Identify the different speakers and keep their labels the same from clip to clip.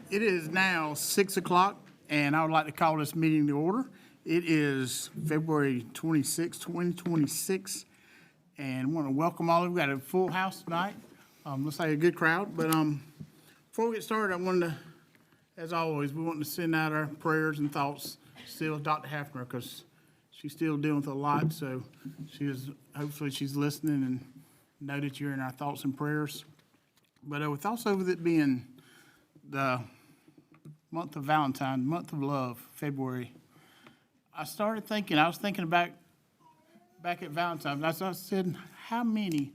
Speaker 1: It is now 6 o'clock, and I would like to call this meeting to order. It is February 26, 2026, and I want to welcome all of you. We've got a full house tonight. Looks like a good crowd, but before we get started, I wanted to, as always, we want to send out our prayers and thoughts still with Dr. Hafner, because she's still dealing with a lot, so hopefully she's listening and know that you're in our thoughts and prayers. But with also with it being the month of Valentine, month of love, February, I was thinking back at Valentine's, as I said, how many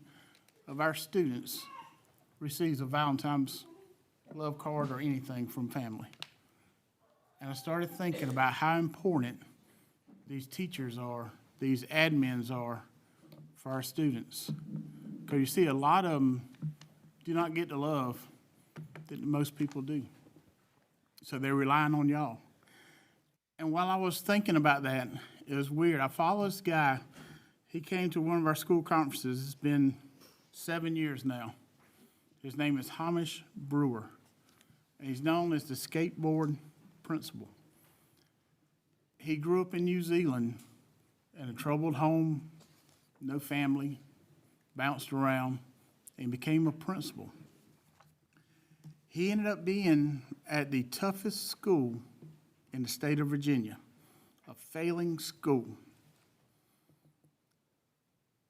Speaker 1: of our students receives a Valentine's love card or anything from family? And I started thinking about how important these teachers are, these admins are for our students. Because you see, a lot of them do not get the love that most people do. So they're relying on y'all. And while I was thinking about that, it was weird. I follow this guy. He came to one of our school conferences. It's been 7 years now. His name is Hamish Brewer. And he's known as the skateboard principal. He grew up in New Zealand in a troubled home, no family, bounced around, and became a principal. He ended up being at the toughest school in the state of Virginia, a failing school.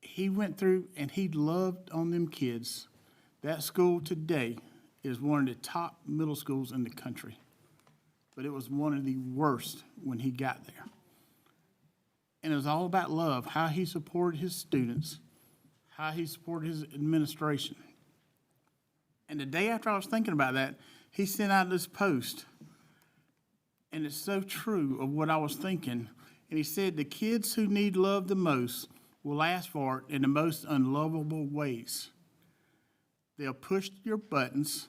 Speaker 1: He went through and he loved on them kids. That school today is one of the top middle schools in the country, but it was one of the worst when he got there. And it was all about love, how he supported his students, how he supported his administration. And the day after I was thinking about that, he sent out this post, and it's so true of what I was thinking. And he said, the kids who need love the most will ask for it in the most unlovable ways. They'll push your buttons,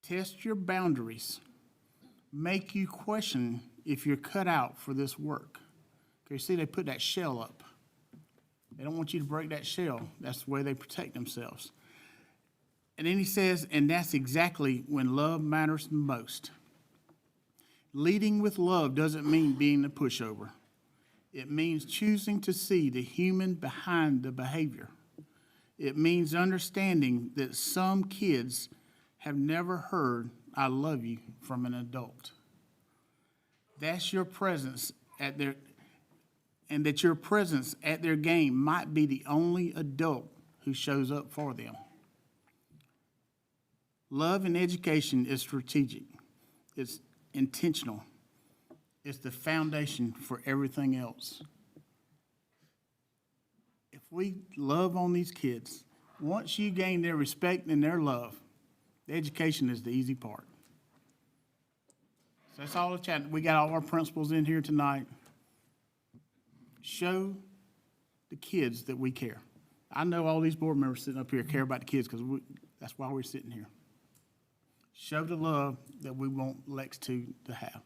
Speaker 1: test your boundaries, make you question if you're cut out for this work. Okay, you see, they put that shell up. They don't want you to break that shell. That's the way they protect themselves. And then he says, and that's exactly when love matters the most. Leading with love doesn't mean being a pushover. It means choosing to see the human behind the behavior. It means understanding that some kids have never heard "I love you" from an adult. That's your presence at their, and that your presence at their game might be the only adult who shows up for them. Love in education is strategic. It's intentional. It's the foundation for everything else. If we love on these kids, once you gain their respect and their love, the education is the easy part. So that's all the chat. We got all our principals in here tonight. Show the kids that we care. I know all these board members sitting up here care about the kids because that's why we're sitting here. Show the love that we want Lex to have.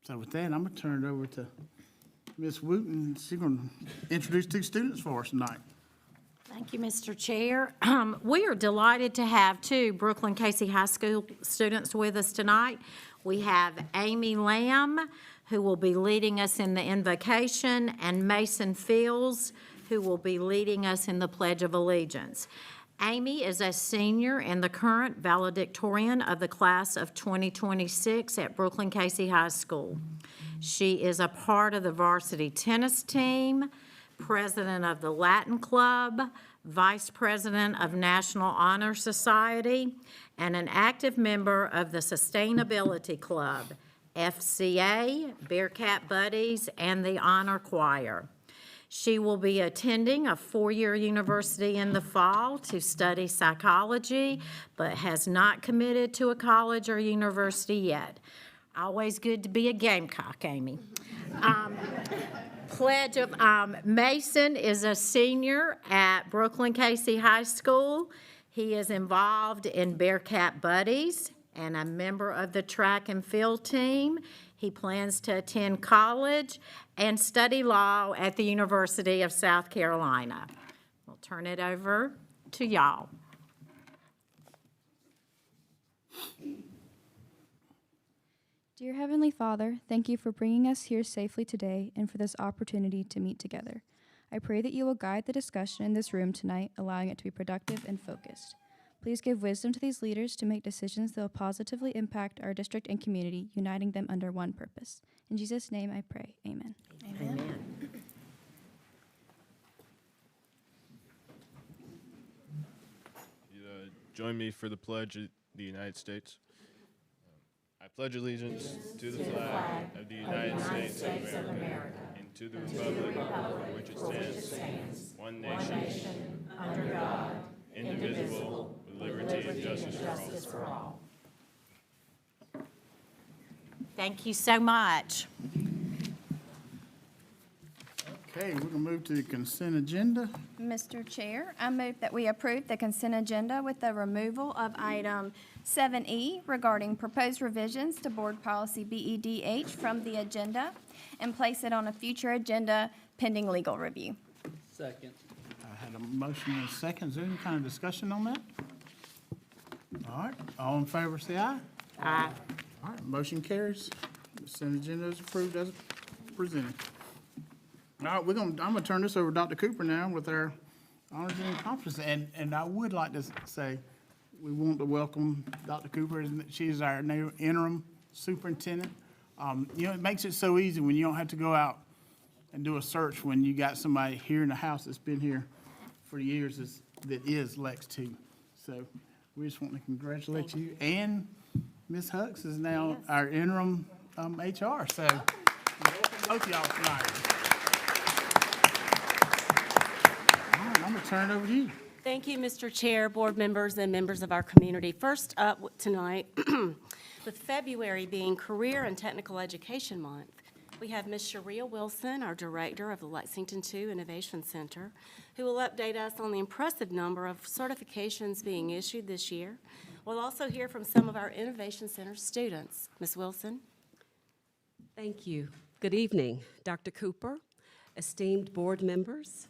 Speaker 1: So with that, I'm going to turn it over to Ms. Wooten. She's going to introduce two students for us tonight.
Speaker 2: Thank you, Mr. Chair. We are delighted to have two Brooklyn Casey High School students with us tonight. We have Amy Lamb, who will be leading us in the invocation, and Mason Fields, who will be leading us in the Pledge of Allegiance. Amy is a senior and the current valedictorian of the class of 2026 at Brooklyn Casey High School. She is a part of the varsity tennis team, president of the Latin Club, vice president of National Honor Society, and an active member of the Sustainability Club, FCA, Bearcat Buddies, and the Honor Choir. She will be attending a four-year university in the fall to study psychology, but has not committed to a college or university yet. Always good to be a Gamecock, Amy. Mason is a senior at Brooklyn Casey High School. He is involved in Bearcat Buddies and a member of the track and field team. He plans to attend college and study law at the University of South Carolina. We'll turn it over to y'all.
Speaker 3: Dear Heavenly Father, thank you for bringing us here safely today and for this opportunity to meet together. I pray that you will guide the discussion in this room tonight, allowing it to be productive and focused. Please give wisdom to these leaders to make decisions that will positively impact our district and community, uniting them under one purpose. In Jesus' name I pray, amen.
Speaker 4: Join me for the Pledge of the United States. I pledge allegiance to the flag of the United States of America and to the republic for which it stands, one nation, under God, indivisible, with liberty and justice for all.
Speaker 2: Thank you so much.
Speaker 1: Okay, we're gonna move to the consent agenda.
Speaker 5: Mr. Chair, I move that we approve the consent agenda with the removal of item 7E regarding proposed revisions to Board Policy BEDH from the agenda and place it on a future agenda pending legal review.
Speaker 6: Second.
Speaker 1: I had a motion and a second. Is there any kind of discussion on that? All right, all in favor, say aye.
Speaker 2: Aye.
Speaker 1: All right, motion carries. Consent agenda is approved as presented. All right, I'm gonna turn this over to Dr. Cooper now with our honors and conference. And I would like to say, we want to welcome Dr. Cooper. She's our new interim superintendent. It makes it so easy when you don't have to go out and do a search when you got somebody here in the house that's been here for years that is Lex2. So we just want to congratulate you. And Ms. Hucks is now our interim HR. So both of y'all tonight. All right, I'm gonna turn it over to you.
Speaker 7: Thank you, Mr. Chair, board members, and members of our community. First up tonight, with February being Career and Technical Education Month, we have Ms. Sharia Wilson, our Director of the LexingtonTwo Innovation Center, who will update us on the impressive number of certifications being issued this year. We'll also hear from some of our Innovation Center students. Ms. Wilson?
Speaker 8: Thank you. Good evening, Dr. Cooper, esteemed board members.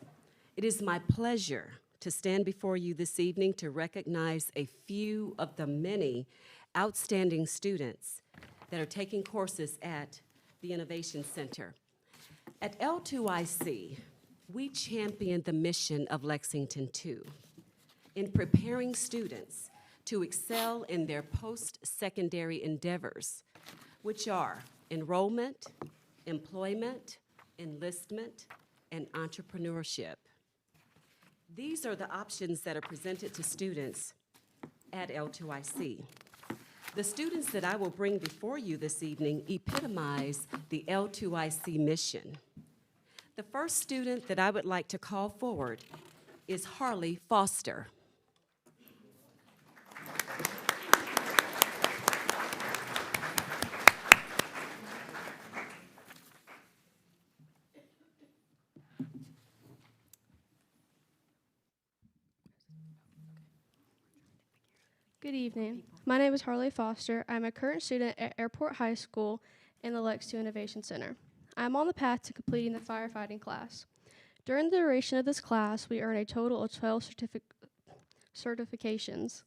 Speaker 8: It is my pleasure to stand before you this evening to recognize a few of the many outstanding students that are taking courses at the Innovation Center. At L2IC, we champion the mission of LexingtonTwo in preparing students to excel in their post-secondary endeavors, which are enrollment, employment, enlistment, and entrepreneurship. These are the options that are presented to students at L2IC. The students that I will bring before you this evening epitomize the L2IC mission. The first student that I would like to call forward is Harley Foster.
Speaker 9: Good evening. My name is Harley Foster. I'm a current student at Airport High School in the LexingtonTwo Innovation Center. I'm on the path to completing the firefighting class. During the duration of this class, we earn a total of 12 certifications.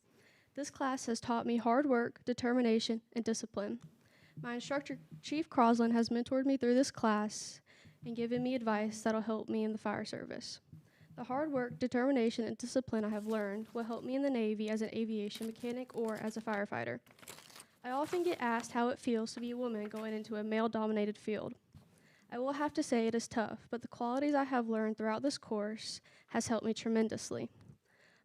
Speaker 9: This class has taught me hard work, determination, and discipline. My instructor, Chief Crosland, has mentored me through this class and given me advice that'll help me in the fire service. The hard work, determination, and discipline I have learned will help me in the Navy as an aviation mechanic or as a firefighter. I often get asked how it feels to be a woman going into a male-dominated field. I will have to say it is tough, but the qualities I have learned throughout this course has helped me tremendously.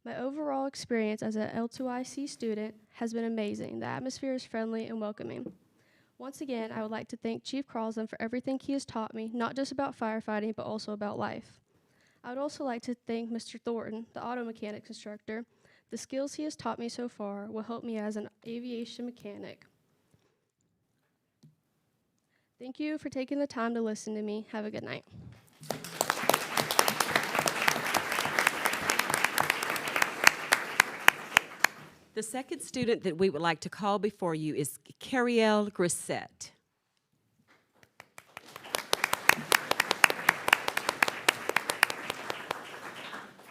Speaker 9: My overall experience as an L2IC student has been amazing. The atmosphere is friendly and welcoming. Once again, I would like to thank Chief Crosland for everything he has taught me, not just about firefighting, but also about life. I would also like to thank Mr. Thornton, the auto mechanics instructor. The skills he has taught me so far will help me as an aviation mechanic. Thank you for taking the time to listen to me. Have a good night.
Speaker 8: The second student that we would like to call before you is Carielle Grissett.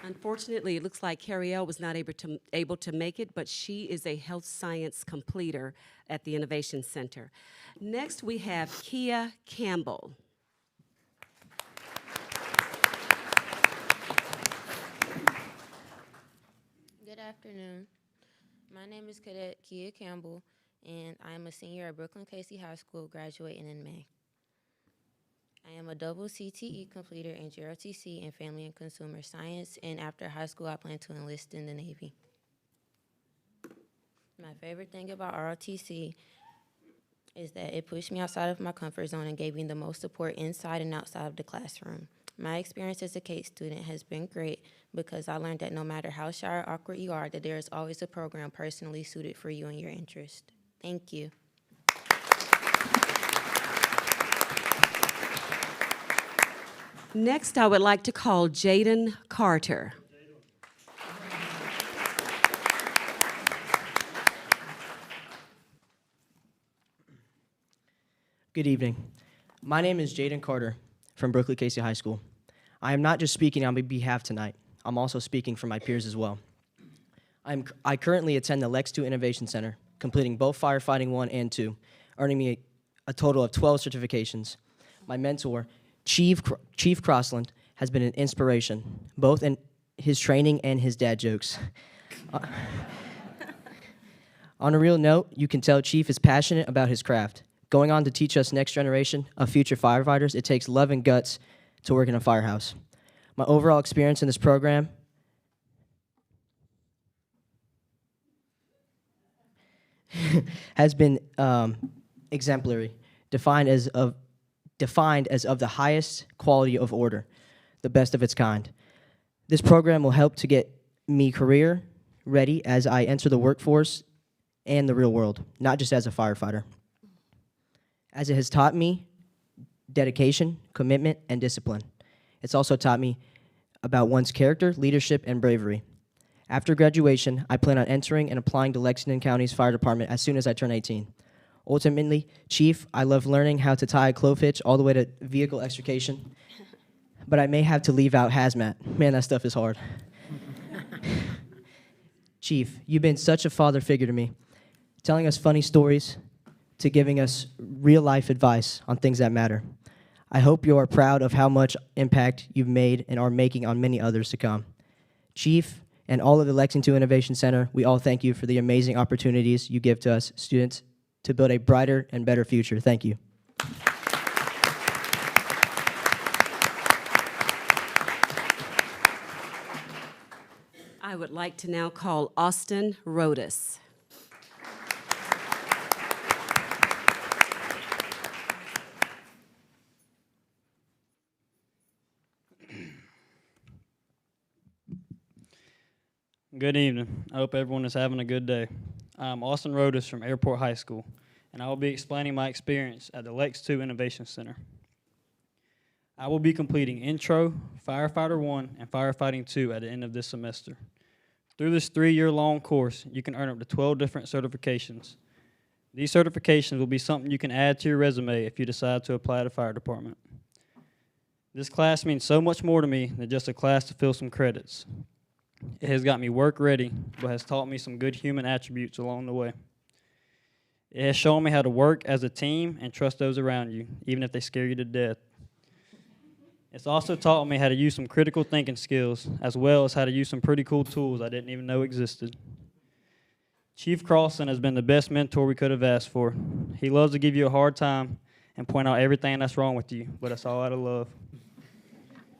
Speaker 8: Unfortunately, it looks like Carrielle was not able to make it, but she is a health science completer at the Innovation Center. Next, we have Kia Campbell.
Speaker 6: Good afternoon. My name is Cadet Kia Campbell, and I am a senior at Brooklyn Casey High School, graduating in May. I am a double CTE completer in GROTC in Family and Consumer Science, and after high school, I plan to enlist in the Navy. My favorite thing about ROTC is that it pushed me outside of my comfort zone and gave me the most support inside and outside of the classroom. My experience as a CATE student has been great because I learned that no matter how shy or awkward you are, that there is always a program personally suited for you and your interest. Thank you.
Speaker 8: Next, I would like to call Jaden Carter.
Speaker 10: Good evening. My name is Jaden Carter from Brooklyn Casey High School. I am not just speaking on my behalf tonight, I'm also speaking for my peers as well. I currently attend the LexingtonTwo Innovation Center, completing both Firefighting 1 and 2, earning me a total of 12 certifications. My mentor, Chief Crossland, has been an inspiration, both in his training and his dad jokes. On a real note, you can tell Chief is passionate about his craft. Going on to teach us next generation of future firefighters, it takes love and guts to work in a firehouse. My overall experience in this program has been exemplary, defined as of the highest quality of order, the best of its kind. This program will help to get me career ready as I enter the workforce and the real world, not just as a firefighter. As it has taught me dedication, commitment, and discipline. It's also taught me about one's character, leadership, and bravery. After graduation, I plan on entering and applying to Lexington County's fire department as soon as I turn 18. Ultimately, Chief, I love learning how to tie a clove hitch all the way to vehicle extrication, but I may have to leave out hazmat. Man, that stuff is hard. Chief, you've been such a father figure to me, telling us funny stories to giving us real-life advice on things that matter. I hope you are proud of how much impact you've made and are making on many others to come. Chief, and all of the Lexington Innovation Center, we all thank you for the amazing opportunities you give to us students to build a brighter and better future. Thank you.
Speaker 8: I would like to now call Austin Rodas.
Speaker 11: Good evening. I hope everyone is having a good day. I'm Austin Rodas from Airport High School, and I will be explaining my experience at the LexingtonTwo Innovation Center. I will be completing Intro, Firefighter 1, and Firefighting 2 at the end of this semester. Through this 3-year-long course, you can earn up to 12 different certifications. These certifications will be something you can add to your resume if you decide to apply to the fire department. This class means so much more to me than just a class to fill some credits. It has got me work ready, but has taught me some good human attributes along the way. It has shown me how to work as a team and trust those around you, even if they scare you to death. It's also taught me how to use some critical thinking skills, as well as how to use some pretty cool tools I didn't even know existed. Chief Crossan has been the best mentor we could have asked for. He loves to give you a hard time and point out everything that's wrong with you, but it's all out of love.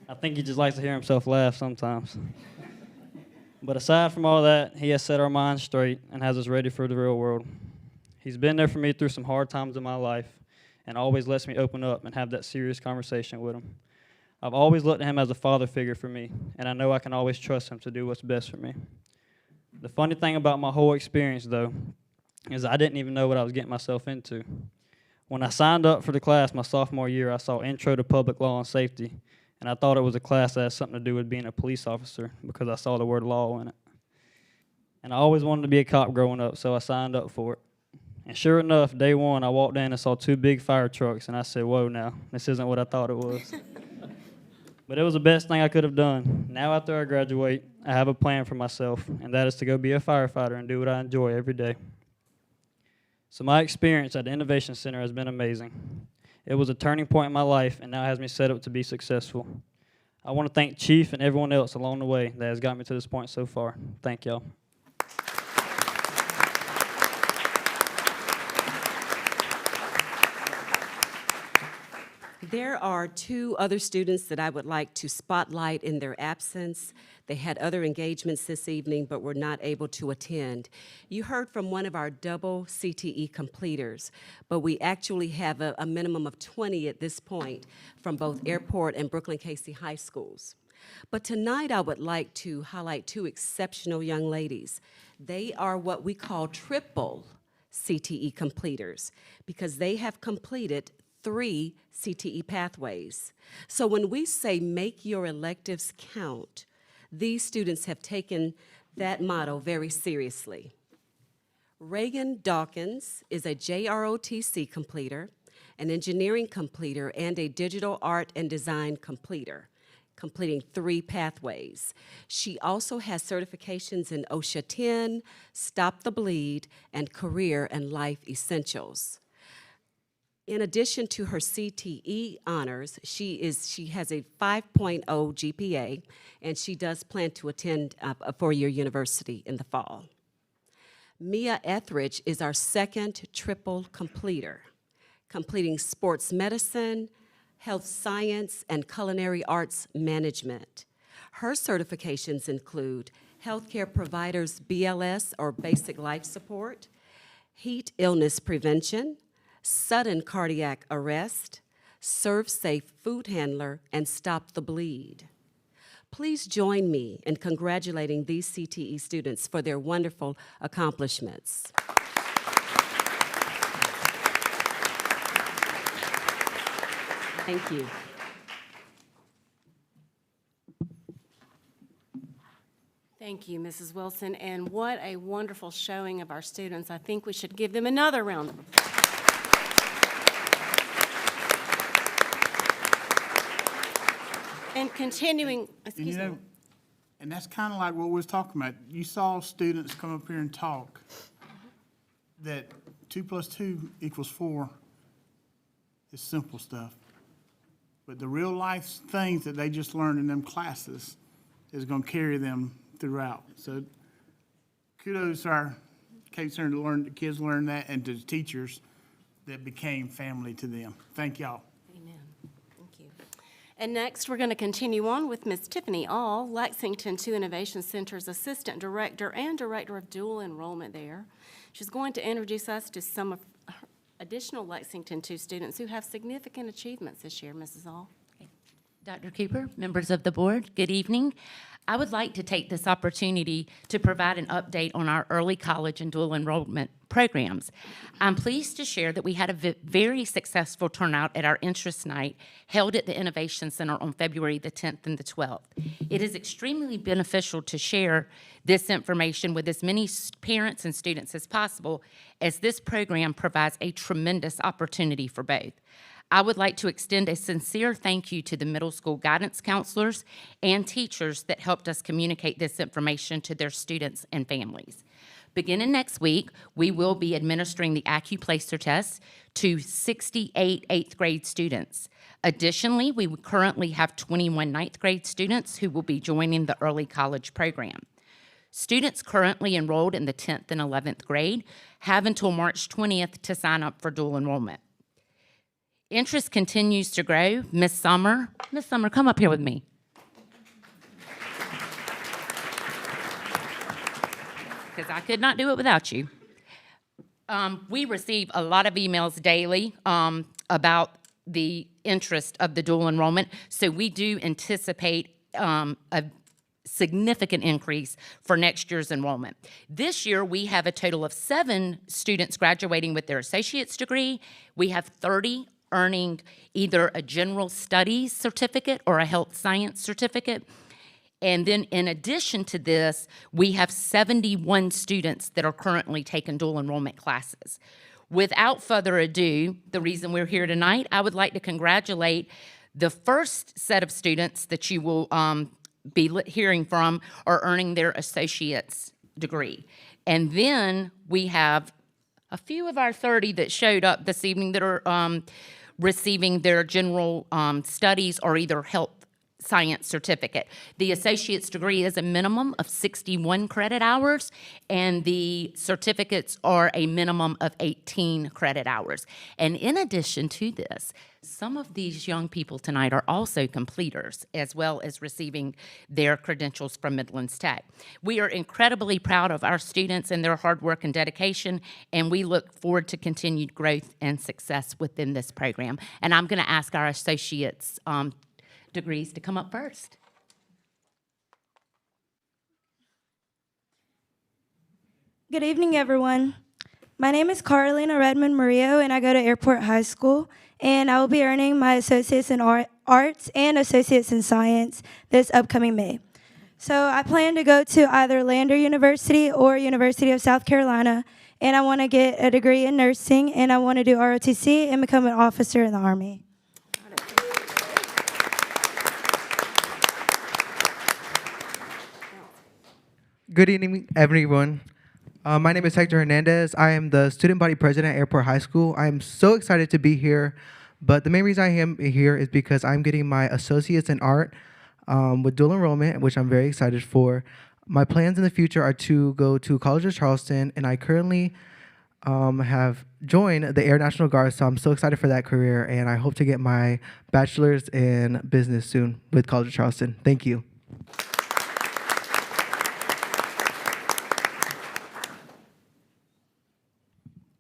Speaker 11: I think he just likes to hear himself laugh sometimes. But aside from all that, he has set our minds straight and has us ready for the real world. He's been there for me through some hard times in my life and always lets me open up and have that serious conversation with him. I've always looked at him as a father figure for me, and I know I can always trust him to do what's best for me. The funny thing about my whole experience, though, is I didn't even know what I was getting myself into. When I signed up for the class my sophomore year, I saw Intro to Public Law and Safety, and I thought it was a class that had something to do with being a police officer because I saw the word law in it. And I always wanted to be a cop growing up, so I signed up for it. And sure enough, day one, I walked in and saw 2 big fire trucks, and I said, whoa now, this isn't what I thought it was. But it was the best thing I could have done. Now after I graduate, I have a plan for myself, and that is to go be a firefighter and do what I enjoy every day. So my experience at the Innovation Center has been amazing. It was a turning point in my life, and now it has me set up to be successful. I want to thank Chief and everyone else along the way that has got me to this point so far. Thank y'all.
Speaker 8: There are two other students that I would like to spotlight in their absence. They had other engagements this evening but were not able to attend. You heard from one of our double CTE completers, but we actually have a minimum of 20 at this point from both Airport and Brooklyn Casey High Schools. But tonight I would like to highlight two exceptional young ladies. They are what we call triple CTE completers because they have completed 3 CTE pathways. So when we say make your electives count, these students have taken that motto very seriously. Reagan Dawkins is a JROTC completer, an engineering completer, and a digital art and design completer, completing 3 pathways. She also has certifications in OSHA 10, Stop the Bleed, and Career and Life Essentials. In addition to her CTE honors, she has a 5.0 GPA, and she does plan to attend a 4-year university in the fall. Mia Etheridge is our second triple completer, completing sports medicine, health science, and culinary arts management. Her certifications include healthcare providers BLS or basic life support, heat illness prevention, sudden cardiac arrest, serve safe food handler, and stop the bleed. Please join me in congratulating these CTE students for their wonderful accomplishments. Thank you.
Speaker 7: Thank you, Mrs. Wilson, and what a wonderful showing of our students. I think we should give them another round of applause. And continuing, excuse me.
Speaker 1: And that's kind of like what we was talking about. You saw students come up here and talk that 2 + 2 = 4 is simple stuff. But the real life things that they just learned in them classes is going to carry them throughout. So kudos to our Cape Center to learn, the kids learn that, and to the teachers that became family to them. Thank y'all.
Speaker 7: And next, we're going to continue on with Ms. Tiffany All, LexingtonTwo Innovation Center's Assistant Director and Director of Dual Enrollment there. She's going to introduce us to some of additional LexingtonTwo students who have significant achievements this year. Mrs. All.
Speaker 12: Dr. Cooper, members of the board, good evening. I would like to take this opportunity to provide an update on our early college and dual enrollment programs. I'm pleased to share that we had a very successful turnout at our interest night held at the Innovation Center on February the 10th and the 12th. It is extremely beneficial to share this information with as many parents and students as possible, as this program provides a tremendous opportunity for both. I would like to extend a sincere thank you to the middle school guidance counselors and teachers that helped us communicate this information to their students and families. Beginning next week, we will be administering the AccuPlacer test to 68 8th grade students. Additionally, we currently have 21 9th grade students who will be joining the early college program. Students currently enrolled in the 10th and 11th grade have until March 20th to sign up for dual enrollment. Interest continues to grow. Miss Summer, come up here with me. Because I could not do it without you. We receive a lot of emails daily about the interest of the dual enrollment, so we do anticipate a significant increase for next year's enrollment. This year, we have a total of 7 students graduating with their associate's degree. We have 30 earning either a general studies certificate or a health science certificate. And then in addition to this, we have 71 students that are currently taking dual enrollment classes. Without further ado, the reason we're here tonight, I would like to congratulate The first set of students that you will be hearing from are earning their associate's degree. And then we have a few of our 30 that showed up this evening that are receiving their general studies or either health science certificate. The associate's degree is a minimum of 61 credit hours, and the certificates are a minimum of 18 credit hours. And in addition to this, some of these young people tonight are also completers, as well as receiving their credentials from Midlands Tech. We are incredibly proud of our students and their hard work and dedication, and we look forward to continued growth and success within this program. And I'm going to ask our associates degrees to come up first.
Speaker 13: Good evening, everyone. My name is Carolina Redmond Murillo, and I go to Airport High School, and I will be earning my Associates in Arts and Associates in Science this upcoming May. So I plan to go to either Lander University or University of South Carolina, and I want to get a degree in nursing, and I want to do ROTC and become an officer in the Army.
Speaker 14: Good evening, everyone. My name is Hector Hernandez. I am the student body president at Airport High School. I am so excited to be here, but the main reason I am here is because I'm getting my associates in art with dual enrollment, which I'm very excited for. My plans in the future are to go to College of Charleston, and I currently have joined the Air National Guard, so I'm so excited for that career, and I hope to get my bachelor's in business soon with College of Charleston. Thank you.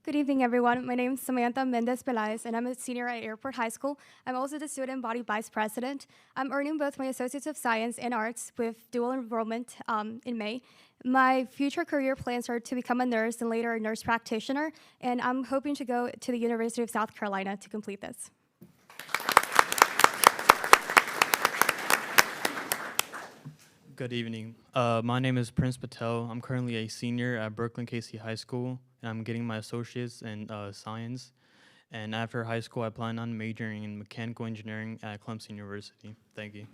Speaker 15: Good evening, everyone. My name is Samantha Mendez Pelaez, and I'm a senior at Airport High School. I'm also the student body vice president. I'm earning both my Associates of Science and Arts with dual enrollment in May. My future career plans are to become a nurse and later a nurse practitioner, and I'm hoping to go to the University of South Carolina to complete this.
Speaker 16: Good evening. My name is Prince Patel. I'm currently a senior at Brooklyn Casey High School, and I'm getting my associates in science. And after high school, I plan on majoring in mechanical engineering at Clemson University. Thank you.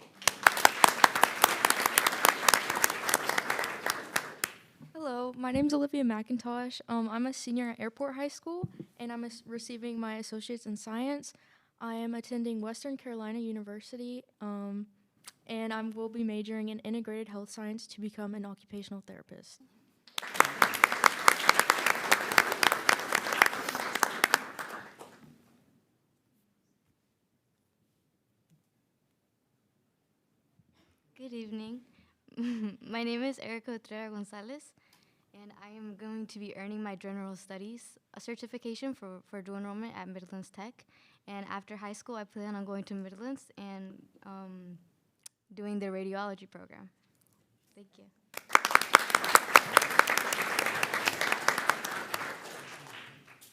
Speaker 3: Hello, my name is Olivia McIntosh. I'm a senior at Airport High School, and I'm receiving my associates in science. I am attending Western Carolina University, and I will be majoring in integrated health science to become an occupational therapist.
Speaker 17: Good evening. My name is Erica Utrera Gonzalez, and I am going to be earning my general studies, a certification for dual enrollment at Midlands Tech. And after high school, I plan on going to Midlands and doing the radiology program. Thank you.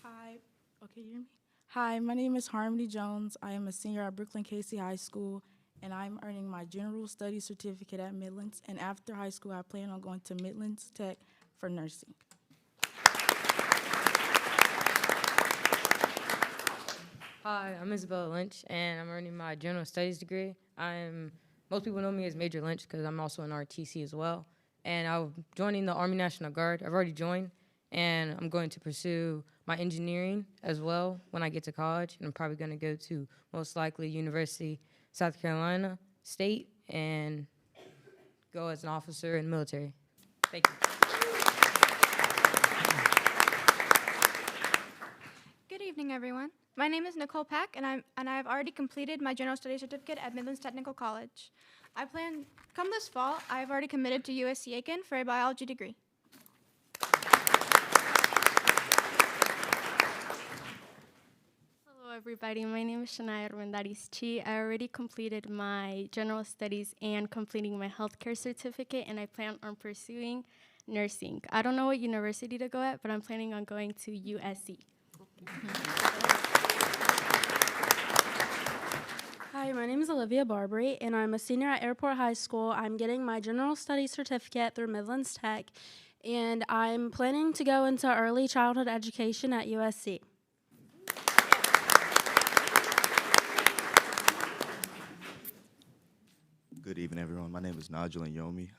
Speaker 18: Hi. Okay, you hear me? Hi, my name is Harmony Jones. I am a senior at Brooklyn Casey High School, and I'm earning my general studies certificate at Midlands. And after high school, I plan on going to Midlands Tech for nursing.
Speaker 19: Hi, I'm Isabella Lynch, and I'm earning my general studies degree. Most people know me as Major Lynch because I'm also in RTC as well. And I'm joining the Army National Guard. I've already joined, and I'm going to pursue my engineering as well when I get to college. And I'm probably going to go to, most likely, University South Carolina State and go as an officer in the military. Thank you.
Speaker 20: Good evening, everyone. My name is Nicole Pack, and I have already completed my general studies certificate at Midlands Technical College. I plan, come this fall, I have already committed to USC Aiken for a biology degree.
Speaker 21: Hello, everybody. My name is Shania Armendariz Chi. I already completed my general studies and completing my healthcare certificate, and I plan on pursuing nursing. I don't know what university to go at, but I'm planning on going to USC.
Speaker 22: Hi, my name is Olivia Barbary, and I'm a senior at Airport High School. I'm getting my general studies certificate through Midlands Tech, and I'm planning to go into early childhood education at USC.
Speaker 4: Good evening, everyone. My name is Nigel Yomi.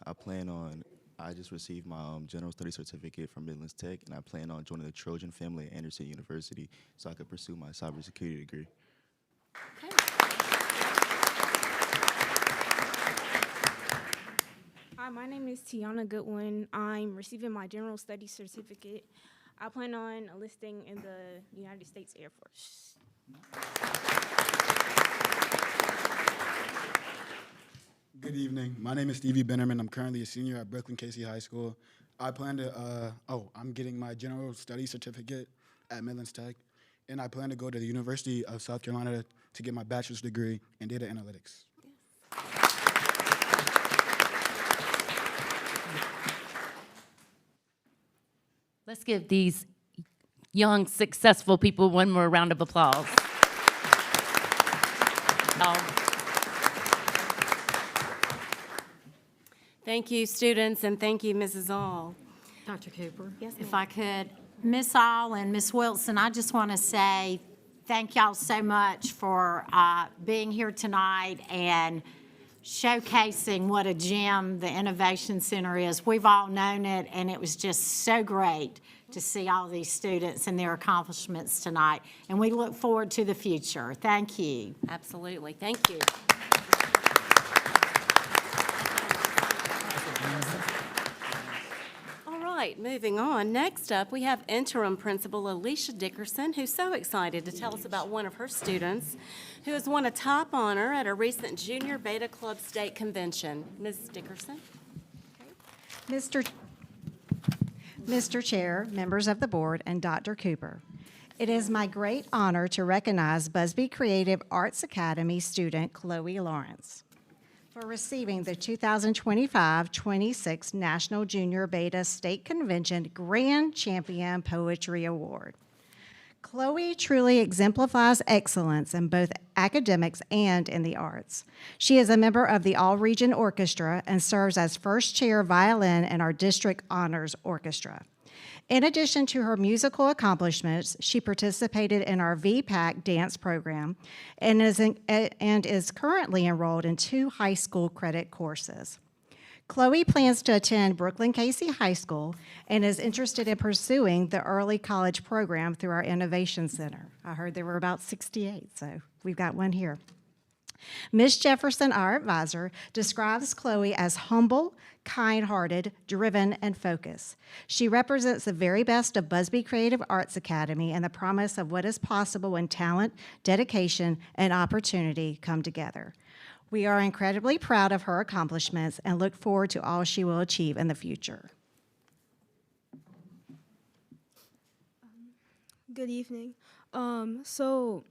Speaker 4: I just received my general studies certificate from Midlands Tech, and I plan on joining the Trojan family at Anderson University so I could pursue my cybersecurity degree.
Speaker 5: Hi, my name is Tiana Goodwin. I'm receiving my general studies certificate. I plan on enlisting in the United States Air Force.
Speaker 23: Good evening. My name is Stevie Bennerman. I'm currently a senior at Brooklyn Casey High School. I plan to, I'm getting my general studies certificate at Midlands Tech, and I plan to go to the University of South Carolina to get my bachelor's degree in data analytics.
Speaker 12: Let's give these young, successful people one more round of applause.
Speaker 7: Thank you, students, and thank you, Mrs. All.
Speaker 2: Dr. Cooper?
Speaker 7: Yes,
Speaker 2: If
Speaker 7: ma'am.
Speaker 2: I could, Miss All and Miss Wilson, I just want to say thank y'all so much for being here tonight and showcasing what a gem the Innovation Center is. We've all known it, and it was just so great to see all these students and their accomplishments tonight. And we look forward to the future. Thank you.
Speaker 7: Absolutely. Thank you. All right, moving on. Next up, we have interim principal Alicia Dickerson, who's so excited to tell us about one of her students who has won a top honor at a recent Junior Beta Club State Convention. Ms. Dickerson?
Speaker 24: Mr. Chair, members of the board, and Dr. Cooper, it is my great honor to recognize Busby Creative Arts Academy student Chloe Lawrence for receiving the 2025-26 National Junior Beta State Convention Grand Champion Poetry Award. Chloe truly exemplifies excellence in both academics and in the arts. She is a member of the All-Region Orchestra and serves as first chair violin in our district honors orchestra. In addition to her musical accomplishments, she participated in our VPAC dance program and is currently enrolled in 2 high school credit courses. Chloe plans to attend Brooklyn Casey High School and is interested in pursuing the early college program through our Innovation Center. I heard there were about 68, so we've got one here. Ms. Jefferson, our advisor, describes Chloe as humble, kind-hearted, driven, and focused. She represents the very best of Busby Creative Arts Academy and the promise of what is possible when talent, dedication, and opportunity come together. We are incredibly proud of her accomplishments and look forward to all she will achieve in the future.
Speaker 25: Good evening. So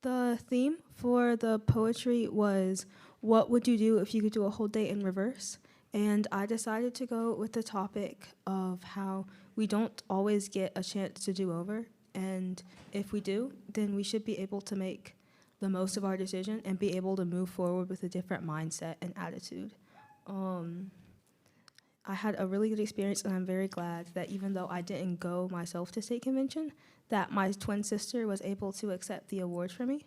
Speaker 25: the theme for the poetry was, what would you do if you could do a whole day in reverse? And I decided to go with the topic of how we don't always get a chance to do over. And if we do, then we should be able to make the most of our decision and be able to move forward with a different mindset and attitude. I had a really good experience, and I'm very glad that even though I didn't go myself to state convention, that my twin sister was able to accept the award for me.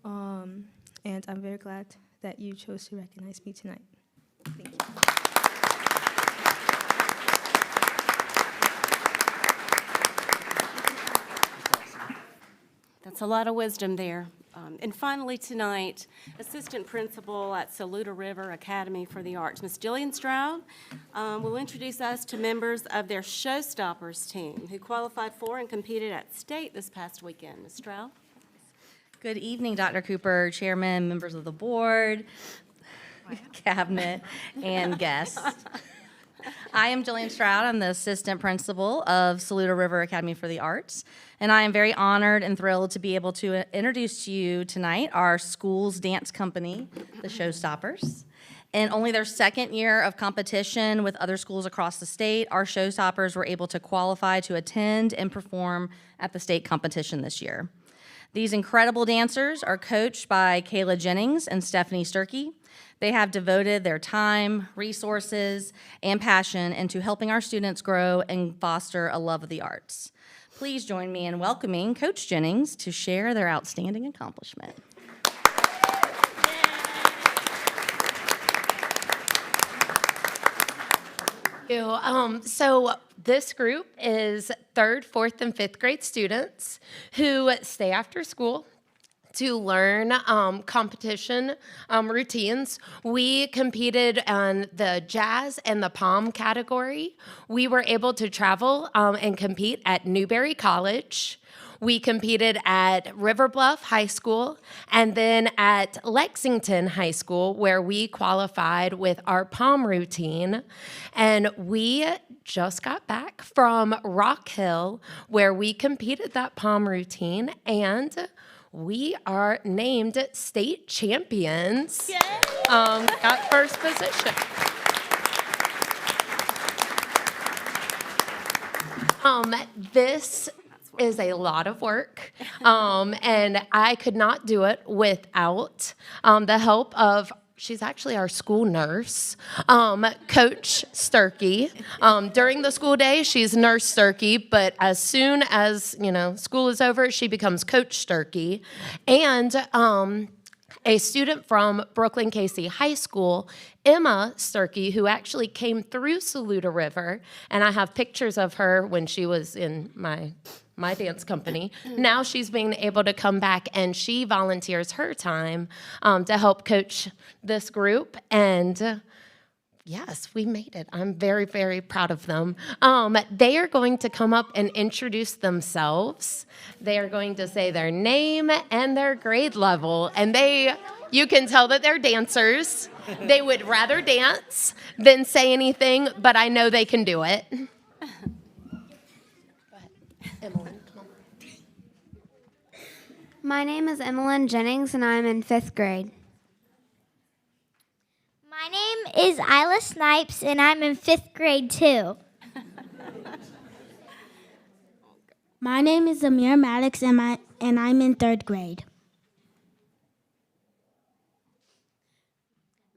Speaker 25: And I'm very glad that you chose to recognize me tonight. Thank you.
Speaker 7: That's a lot of wisdom there. And finally tonight, Assistant Principal at Saluda River Academy for the Arts, Ms. Jillian Stroud, will introduce us to members of their Showstoppers team who qualified for and competed at state this past weekend. Ms. Stroud?
Speaker 26: Good evening, Dr. Cooper, Chairman, members of the board, cabinet, and guests. I am Jillian Stroud. I'm the Assistant Principal of Saluda River Academy for the Arts, and I am very honored and thrilled to be able to introduce to you tonight our school's dance company, the Showstoppers. In only their second year of competition with other schools across the state, our Showstoppers were able to qualify to attend and perform at the state competition this year. These incredible dancers are coached by Kayla Jennings and Stephanie Sturkey. They have devoted their time, resources, and passion into helping our students grow and foster a love of the arts. Please join me in welcoming Coach Jennings to share their outstanding accomplishment.
Speaker 1: So this group is 3rd, 4th, and 5th grade students who stay after school to learn competition routines. We competed in the jazz and the pom category. We were able to travel and compete at Newberry College. We competed at River Bluff High School and then at Lexington High School, where we qualified with our pom routine. And we just got back from Rock Hill, where we competed that pom routine, and we are named state champions. At first position. This is a lot of work, and I could not do it without the help of, she's actually our school nurse, Coach Sturkey. During the school day, she's Nurse Sturkey, but as soon as, school is over, she becomes Coach Sturkey. And a student from Brooklyn Casey High School, Emma Sturkey, who actually came through Saluda River, and I have pictures of her when she was in my dance company. Now she's being able to come back, and she volunteers her time to help coach this group. And yes, we made it. I'm very, very proud of them. They are going to come up and introduce themselves. They are going to say their name and their grade level, and you can tell that they're dancers. They would rather dance than say anything, but I know they can do it. Emily, come on.
Speaker 6: My name is Emmeline Jennings, and I'm in 5th grade.
Speaker 8: My name is Isla Snipes, and I'm in 5th grade too.
Speaker 9: My name is Amir Maddox, and I'm in 3rd grade.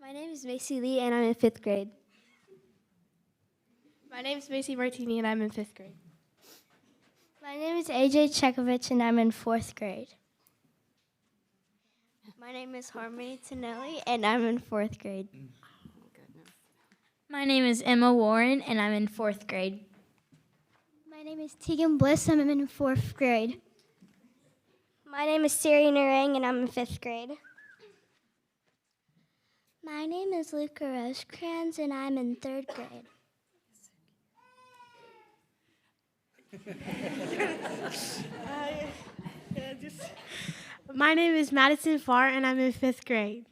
Speaker 8: My name is Macy Lee, and I'm in 5th grade.
Speaker 9: My name is Macy Martini, and I'm in 5th grade.
Speaker 8: My name is AJ Chekovich, and I'm in 4th grade. My name is Harmony Tonelli, and I'm in 4th grade.
Speaker 21: My name is Emma Warren, and I'm in 4th grade.
Speaker 8: My name is Tegan Bliss, and I'm in 4th grade. My name is Siri Narang, and I'm in 5th grade. My name is Luca Rosecrans, and I'm in 3rd grade.
Speaker 9: My name is Madison Farr, and I'm in 5th grade.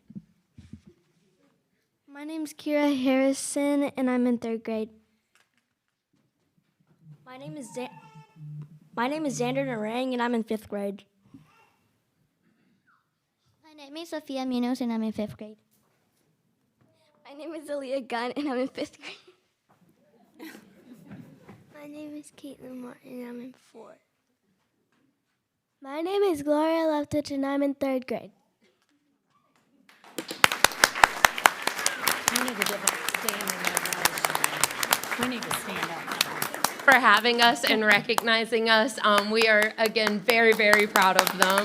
Speaker 8: My name is Kira Harrison, and I'm in 3rd grade. My name is Xander Narang, and I'm in 5th grade. My name is Sophia Munoz, and I'm in 5th grade. My name is Aaliyah Gunn, and I'm in 5th grade. My name is Caitlin Martin, and I'm in 4th. My name is Gloria Leftwich, and I'm in 3rd grade.
Speaker 2: We need to give a standing ovation. We need to stand up.
Speaker 1: For having us and recognizing us. We are, again, very, very proud of them.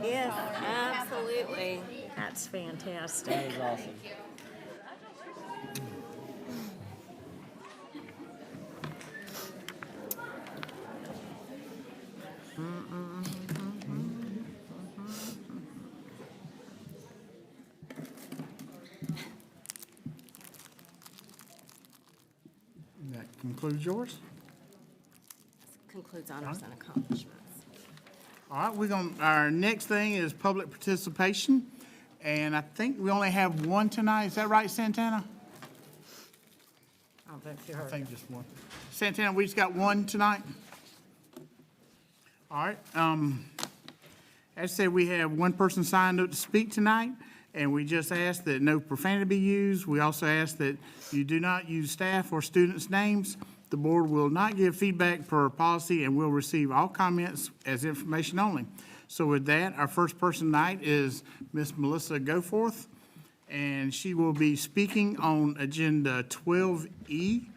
Speaker 2: Yes, absolutely. That's fantastic.
Speaker 10: That is awesome.
Speaker 11: That concludes yours.
Speaker 7: Concludes honors and accomplishments.
Speaker 11: All right, our next thing is public participation, and I think we only have one tonight. Is that right, Santana? I think just one. Santana, we just got one tonight? All right. As I said, we have one person signed up to speak tonight, and we just ask that no profanity be used. We also ask that you do not use staff or students' names. The board will not give feedback per policy and will receive all comments as information only. So with that, our first person tonight is Miss Melissa Goforth, and she will be speaking on Agenda 12E,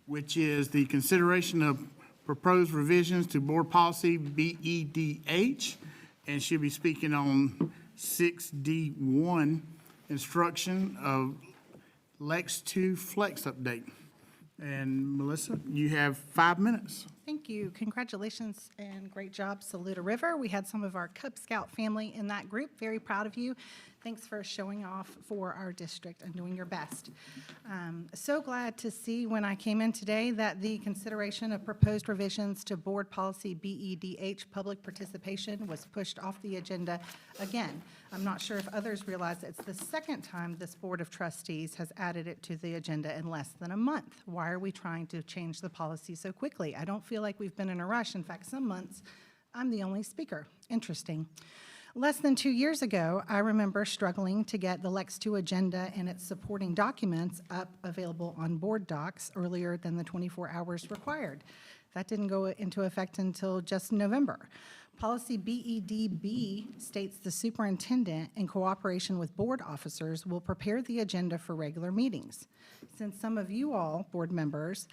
Speaker 11: which is the consideration of proposed revisions to board policy BEDH, and she'll be speaking on 6D1, instruction of Lex2 Flex update. And Melissa, you have 5 minutes.
Speaker 3: Thank you. Congratulations and great job, Saluda River. We had some of our Cub Scout family in that group. Very proud of you. Thanks for showing off for our district and doing your best. So glad to see when I came in today that the consideration of proposed revisions to board policy BEDH, public participation, was pushed off the agenda again. I'm not sure if others realize it's the second time this Board of Trustees has added it to the agenda in less than a month. Why are we trying to change the policy so quickly? I don't feel like we've been in a rush. In fact, some months I'm the only speaker. Interesting. Less than 2 years ago, I remember struggling to get the Lex2 agenda and its supporting documents up available on board docs earlier than the 24 hours required. That didn't go into effect until just November. Policy BEDB states the superintendent, in cooperation with board officers, will prepare the agenda for regular meetings. Since some of you all, board members,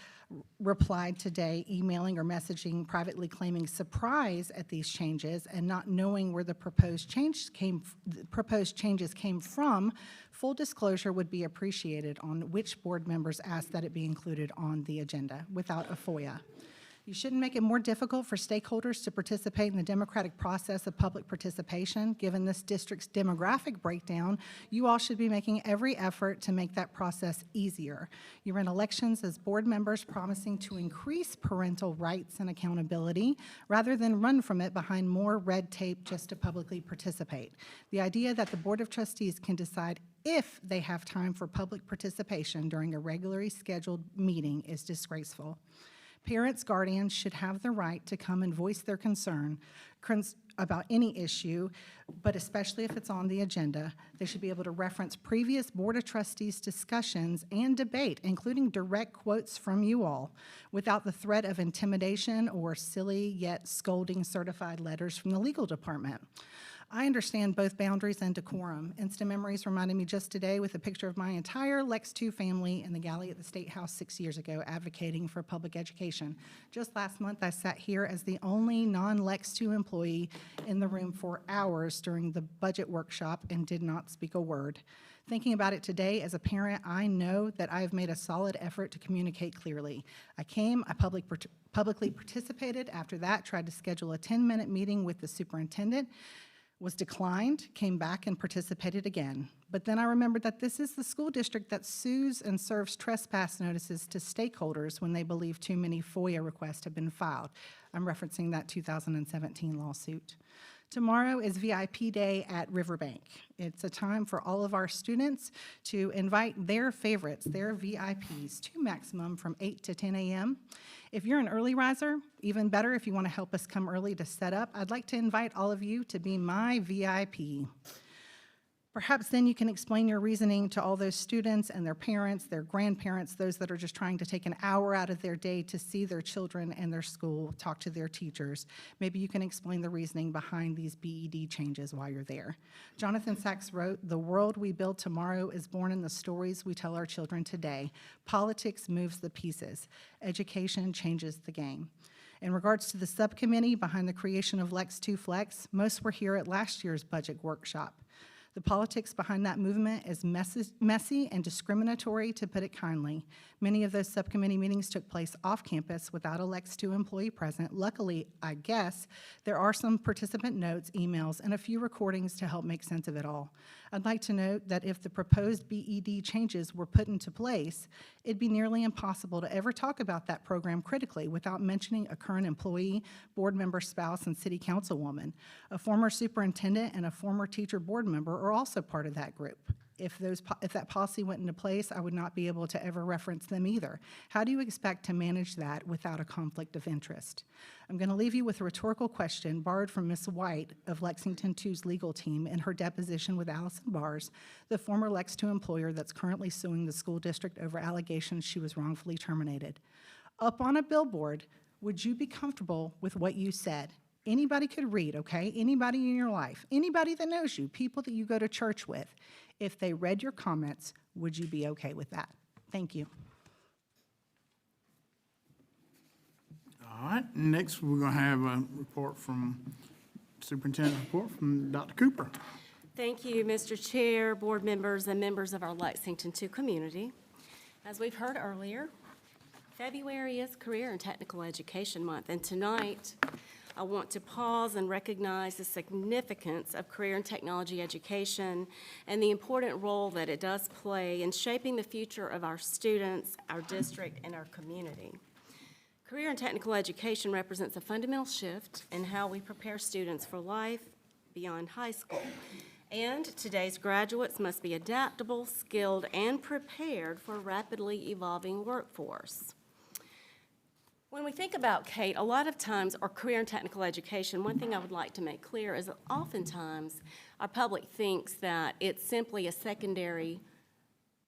Speaker 3: replied today emailing or messaging privately claiming surprise at these changes and not knowing where the proposed changes came from, full disclosure would be appreciated on which board members asked that it be included on the agenda without a FOIA. You shouldn't make it more difficult for stakeholders to participate in the democratic process of public participation. Given this district's demographic breakdown, you all should be making every effort to make that process easier. You're in elections as board members promising to increase parental rights and accountability rather than run from it behind more red tape just to publicly participate. The idea that the Board of Trustees can decide if they have time for public participation during a regularly scheduled meeting is disgraceful. Parents, guardians should have the right to come and voice their concern about any issue, but especially if it's on the agenda. They should be able to reference previous Board of Trustees discussions and debate, including direct quotes from you all, without the threat of intimidation or silly yet scolding certified letters from the legal department. I understand both boundaries and decorum. Instant memories reminded me just today with a picture of my entire Lex2 family in the galley at the State House 6 years ago advocating for public education. Just last month, I sat here as the only non-Lex2 employee in the room for hours during the budget workshop and did not speak a word. Thinking about it today, as a parent, I know that I have made a solid effort to communicate clearly. I publicly participated. After that, tried to schedule a 10-minute meeting with the superintendent, was declined, came back and participated again. But then I remembered that this is the school district that sues and serves trespass notices to stakeholders when they believe too many FOIA requests have been filed. I'm referencing that 2017 lawsuit. Tomorrow is VIP Day at Riverbank. It's a time for all of our students to invite their favorites, their VIPs, to maximum from 8 to 10 a.m. If you're an early riser, even better if you want to help us come early to set up, I'd like to invite all of you to be my VIP. Perhaps then you can explain your reasoning to all those students and their parents, their grandparents, those that are just trying to take an hour out of their day to see their children and their school, talk to their teachers. Maybe you can explain the reasoning behind these BED changes while you're there. Jonathan Sachs wrote, "The world we build tomorrow is born in the stories we tell our children today. Politics moves the pieces. Education changes the game." In regards to the subcommittee behind the creation of Lex2 Flex, most were here at last year's budget workshop. The politics behind that movement is messy and discriminatory, to put it kindly. Many of those subcommittee meetings took place off campus without a Lex2 employee present. Luckily, I guess, there are some participant notes, emails, and a few recordings to help make sense of it all. I'd like to note that if the proposed BED changes were put into place, it'd be nearly impossible to ever talk about that program critically without mentioning a current employee, board member spouse, and city councilwoman. A former superintendent and a former teacher board member are also part of that group. If that policy went into place, I would not be able to ever reference them either. How do you expect to manage that without a conflict of interest? I'm going to leave you with a rhetorical question borrowed from Ms. White of LexingtonTwo's legal team in her deposition with Allison Bars, the former Lex2 employer that's currently suing the school district over allegations she was wrongfully terminated. Up on a billboard, would you be comfortable with what you said? Anybody could read, okay? Anybody in your life, anybody that knows you, people that you go to church with. If they read your comments, would you be okay with that? Thank you.
Speaker 11: All right, next we're going to have a report from, superintendent report from Dr. Cooper.
Speaker 7: Thank you, Mr. Chair, board members, and members of our Lexington 2 community. As we've heard earlier, February is Career and Technical Education Month, and tonight I want to pause and recognize the significance of career and technology education and the important role that it does play in shaping the future of our students, our district, and our community. Career and technical education represents a fundamental shift in how we prepare students for life beyond high school. And today's graduates must be adaptable, skilled, and prepared for a rapidly evolving workforce. When we think about Kate, a lot of times, or career and technical education, one thing I would like to make clear is that oftentimes our public thinks that it's simply a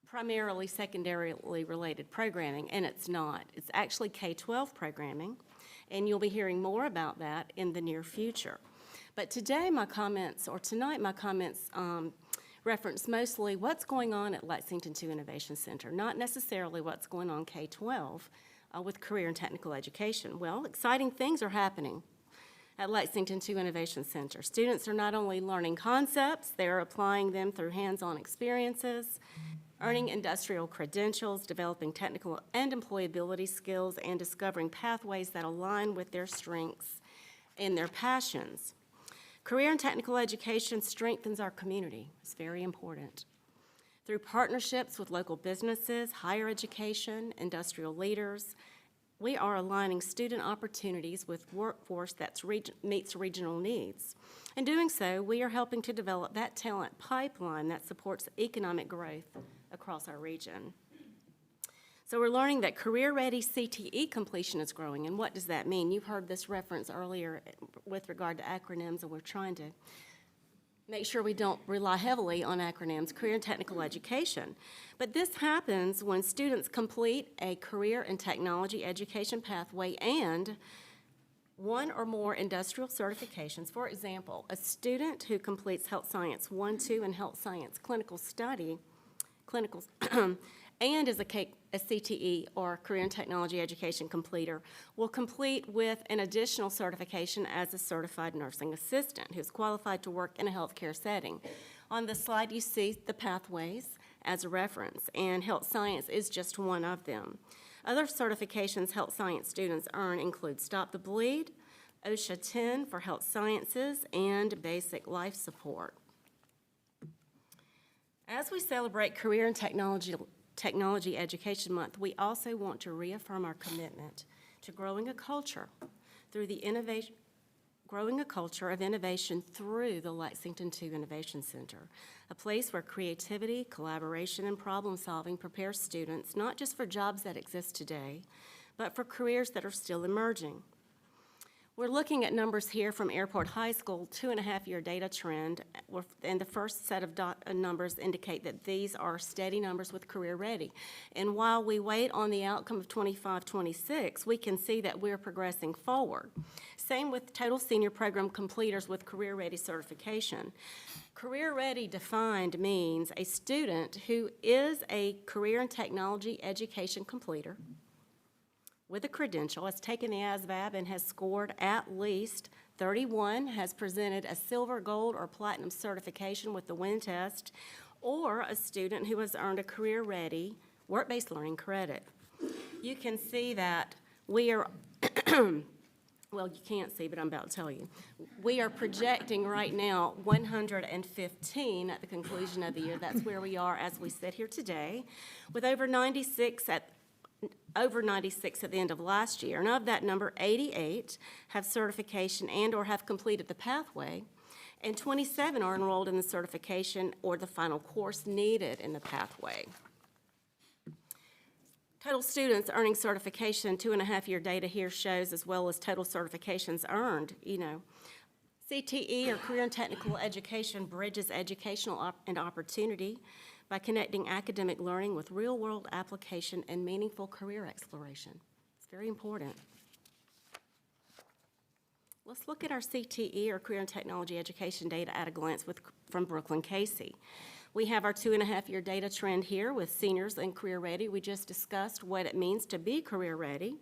Speaker 7: primarily secondarily related programming, and it's not. It's actually K-12 programming, and you'll be hearing more about that in the near future. But tonight my comments reference mostly what's going on at Lexington2 Innovation Center, not necessarily what's going on K-12 with career and technical education. Well, exciting things are happening at Lexington2 Innovation Center. Students are not only learning concepts, they're applying them through hands-on experiences, earning industrial credentials, developing technical and employability skills, and discovering pathways that align with their strengths and their passions. Career and technical education strengthens our community. It's very important. Through partnerships with local businesses, higher education, industrial leaders, we are aligning student opportunities with workforce that meets regional needs. In doing so, we are helping to develop that talent pipeline that supports economic growth across our region. So we're learning that career-ready CTE completion is growing, and what does that mean? You've heard this reference earlier with regard to acronyms, and we're trying to make sure we don't rely heavily on acronyms, career and technical education. But this happens when students complete a career and technology education pathway and one or more industrial certifications. For example, a student who completes Health Science 1, 2, and Health Science clinical and is a CTE or career and technology education completer will complete with an additional certification as a certified nursing assistant who's qualified to work in a healthcare setting. On the slide, you see the pathways as a reference, and Health Science is just one of them. Other certifications Health Science students earn include Stop the Bleed, OSHA 10 for Health Sciences, and Basic Life Support. As we celebrate Career and Technology Education Month, we also want to reaffirm our commitment to growing a culture of innovation through the Lexington2 Innovation Center, a place where creativity, collaboration, and problem solving prepare students not just for jobs that exist today, but for careers that are still emerging. We're looking at numbers here from Airport High School, 2.5-year data trend, and the first set of numbers indicate that these are steady numbers with career ready. And while we wait on the outcome of 25-26, we can see that we're progressing forward. Same with total senior program completers with career ready certification. Career ready defined means a student who is a career and technology education completer with a credential, has taken the ASVAB and has scored at least 31, has presented a silver, gold, or platinum certification with the WIN test, or a student who has earned a career-ready work-based learning credit. You can see that we are, well, you can't see, but I'm about to tell you. We are projecting right now 115 at the conclusion of the year. That's where we are as we sit here today, with over 96 at the end of last year, and of that number, 88 have certification and or have completed the pathway, and 27 are enrolled in the certification or the final course needed in the pathway. Total students earning certification, 2.5-year data here shows, as well as total certifications earned, CTE, or Career and Technical Education, bridges educational and opportunity by connecting academic learning with real-world application and meaningful career exploration. It's very important. Let's look at our CTE, or Career and Technology Education data at a glance from Brooklyn Casey. We have our 2.5-year data trend here with seniors and career ready. We just discussed what it means to be career ready.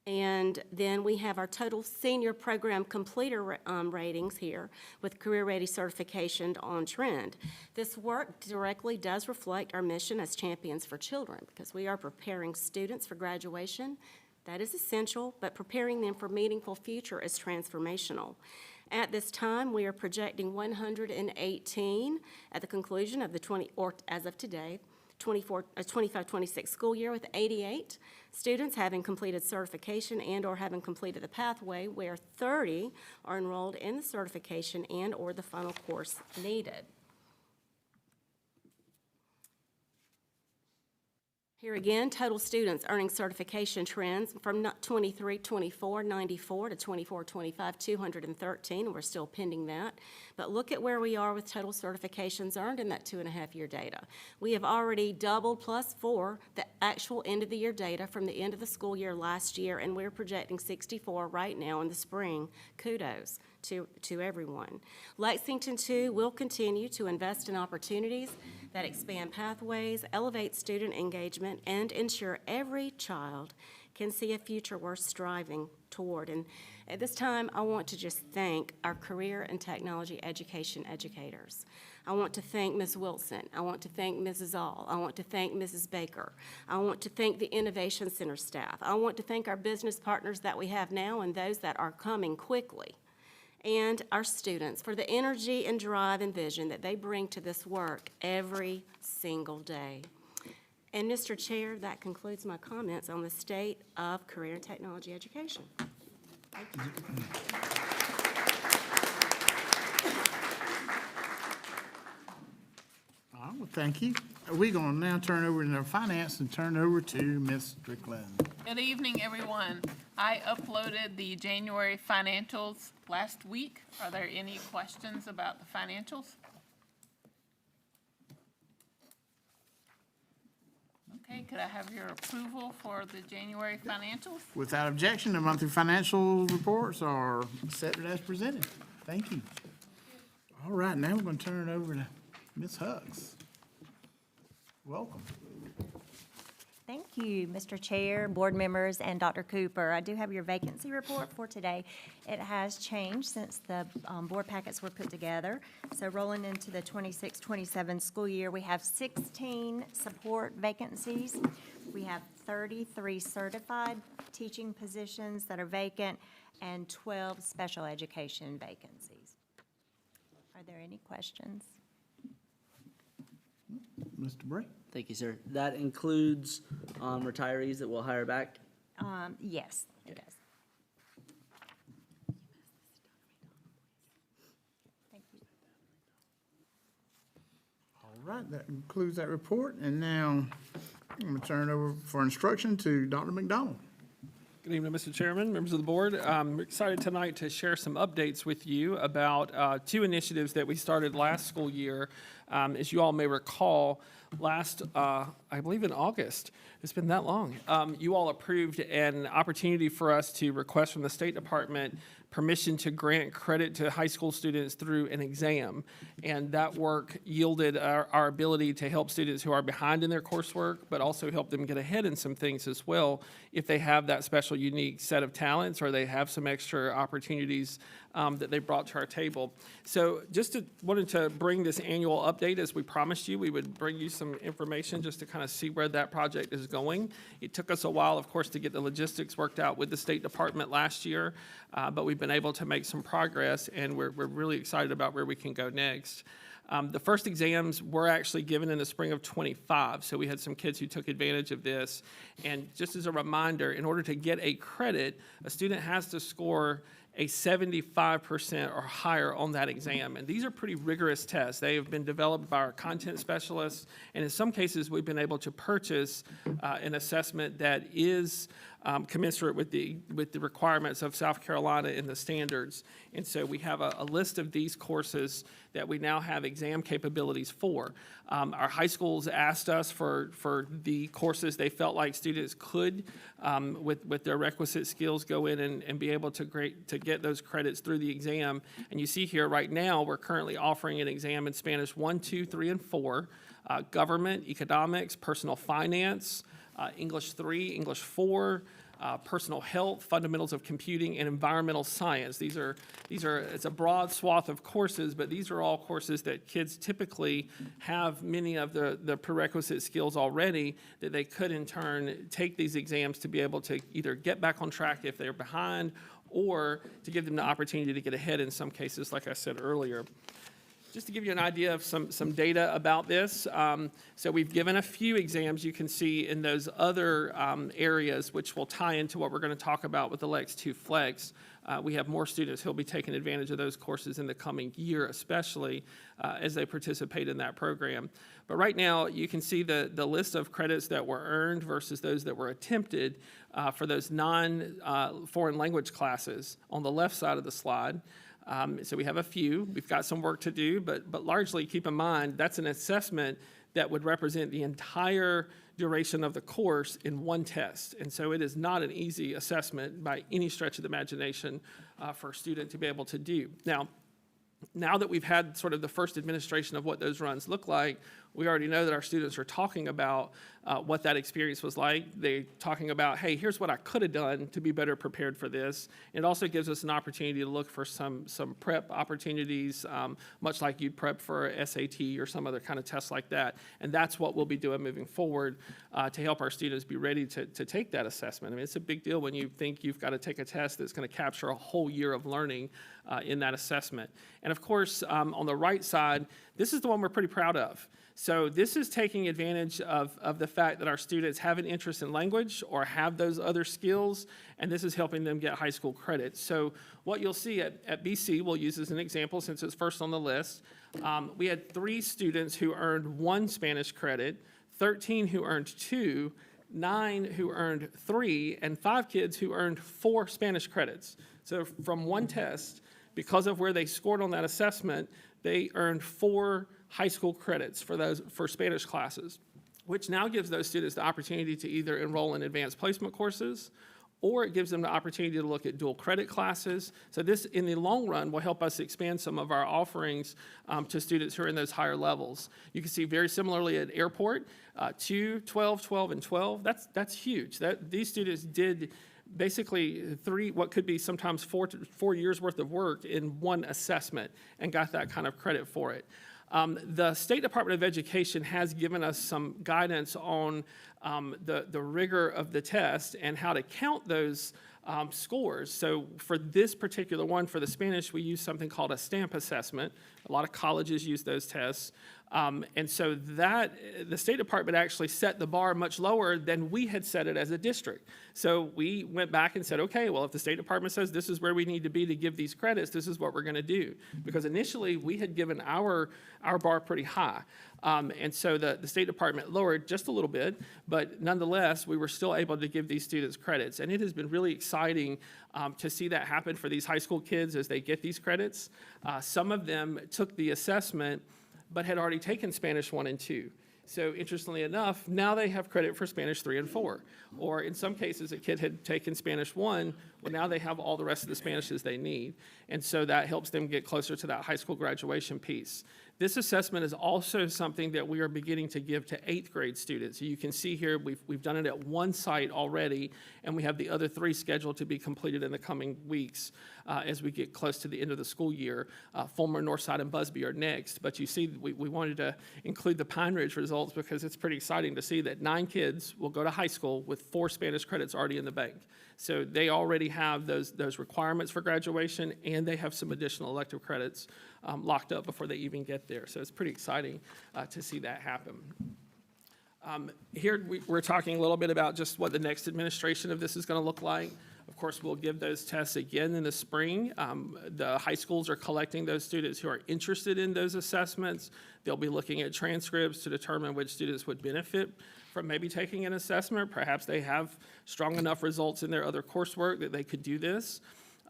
Speaker 7: And then we have our total senior program completer ratings here with Career Ready certification on trend. This work directly does reflect our mission as champions for children because we are preparing students for graduation. That is essential, but preparing them for meaningful future is transformational. At this time, we are projecting 118 at the conclusion of the as of today, 25-26 school year, with 88 students having completed certification and/or having completed the pathway, where 30 are enrolled in the certification and/or the final course needed. Here again, total students earning certification trends from 23-24, 94 to 24-25, 213, and we're still pending that. But look at where we are with total certifications earned in that 2.5-year data. We have already doubled +4 the actual end of the year data from the end of the school year last year, and we're projecting 64 right now in the spring. Kudos to everyone. LexingtonTwo will continue to invest in opportunities that expand pathways, elevate student engagement, and ensure every child can see a future worth striving toward. And at this time, I want to just thank our career and technology education educators. I want to thank Ms. Wilson. I want to thank Mrs. All. I want to thank Mrs. Baker. I want to thank the Innovation Center staff. I want to thank our business partners that we have now and those that are coming quickly, and our students for the energy and drive and vision that they bring to this work every single day. And Mr. Chair, that concludes my comments on the state of career and technology education. Thank you.
Speaker 11: All right, well, thank you. We're going to now turn over to the finance and turn over to Ms. Strickland.
Speaker 10: Good evening, everyone. I uploaded the January financials last week. Are there any questions about the financials? Okay, could I have your approval for the January financials?
Speaker 11: Without objection, the monthly financial reports are accepted as presented. Thank you. All right, now we're going to turn it over to Ms. Hugs. Welcome.
Speaker 13: Thank you, Mr. Chair, board members, and Dr. Cooper. I do have your vacancy report for today. It has changed since the board packets were put together. So rolling into the 26-27 school year, we have 16 support vacancies. We have 33 certified teaching positions that are vacant and 12 special education vacancies. Are there any questions?
Speaker 11: Mr. Bray.
Speaker 14: Thank you, sir. That includes retirees that we'll hire back?
Speaker 13: Yes, it does. Thank you.
Speaker 11: All right, that concludes that report. And now I'm going to turn it over for instruction to Dr. McDonald.
Speaker 15: Good evening, Mr. Chairman, members of the board. I'm excited tonight to share some updates with you about two initiatives that we started last school year. As you all may recall, last, I believe in August, it's been that long, you all approved an opportunity for us to request from the State Department permission to grant credit to high school students through an exam. And that work yielded our ability to help students who are behind in their coursework, but also help them get ahead in some things as well if they have that special unique set of talents or they have some extra opportunities that they brought to our table. So just wanted to bring this annual update. As we promised you, we would bring you some information just to kind of see where that project is going. It took us a while, of course, to get the logistics worked out with the State Department last year, but we've been able to make some progress, and we're really excited about where we can go next. The first exams were actually given in the spring of '25, so we had some kids who took advantage of this. And just as a reminder, in order to get a credit, a student has to score a 75% or higher on that exam. And these are pretty rigorous tests. They have been developed by our content specialists, and in some cases, we've been able to purchase an assessment that is commensurate with the requirements of South Carolina and the standards. And so we have a list of these courses that we now have exam capabilities for. Our high schools asked us for the courses they felt like students could, with their requisite skills, go in and be able to get those credits through the exam. And you see here right now, we're currently offering an exam in Spanish 1, 2, 3, and 4, government, economics, personal finance, English 3, English 4, personal health, fundamentals of computing, and environmental science. It's a broad swath of courses, but these are all courses that kids typically have many of the prerequisite skills already that they could in turn take these exams to be able to either get back on track if they're behind, or to give them the opportunity to get ahead in some cases, like I said earlier. Just to give you an idea of some data about this, so we've given a few exams you can see in those other areas, which will tie into what we're going to talk about with the Lex2 Flex. We have more students who will be taking advantage of those courses in the coming year, especially as they participate in that program. But right now, you can see the list of credits that were earned versus those that were attempted for those non-foreign language classes on the left side of the slide. So we have a few. We've got some work to do, but largely keep in mind that's an assessment that would represent the entire duration of the course in one test. And so it is not an easy assessment by any stretch of the imagination for a student to be able to do. Now that we've had sort of the first administration of what those runs look like, we already know that our students are talking about what that experience was like. They're talking about, hey, here's what I could have done to be better prepared for this. It also gives us an opportunity to look for some prep opportunities, much like you'd prep for a SAT or some other kind of test like that. And that's what we'll be doing moving forward to help our students be ready to take that assessment. I mean, it's a big deal when you think you've got to take a test that's going to capture a whole year of learning in that assessment. And of course, on the right side, this is the one we're pretty proud of. So this is taking advantage of the fact that our students have an interest in language or have those other skills, and this is helping them get high school credit. So what you'll see at BC, we'll use as an example since it's first on the list, we had 3 students who earned 1 Spanish credit, 13 who earned 2, 9 who earned 3, and 5 kids who earned 4 Spanish credits. So from one test, because of where they scored on that assessment, they earned 4 high school credits for Spanish classes, which now gives those students the opportunity to either enroll in advanced placement courses, or it gives them the opportunity to look at dual credit classes. So this, in the long run, will help us expand some of our offerings to students who are in those higher levels. You can see very similarly at Airport, 2, 12, 12, and 12. That's huge. These students did basically 3, what could be sometimes 4 years worth of work in one assessment and got that kind of credit for it. The State Department of Education has given us some guidance on the rigor of the test and how to count those scores. So for this particular one, for the Spanish, we use something called a stamp assessment. A lot of colleges use those tests. And so the State Department actually set the bar much lower than we had set it as a district. So we went back and said, okay, well, if the State Department says this is where we need to be to give these credits, this is what we're going to do. Because initially, we had given our bar pretty high. And so the State Department lowered just a little bit, but nonetheless, we were still able to give these students credits. And it has been really exciting to see that happen for these high school kids as they get these credits. Some of them took the assessment but had already taken Spanish 1 and 2. So interestingly enough, now they have credit for Spanish 3 and 4. Or in some cases, a kid had taken Spanish 1, well, now they have all the rest of the Spanishes they need. And so that helps them get closer to that high school graduation piece. This assessment is also something that we are beginning to give to 8th grade students. You can see here we've done it at 1 site already, and we have the other 3 scheduled to be completed in the coming weeks as we get close to the end of the school year. Fulmer, Northside, and Busby are next, but you see we wanted to include the Pine Ridge results because it's pretty exciting to see that 9 kids will go to high school with 4 Spanish credits already in the bank. So they already have those requirements for graduation, and they have some additional elective credits locked up before they even get there. So it's pretty exciting to see that happen. Here we're talking a little bit about just what the next administration of this is going to look like. Of course, we'll give those tests again in the spring. The high schools are collecting those students who are interested in those assessments. They'll be looking at transcripts to determine which students would benefit from maybe taking an assessment. Perhaps they have strong enough results in their other coursework that they could do this.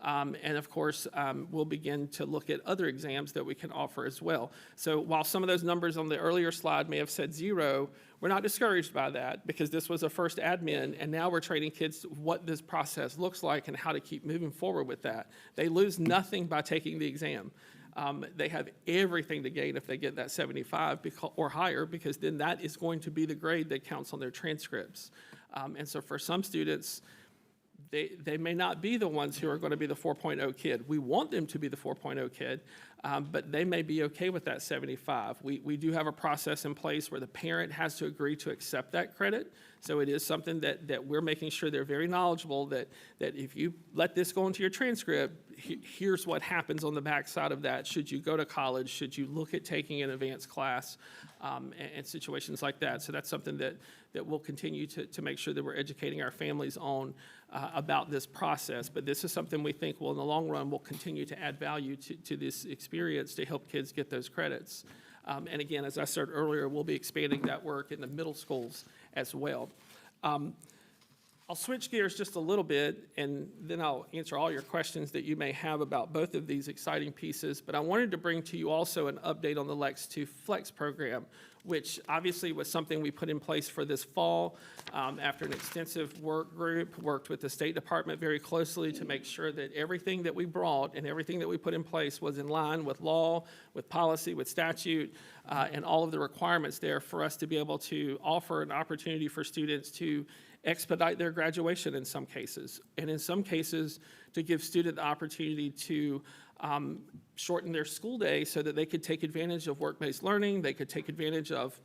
Speaker 15: And of course, we'll begin to look at other exams that we can offer as well. So while some of those numbers on the earlier slide may have said 0, we're not discouraged by that because this was a first admin, and now we're training kids what this process looks like and how to keep moving forward with that. They lose nothing by taking the exam. They have everything to gain if they get that 75 or higher, because then that is going to be the grade that counts on their transcripts. And so for some students, They may not be the ones who are going to be the 4.0 kid. We want them to be the 4.0 kid, but they may be okay with that 75. We do have a process in place where the parent has to agree to accept that credit. So it is something that we're making sure they're very knowledgeable that if you let this go into your transcript, here's what happens on the backside of that. Should you go to college? Should you look at taking an advanced class and situations like that? So that's something that we'll continue to make sure that we're educating our families on about this process. But this is something we think will, in the long run, will continue to add value to this experience to help kids get those credits. And again, as I said earlier, we'll be expanding that work in the middle schools as well. I'll switch gears just a little bit, and then I'll answer all your questions that you may have about both of these exciting pieces. But I wanted to bring to you also an update on the Lex2 Flex program, which obviously was something we put in place for this fall after an extensive work group, worked with the State Department very closely to make sure that everything that we brought and everything that we put in place was in line with law, with policy, with statute, and all of the requirements there for us to be able to offer an opportunity for students to expedite their graduation in some cases, and in some cases to give students the opportunity to shorten their school day so that they could take advantage of work-based learning, they could take advantage of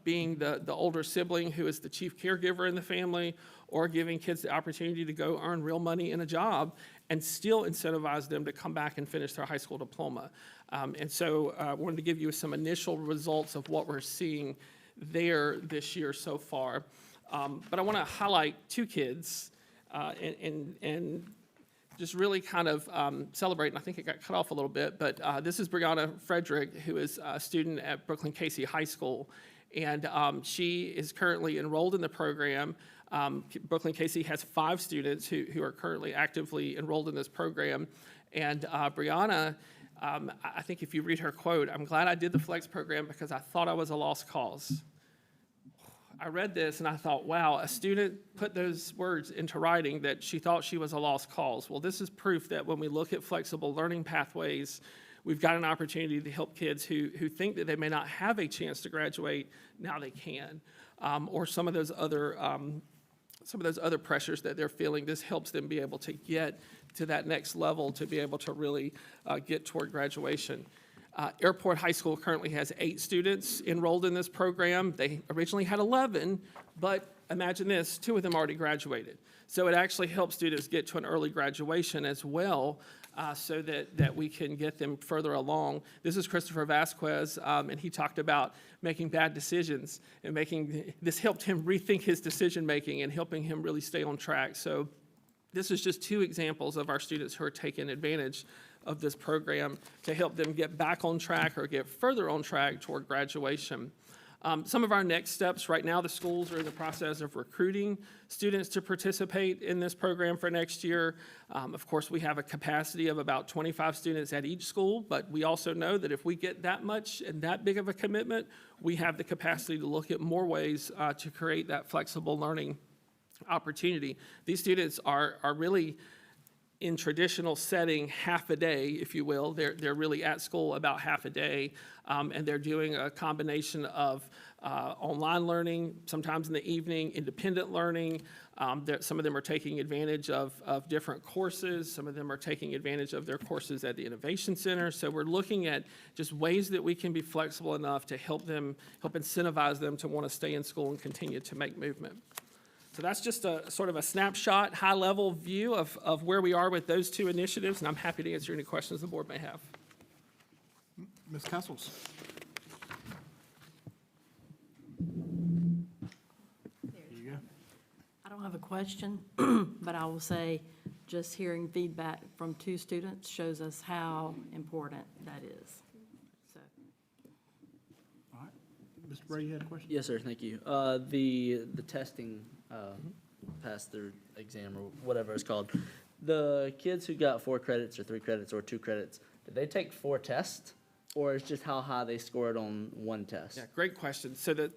Speaker 15: being the older sibling who is the chief caregiver in the family, or giving kids the opportunity to go earn real money in a job and still incentivize them to come back and finish their high school diploma. And so I wanted to give you some initial results of what we're seeing there this year so far. But I want to highlight two kids and just really kind of celebrate, and I think it got cut off a little bit, but this is Brianna Frederick, who is a student at Brooklyn Casey High School, and she is currently enrolled in the program. Brooklyn Casey has 5 students who are currently actively enrolled in this program, and Brianna, I think if you read her quote, "I'm glad I did the Flex program because I thought I was a lost cause." I read this and I thought, wow, a student put those words into writing that she thought she was a lost cause. Well, this is proof that when we look at flexible learning pathways, we've got an opportunity to help kids who think that they may not have a chance to graduate, now they can. Or some of those other pressures that they're feeling, this helps them be able to get to that next level to be able to really get toward graduation. Airport High School currently has 8 students enrolled in this program. They originally had 11, but imagine this, 2 of them already graduated. So it actually helps students get to an early graduation as well, so that we can get them further along. This is Christopher Vasquez, and he talked about making bad decisions, and this helped him rethink his decision-making and helping him really stay on track. So this is just 2 examples of our students who are taking advantage of this program to help them get back on track or get further on track toward graduation. Some of our next steps, right now the schools are in the process of recruiting students to participate in this program for next year. Of course, we have a capacity of about 25 students at each school, but we also know that if we get that much and that big of a commitment, we have the capacity to look at more ways to create that flexible learning opportunity. These students are really in traditional setting half a day, if you will. They're really at school about half a day, and they're doing a combination of online learning, sometimes in the evening, independent learning. Some of them are taking advantage of different courses. Some of them are taking advantage of their courses at the Innovation Center. So we're looking at just ways that we can be flexible enough to help incentivize them to want to stay in school and continue to make movement. So that's just a sort of a snapshot, high-level view of where we are with those 2 initiatives, and I'm happy to answer any questions the board may have.
Speaker 11: Ms. Kessels.
Speaker 16: There you go. I don't have a question, but I will say just hearing feedback from 2 students shows us how important that is. So.
Speaker 11: All right. Mr. Bray, you had a question?
Speaker 14: Yes, sir, thank you. The testing passed their exam or whatever it's called. The kids who got 4 credits or 3 credits or 2 credits, did they take 4 tests? Or is just how high they scored on 1 test?
Speaker 15: Yeah, great question. So the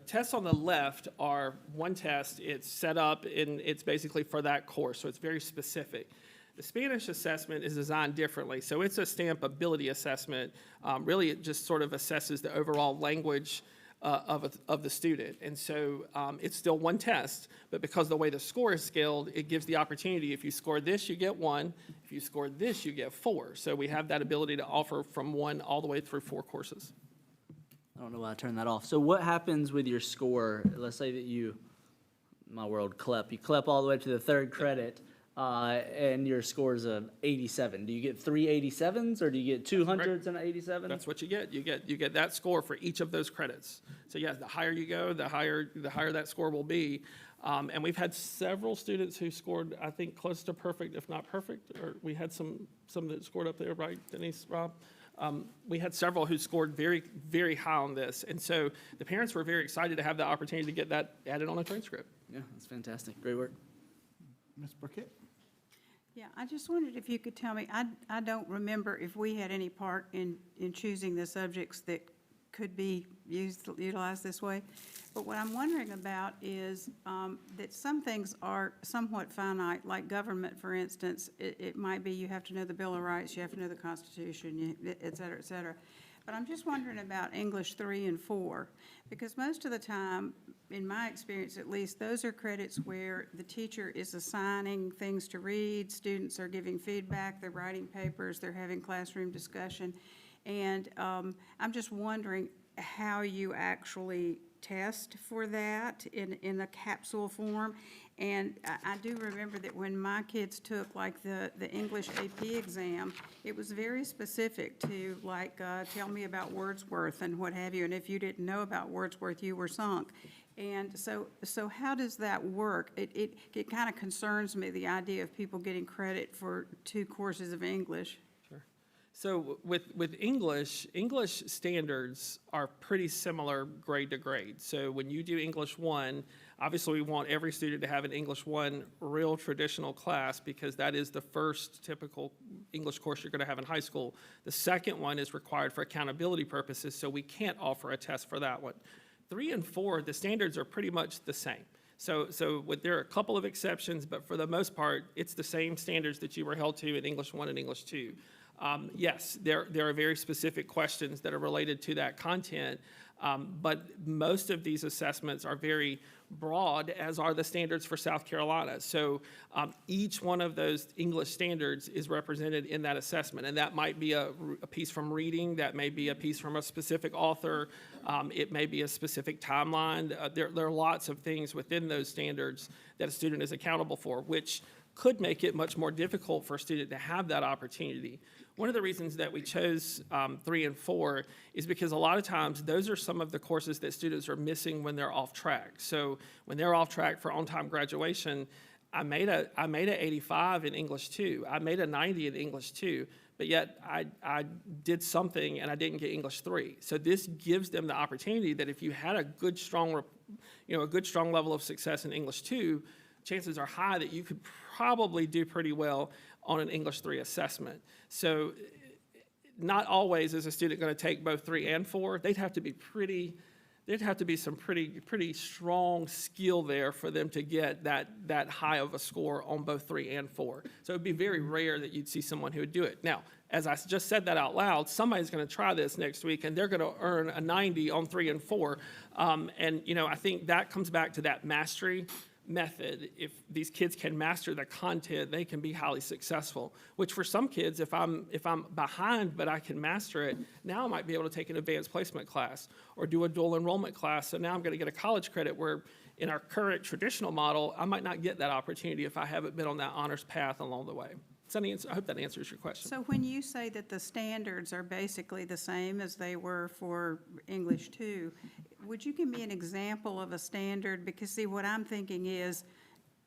Speaker 15: tests on the left are 1 test. It's set up and it's basically for that course, so it's very specific. The Spanish assessment is designed differently. So it's a stamp ability assessment. Really, it just sort of assesses the overall language of the student. And so it's still one test, but because the way the score is scaled, it gives the opportunity, if you score this, you get 1. If you score this, you get 4. So we have that ability to offer from 1 all the way through 4 courses.
Speaker 14: I don't know why I turned that off. So what happens with your score? Let's say that you, my world, CLEP. You CLEP all the way to the 3rd credit, and your score is a 87. Do you get 3 87s, or do you get 200s and an 87?
Speaker 15: That's what you get. You get that score for each of those credits. So yes, the higher you go, the higher that score will be. And we've had several students who scored, I think, close to perfect, if not perfect. Or we had some that scored up there, right, Denise, Rob? We had several who scored very, very high on this. And so the parents were very excited to have the opportunity to get that added on a transcript.
Speaker 14: Yeah, that's fantastic. Great work.
Speaker 11: Ms. Burkett?
Speaker 4: Yeah, I just wondered if you could tell me, I don't remember if we had any part in choosing the subjects that could be utilized this way. But what I'm wondering about is that some things are somewhat finite, like government, for instance. It might be you have to know the Bill of Rights, you have to know the Constitution, et cetera, et cetera. But I'm just wondering about English 3 and 4, because most of the time, in my experience at least, those are credits where the teacher is assigning things to read, students are giving feedback, they're writing papers, they're having classroom discussion. And I'm just wondering how you actually test for that in a capsule form. And I do remember that when my kids took like the English AP exam, it was very specific to like, tell me about Wordsworth and what have you. And if you didn't know about Wordsworth, you were sunk. And so how does that work? It kind of concerns me, the idea of people getting credit for 2 courses of English.
Speaker 15: So with English standards are pretty similar grade to grade. So when you do English 1, obviously we want every student to have an English 1 real traditional class, because that is the first typical English course you're going to have in high school. The second one is required for accountability purposes, so we can't offer a test for that one. 3 and 4, the standards are pretty much the same. So there are a couple of exceptions, but for the most part, it's the same standards that you were held to in English 1 and English 2. Yes, there are very specific questions that are related to that content, but most of these assessments are very broad, as are the standards for South Carolina. So each one of those English standards is represented in that assessment, and that might be a piece from reading, that may be a piece from a specific author, it may be a specific timeline. There are lots of things within those standards that a student is accountable for, which could make it much more difficult for a student to have that opportunity. One of the reasons that we chose 3 and 4 is because a lot of times those are some of the courses that students are missing when they're off track. So when they're off track for on-time graduation, I made a 85 in English 2. I made a 90 in English 2, but yet I did something and I didn't get English 3. So this gives them the opportunity that if you had a good, strong level of success in English 2, chances are high that you could probably do pretty well on an English 3 assessment. So not always is a student going to take both 3 and 4. There'd have to be some pretty strong skill there for them to get that high of a score on both 3 and 4. So it'd be very rare that you'd see someone who would do it. Now, as I just said that out loud, somebody's going to try this next week and they're going to earn a 90 on 3 and 4. And I think that comes back to that mastery method. If these kids can master the content, they can be highly successful, which for some kids, if I'm behind but I can master it, now I might be able to take an advanced placement class or do a dual enrollment class. So now I'm going to get a college credit, where in our current traditional model, I might not get that opportunity if I haven't been on that honors path along the way. I hope that answers your question.
Speaker 4: So when you say that the standards are basically the same as they were for English 2, would you give me an example of a standard? Because see, what I'm thinking is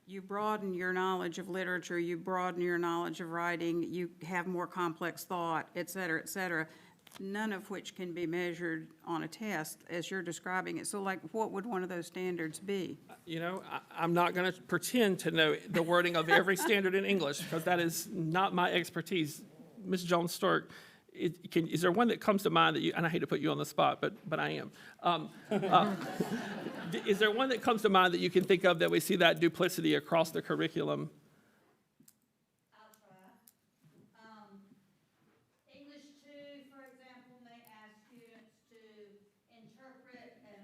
Speaker 4: you broaden your knowledge of literature, you broaden your knowledge of writing, you have more complex thought, et cetera, none of which can be measured on a test as you're describing it. So like, what would one of those standards be?
Speaker 15: I'm not going to pretend to know the wording of every standard in English, because that is not my expertise. Ms. Jones-Stark, is there one that comes to mind that you, and I hate to put you on the spot, but I am. Is there one that comes to mind that you can think of that we see that duplicity across the curriculum?
Speaker 17: English 2, for example, may ask students to interpret an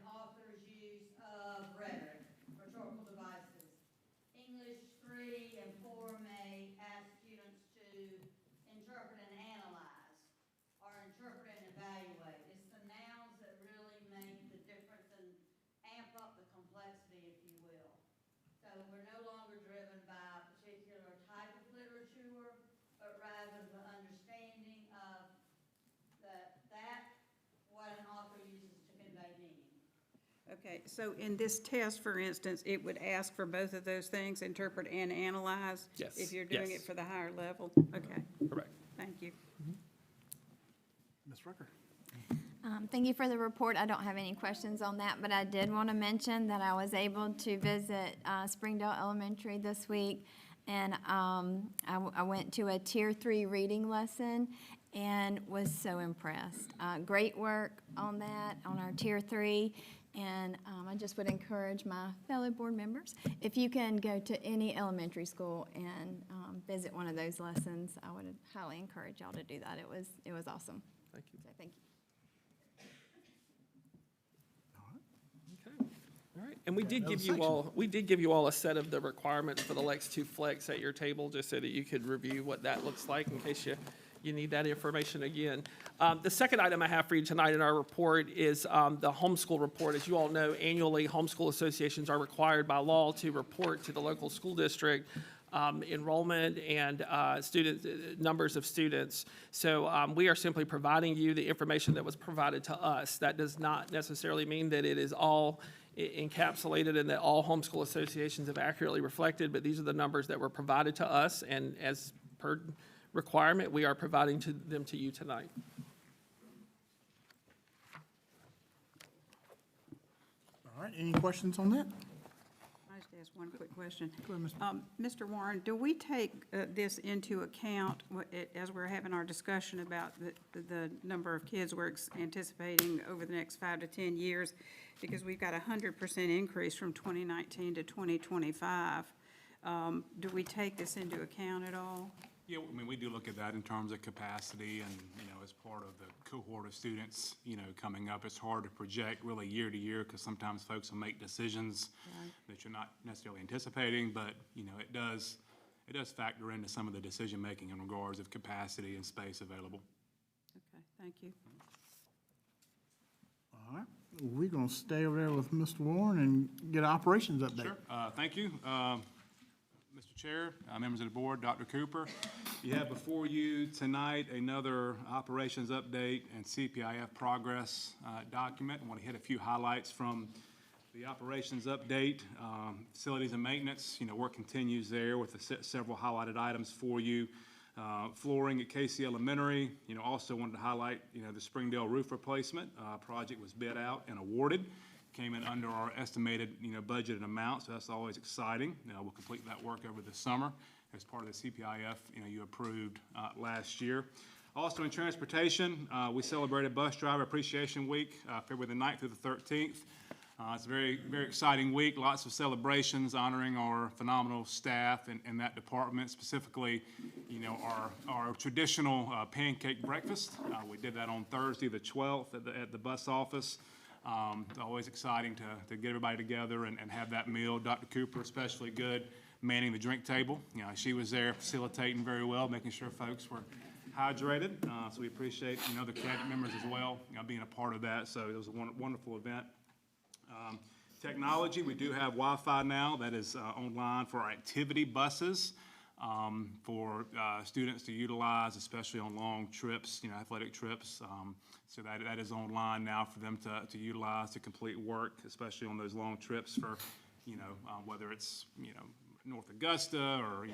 Speaker 5: we're no longer driven by a particular type of literature, but rather the understanding of what an author uses to convey meaning.
Speaker 4: Okay, so in this test, for instance, it would ask for both of those things, interpret and analyze?
Speaker 15: Yes,
Speaker 4: If you're doing
Speaker 15: yes.
Speaker 4: it for the higher level? Okay,
Speaker 15: Correct.
Speaker 4: thank you.
Speaker 11: Ms. Rucker?
Speaker 17: Thank you for the report. I don't have any questions on that, but I did want to mention that I was able to visit Springdale Elementary this week, and I went to a Tier 3 reading lesson and was so impressed. Great work on that, on our Tier 3, and I just would encourage my fellow board members, if you can go to any elementary school and visit one of those lessons, I would highly encourage y'all to do that. It was awesome.
Speaker 15: Thank you.
Speaker 17: So thank you.
Speaker 15: All right, and we did give you all a set of the requirements for the Lex2 Flex at your table, just so that you could review what that looks like in case you need that information again. The second item I have for you tonight in our report is the homeschool report. As you all know, annually, homeschool associations are required by law to report to the local school district enrollment and numbers of students. So we are simply providing you the information that was provided to us. That does not necessarily mean that it is all encapsulated and that all homeschool associations have accurately reflected, but these are the numbers that were provided to us, and as per requirement, we are providing them to you tonight.
Speaker 11: All right, any questions on that?
Speaker 4: I just ask one quick question.
Speaker 11: Go ahead,
Speaker 4: Mr. Warren, do we take this into account as we're having our discussion about the number of kids we're anticipating over the next 5 to 10 years? Because we've got a 100% increase from 2019 to 2025. Do we take this into account at all?
Speaker 18: Yeah, I mean, we do look at that in terms of capacity and, as part of the cohort of students, coming up. It's hard to project really year to year because sometimes folks will make decisions that you're not necessarily anticipating, but, it does factor into some of the decision-making in regards of capacity and space available.
Speaker 4: Okay, thank you.
Speaker 11: All right, we're gonna stay over there with Mr. Warren and get an operations update.
Speaker 18: Sure, thank you. Mr. Chair, members of the board, Dr. Cooper, you have before you tonight another operations update and CPIF progress document. I want to hit a few highlights from the operations update. Facilities and maintenance, work continues there with several highlighted items for you. Flooring at Casey Elementary, also wanted to highlight, the Springdale roof replacement project was bid out and awarded. Came in under our estimated, budgeted amount, so that's always exciting. We'll complete that work over the summer as part of the CPIF, you approved last year. Also in transportation, we celebrated Bus Driver Appreciation Week, February the 9th through the 13th. It's a very, very exciting week, lots of celebrations honoring our phenomenal staff in that department, specifically, our traditional pancake breakfast. We did that on Thursday the 12th at the bus office. Always exciting to get everybody together and have that meal. Dr. Cooper, especially good manning the drink table. She was there facilitating very well, making sure folks were hydrated. So we appreciate, the cabinet members as well, being a part of that. So it was a wonderful event. Technology, we do have Wi-Fi now that is online for our activity buses for students to utilize, especially on long trips, athletic trips. So that is online now for them to utilize to complete work, especially on those long trips for, whether it's, North Augusta or,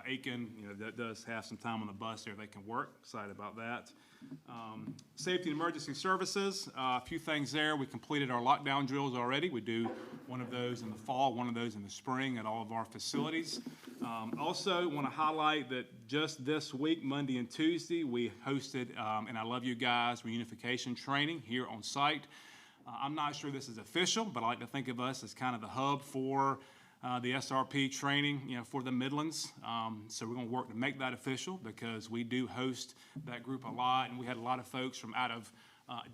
Speaker 18: Aiken, that does have some time on the bus there they can work. Excited about that. Safety and emergency services, a few things there. We completed our lockdown drills already. We do one of those in the fall, one of those in the spring at all of our facilities. Also want to highlight that just this week, Monday and Tuesday, we hosted, and I love you guys, reunification training here on site. I'm not sure this is official, but I like to think of us as kind of the hub for the SRP training, for the Midlands. So we're going to work to make that official because we do host that group a lot, and we had a lot of folks from out of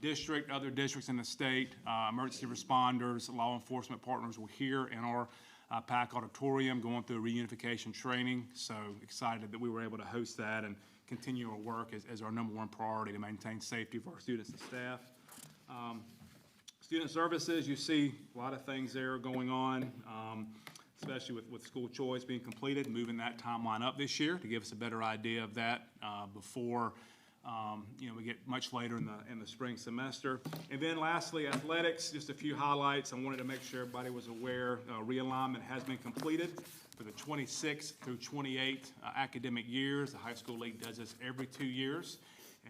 Speaker 18: district, other districts in the state, emergency responders, law enforcement partners were here in our PAC auditorium going through reunification training. So excited that we were able to host that and continue our work as our number one priority to maintain safety for our students and staff. Student services, you see a lot of things there going on. especially with school choice being completed, moving that timeline up this year to give us a better idea of that before we get much later in the spring semester. And then lastly, athletics, just a few highlights. I wanted to make sure everybody was aware realignment has been completed for the 26 through 28 academic years. The high school league does this every 2 years.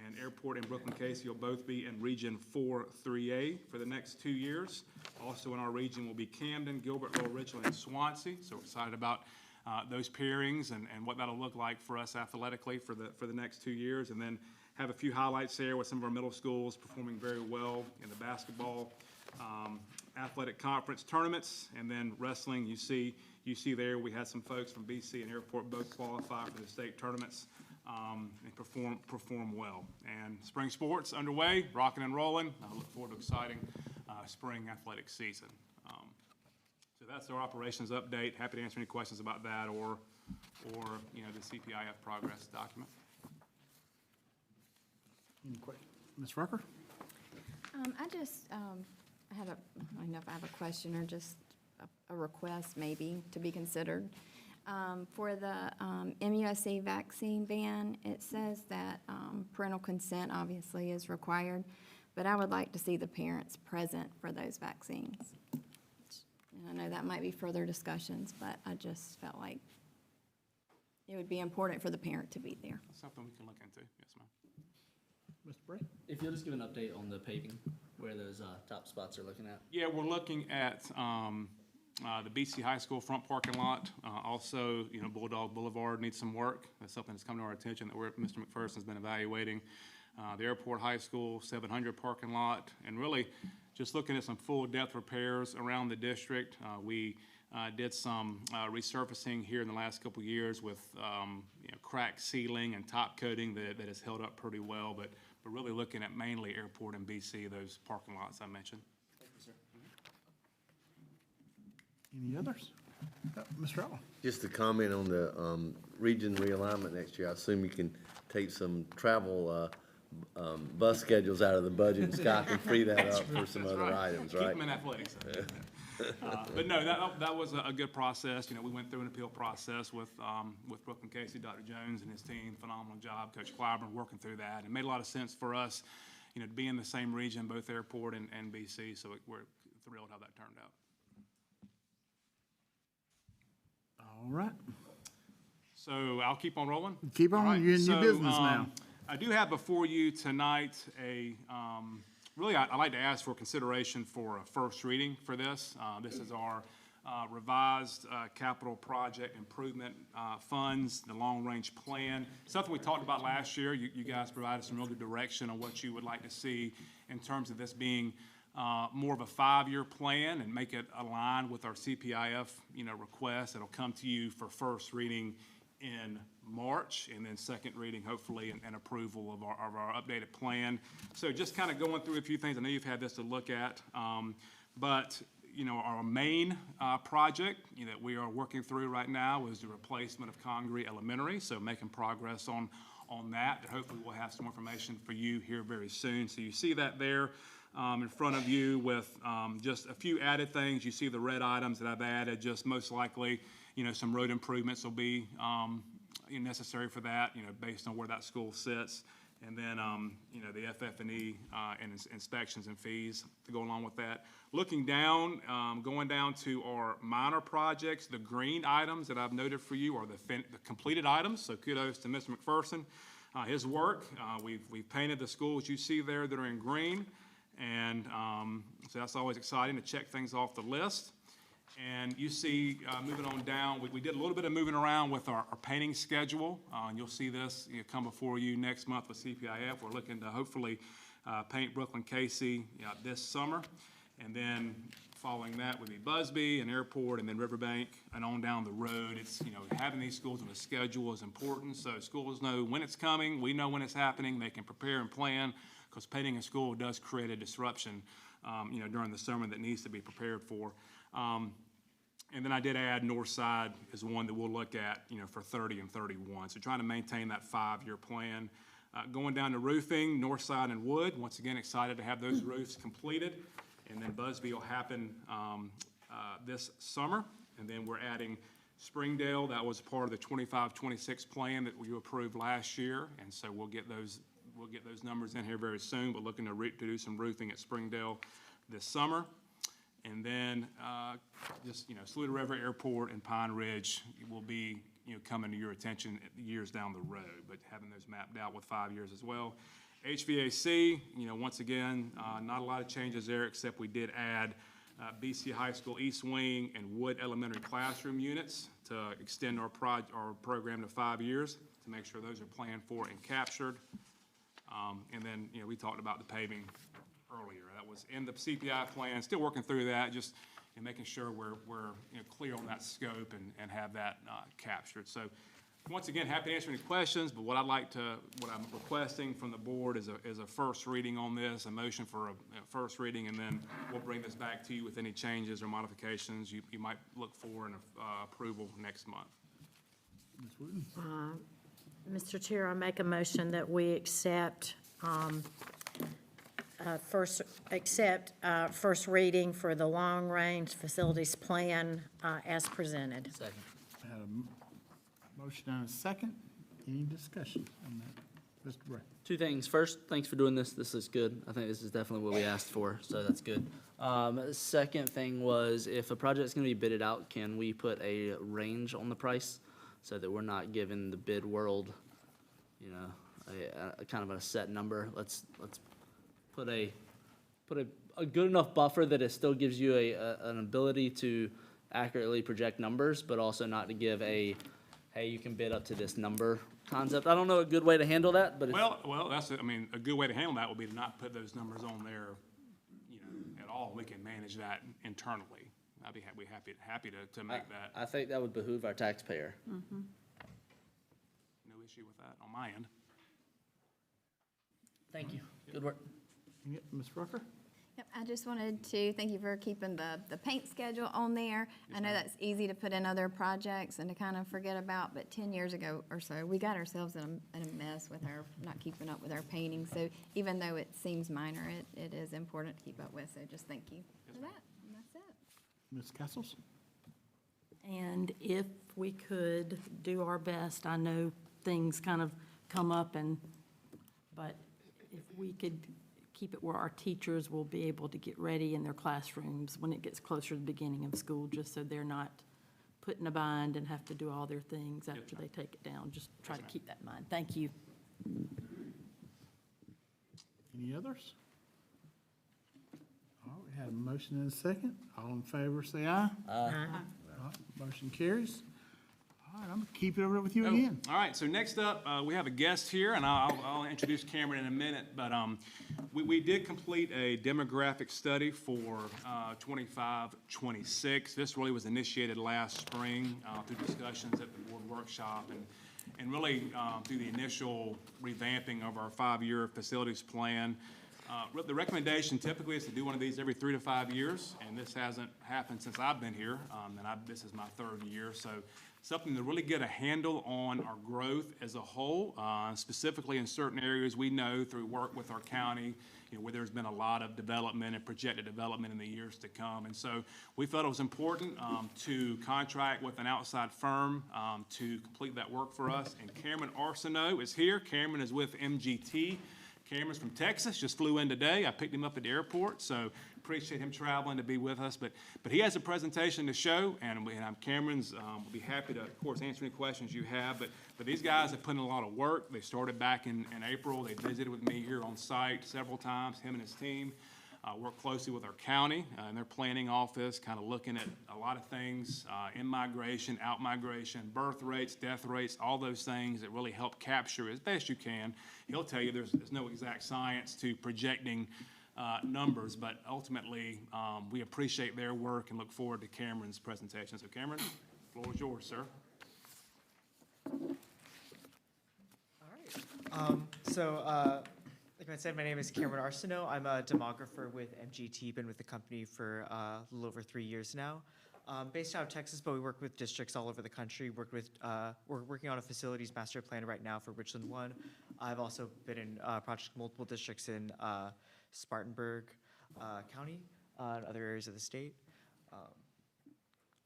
Speaker 18: And Airport and Brooklyn Casey will both be in Region 4 3A for the next 2 years. Also in our region will be Camden, Gilbert, Lower Richland, and Swansea. So we're excited about those pairings and what that'll look like for us athletically for the next 2 years. And then have a few highlights there with some of our middle schools performing very well in the basketball athletic conference tournaments. And then wrestling, you see there we had some folks from BC and Airport both qualify for the state tournaments and perform well. And spring sports underway, rocking and rolling. I look forward to exciting spring athletic season. So that's our operations update. Happy to answer any questions about that or the CPIF progress document.
Speaker 11: Any questions? Ms. Rucker?
Speaker 17: I just I don't know if I have a question or just a request maybe to be considered. For the MUSC vaccine ban, it says that parental consent obviously is required, but I would like to see the parents present for those vaccines. And I know that might be further discussions, but I just felt like it would be important for the parent to be there.
Speaker 18: Something we can look into, yes, ma'am.
Speaker 11: Mr. Bray?
Speaker 14: If you'll just give an update on the paving, where those top spots are looking at.
Speaker 18: Yeah, we're looking at the BC High School front parking lot. Also, Bulldog Boulevard needs some work. That's something that's come to our attention that Mr. McPherson's been evaluating. The Airport High School 700 parking lot, and really just looking at some full depth repairs around the district. We did some resurfacing here in the last couple of years with crack sealing and top coating that has held up pretty well, but really looking at mainly Airport and BC, those parking lots I mentioned.
Speaker 14: Thank you, sir.
Speaker 11: Any others? Mr. Allen?
Speaker 12: Just to comment on the region realignment next year, I assume you can take some travel bus schedules out of the budget, and Scott can free that up for some other items, right?
Speaker 18: Keep them in athletics. But no, that was a good process. We went through an appeal process with Brooklyn Casey, Dr. Jones and his team. Phenomenal job, Coach Clyburn, working through that. It made a lot of sense for us, to be in the same region, both Airport and BC. So we're thrilled how that turned out.
Speaker 11: All right.
Speaker 18: So I'll keep on rolling.
Speaker 11: Keep on. Right. You're in your business now.
Speaker 18: I do have before you tonight really, I'd like to ask for consideration for a first reading for this. This is our revised capital project improvement funds, the long-range plan. Something we talked about last year. You guys provided some real good direction on what you would like to see in terms of this being more of a 5-year plan and make it align with our CPIF, request. It'll come to you for first reading in March, and then second reading, hopefully, and approval of our updated plan. So just kind of going through a few things. I know you've had this to look at, but our main project that we are working through right now is the replacement of Congaree Elementary. So making progress on that. And hopefully, we'll have some information for you here very soon. So you see that there in front of you with just a few added things. You see the red items that I've added. Just most likely, some road improvements will be necessary for that, based on where that school sits. And then, the FF&E and inspections and fees to go along with that. Looking down, going down to our minor projects, the green items that I've noted for you are the completed items. So kudos to Mr. McPherson, his work. We've painted the schools you see there that are in green. And so that's always exciting to check things off the list. And you see, moving on down, we did a little bit of moving around with our painting schedule. And you'll see this come before you next month with CPIF. We're looking to hopefully paint Brooklyn Casey this summer. And then following that would be Busby and Airport and then Riverbank and on down the road. It's, having these schools on a schedule is important. So schools know when it's coming. We know when it's happening. They can prepare and plan, because painting a school does create a disruption, during the summer that needs to be prepared for. And then I did add North Side as one that we'll look at, for 30 and 31. So trying to maintain that 5-year plan. Going down to roofing, North Side and Wood. Once again, excited to have those roofs completed. And then Busby will happen this summer. And then we're adding Springdale. That was part of the 25-26 plan that you approved last year. And so we'll get those numbers in here very soon, but looking to do some roofing at Springdale this summer. And then Saluda River Airport and Pine Ridge will be coming to your attention years down the road, but having those mapped out with 5 years as well. HVAC, once again, not a lot of changes there, except we did add BC High School East Wing and Wood Elementary classroom units to extend our program to 5 years to make sure those are planned for and captured. And then, we talked about the paving earlier. That was in the CPI plan, still working through that, just making sure we're clear on that scope and have that captured. So once again, happy to answer any questions, but what I'm requesting from the board is a first reading on this, a motion for a first reading, and then we'll bring this back to you with any changes or modifications you might look for in approval next month.
Speaker 11: Ms. Wooten?
Speaker 2: Mr. Chair, I make a motion that we accept first reading for the long-range facilities plan as presented.
Speaker 14: Second.
Speaker 11: I had a motion and a second. Any discussion on that? Mr. Bray?
Speaker 14: Two things. First, thanks for doing this. This is good. I think this is definitely what we asked for, so that's good. Second thing was, if a project's gonna be bidded out, can we put a range on the price so that we're not giving the bid world, a kind of a set number? Let's put a good enough buffer that it still gives you an ability to accurately project numbers, but also not to give hey, you can bid up to this number concept. I don't know a good way to handle that, but
Speaker 18: well, that's a good way to handle that would be to not put those numbers on there, at all. We can manage that internally. I'd be happy to make that.
Speaker 14: I think that would behoove our taxpayer.
Speaker 18: No issue with that on my end.
Speaker 14: Thank you. Good work.
Speaker 11: Ms. Rucker?
Speaker 17: Yep, I just wanted to thank you for keeping the paint schedule on there. I know that's easy to put in other projects and to kind of forget about, but 10 years ago or so, we got ourselves in a mess with our not keeping up with our painting. So even though it seems minor, it is important to keep up with. So just thank you for that. And that's it.
Speaker 11: Ms. Castles?
Speaker 16: And if we could do our best, I know things kind of come up but if we could keep it where our teachers will be able to get ready in their classrooms when it gets closer to the beginning of school, just so they're not put in a bind and have to do all their things after they take it down. Just try to keep that in mind. Thank you.
Speaker 11: Any others? All right, we had a motion and a second. All in favor, say aye.
Speaker 14: Aye.
Speaker 11: All right, motion carries. All right, I'm gonna keep it over with you again.
Speaker 18: All right, so next up, we have a guest here, and I'll introduce Cameron in a minute, but we did complete a demographic study for 25-26. This really was initiated last spring through discussions at the board workshop and really through the initial revamping of our 5-year facilities plan. The recommendation typically is to do one of these every 3 to 5 years, and this hasn't happened since I've been here, and this is my 3rd year, so something to really get a handle on our growth as a whole, specifically in certain areas we know through work with our county, where there's been a lot of development and projected development in the years to come. And so we felt it was important to contract with an outside firm to complete that work for us. And Cameron Arsenault is here. Cameron is with MGT. Cameron's from Texas, just flew in today. I picked him up at the airport, so appreciate him traveling to be with us. But he has a presentation to show, and Cameron's will be happy to, of course, answer any questions you have. But these guys have put in a lot of work. They started back in April. They visited with me here on site several times, him and his team. Work closely with our county and their planning office, kind of looking at a lot of things, in-migration, out-migration, birth rates, death rates, all those things that really help capture as best you can. He'll tell you there's no exact science to projecting numbers, but ultimately we appreciate their work and look forward to Cameron's presentation. So Cameron, the floor is yours, sir.
Speaker 19: All right. Like I said, my name is Cameron Arsenault. I'm a demographer with MGT, been with the company for a little over 3 years now. Based out of Texas, but we work with districts all over the country. We're working on a facilities master plan right now for Richland 1. I've also been in projects multiple districts in Spartanburg County and other areas of the state.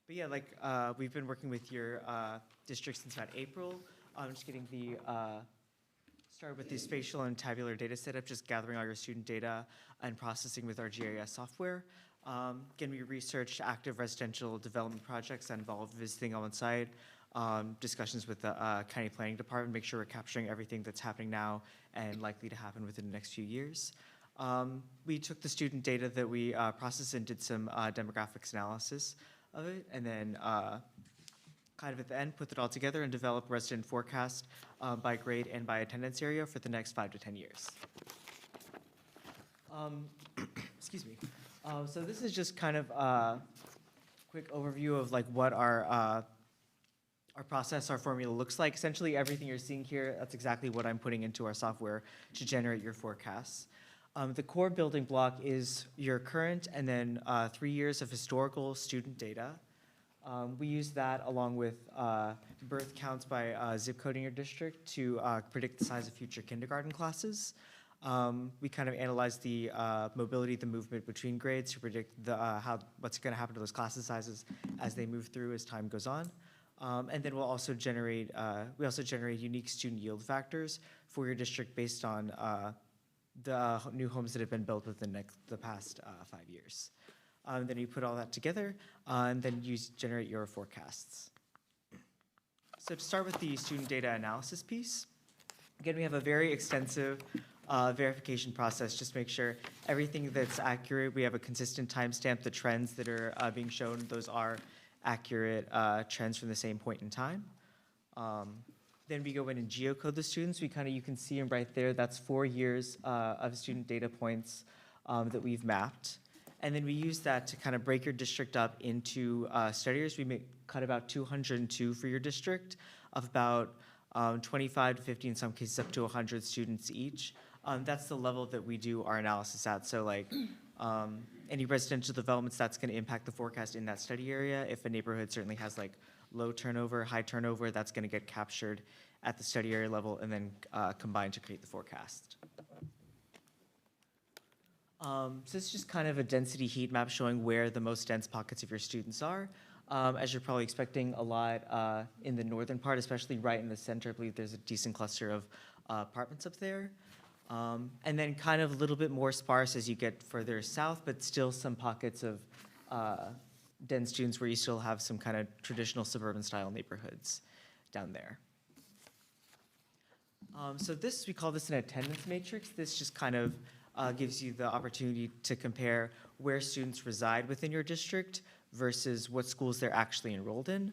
Speaker 19: But yeah, like, we've been working with your district since about April. Just getting the, started with the spatial and tabular data setup, just gathering all your student data and processing with our GIS software. Again, we researched active residential development projects that involve visiting on site, discussions with the county planning department, make sure we're capturing everything that's happening now and likely to happen within the next few years. We took the student data that we processed and did some demographics analysis of it, and then kind of at the end, put it all together and develop resident forecast by grade and by attendance area for the next 5 to 10 years. Excuse me. So this is just kind of a quick overview of like what our process, our formula looks like. Essentially, everything you're seeing here, that's exactly what I'm putting into our software to generate your forecasts. The core building block is your current and then 3 years of historical student data. We use that along with birth counts by zip code in your district to predict the size of future kindergarten classes. We kind of analyze the mobility, the movement between grades to predict what's going to happen to those class sizes as they move through as time goes on. And then we'll also generate, unique student yield factors for your district based on the new homes that have been built within the past 5 years. Then you put all that together, and then you generate your forecasts. So to start with the student data analysis piece, again, we have a very extensive verification process, just make sure everything that's accurate. We have a consistent timestamp. The trends that are being shown, those are accurate trends from the same point in time. Then we go in and geocode the students. You can see them right there. That's 4 years of student data points that we've mapped. And then we use that to kind of break your district up into study areas. We cut about 202 for your district of about 25 to 50, in some cases up to 100 students each. That's the level that we do our analysis at. So like any residential developments, that's going to impact the forecast in that study area. If a neighborhood certainly has like low turnover, high turnover, that's going to get captured at the study area level and then combined to create the forecast. So it's just kind of a density heat map showing where the most dense pockets of your students are. As you're probably expecting, a lot in the northern part, especially right in the center. I believe there's a decent cluster of apartments up there. And then kind of a little bit more sparse as you get further south, but still some pockets of dense students where you still have some kind of traditional suburban style neighborhoods down there. So we call this an attendance matrix. This just kind of gives you the opportunity to compare where students reside within your district versus what schools they're actually enrolled in.